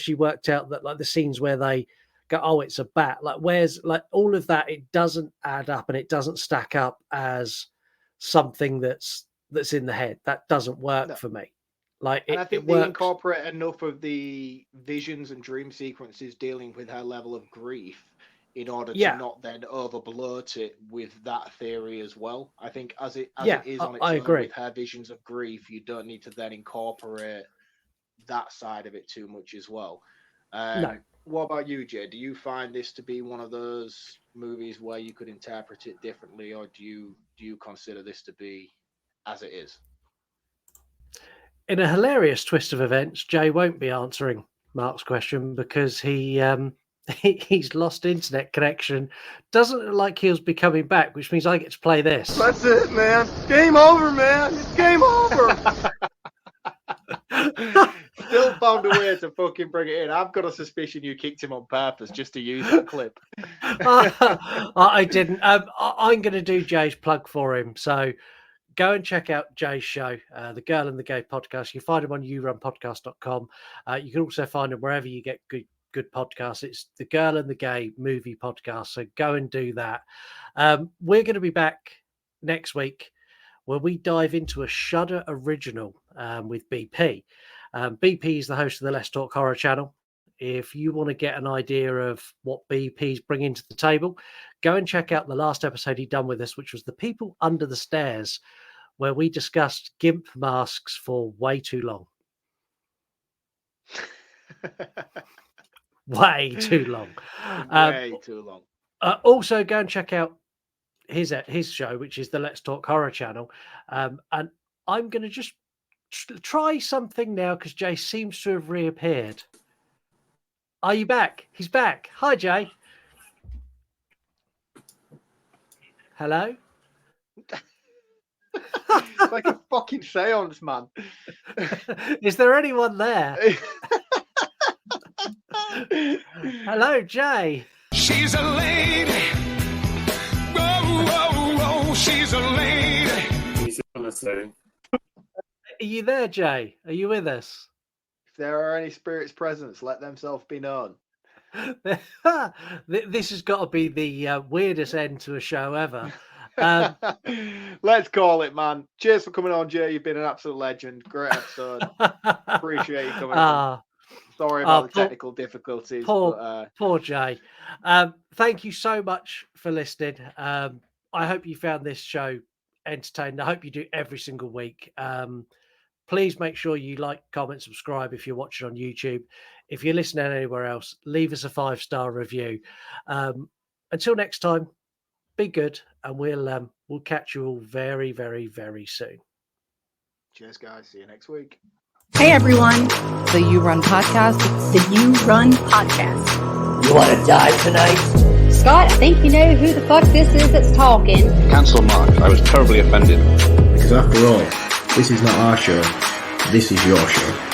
S1: she worked out that, like, the scenes where they go, oh, it's a bat? Like, where's, like, all of that? It doesn't add up and it doesn't stack up as something that's in the head. That doesn't work for me. Like,
S2: and I think they incorporate enough of the visions and dream sequences dealing with her level of grief in order to not then overbloat it with that theory as well. I think as it is on its own with her visions of grief, you don't need to then incorporate that side of it too much as well.
S1: No.
S2: What about you, Jay? Do you find this to be one of those movies where you could interpret it differently, or do you consider this to be as it is?
S1: In a hilarious twist of events, Jay won't be answering Mark's question because he's lost internet connection. Doesn't look like he'll be coming back, which means I get to play this.
S12: That's it, man. Game over, man. It's game over.
S2: Still found a way to fucking bring it in. I've got a suspicion you kicked him on purpose just to use that clip.
S1: I didn't. I'm going to do Jay's plug for him. So go and check out Jay's show, the Girl and the Gay podcast. You can find him on yourunpodcast.com. You can also find him wherever you get good podcasts. It's the Girl and the Gay movie podcast. So go and do that. We're going to be back next week where we dive into a Shudder original with BP. BP is the host of the Let's Talk Horror channel. If you want to get an idea of what BP's bringing to the table, go and check out the last episode he'd done with us, which was The People Under the Stairs, where we discussed GIMP masks for way too long. Way too long.
S2: Way too long.
S1: Also, go and check out his show, which is the Let's Talk Horror channel. And I'm going to just try something now because Jay seems to have reappeared. Are you back? He's back. Hi, Jay. Hello?
S2: It's like a fucking seance, man.
S1: Is there anyone there? Hello, Jay.
S12: She's a lady. Whoa, whoa, whoa. She's a lady.
S1: Are you there, Jay? Are you with us?
S2: If there are any spirits present, let themselves be known.
S1: This has got to be the weirdest end to a show ever.
S2: Let's call it, man. Cheers for coming on, Jay. You've been an absolute legend. Great episode. Appreciate you coming on. Sorry about the technical difficulties.
S1: Poor Jay. Thank you so much for listening. I hope you found this show entertaining. I hope you do every single week. Please make sure you like, comment, subscribe if you're watching on YouTube. If you're listening anywhere else, leave us a 5-star review. Until next time, be good, and we'll catch you all very, very, very soon.
S2: Cheers, guys. See you next week.
S17: Hey everyone.
S4: The You Run Podcast.
S17: The You Run Podcast.
S14: You want to die tonight?
S3: Scott, I think you know who the fuck this is that's talking.
S6: Cancel Mark. I was terribly offended.
S7: Because after all, this is not our show. This is your show.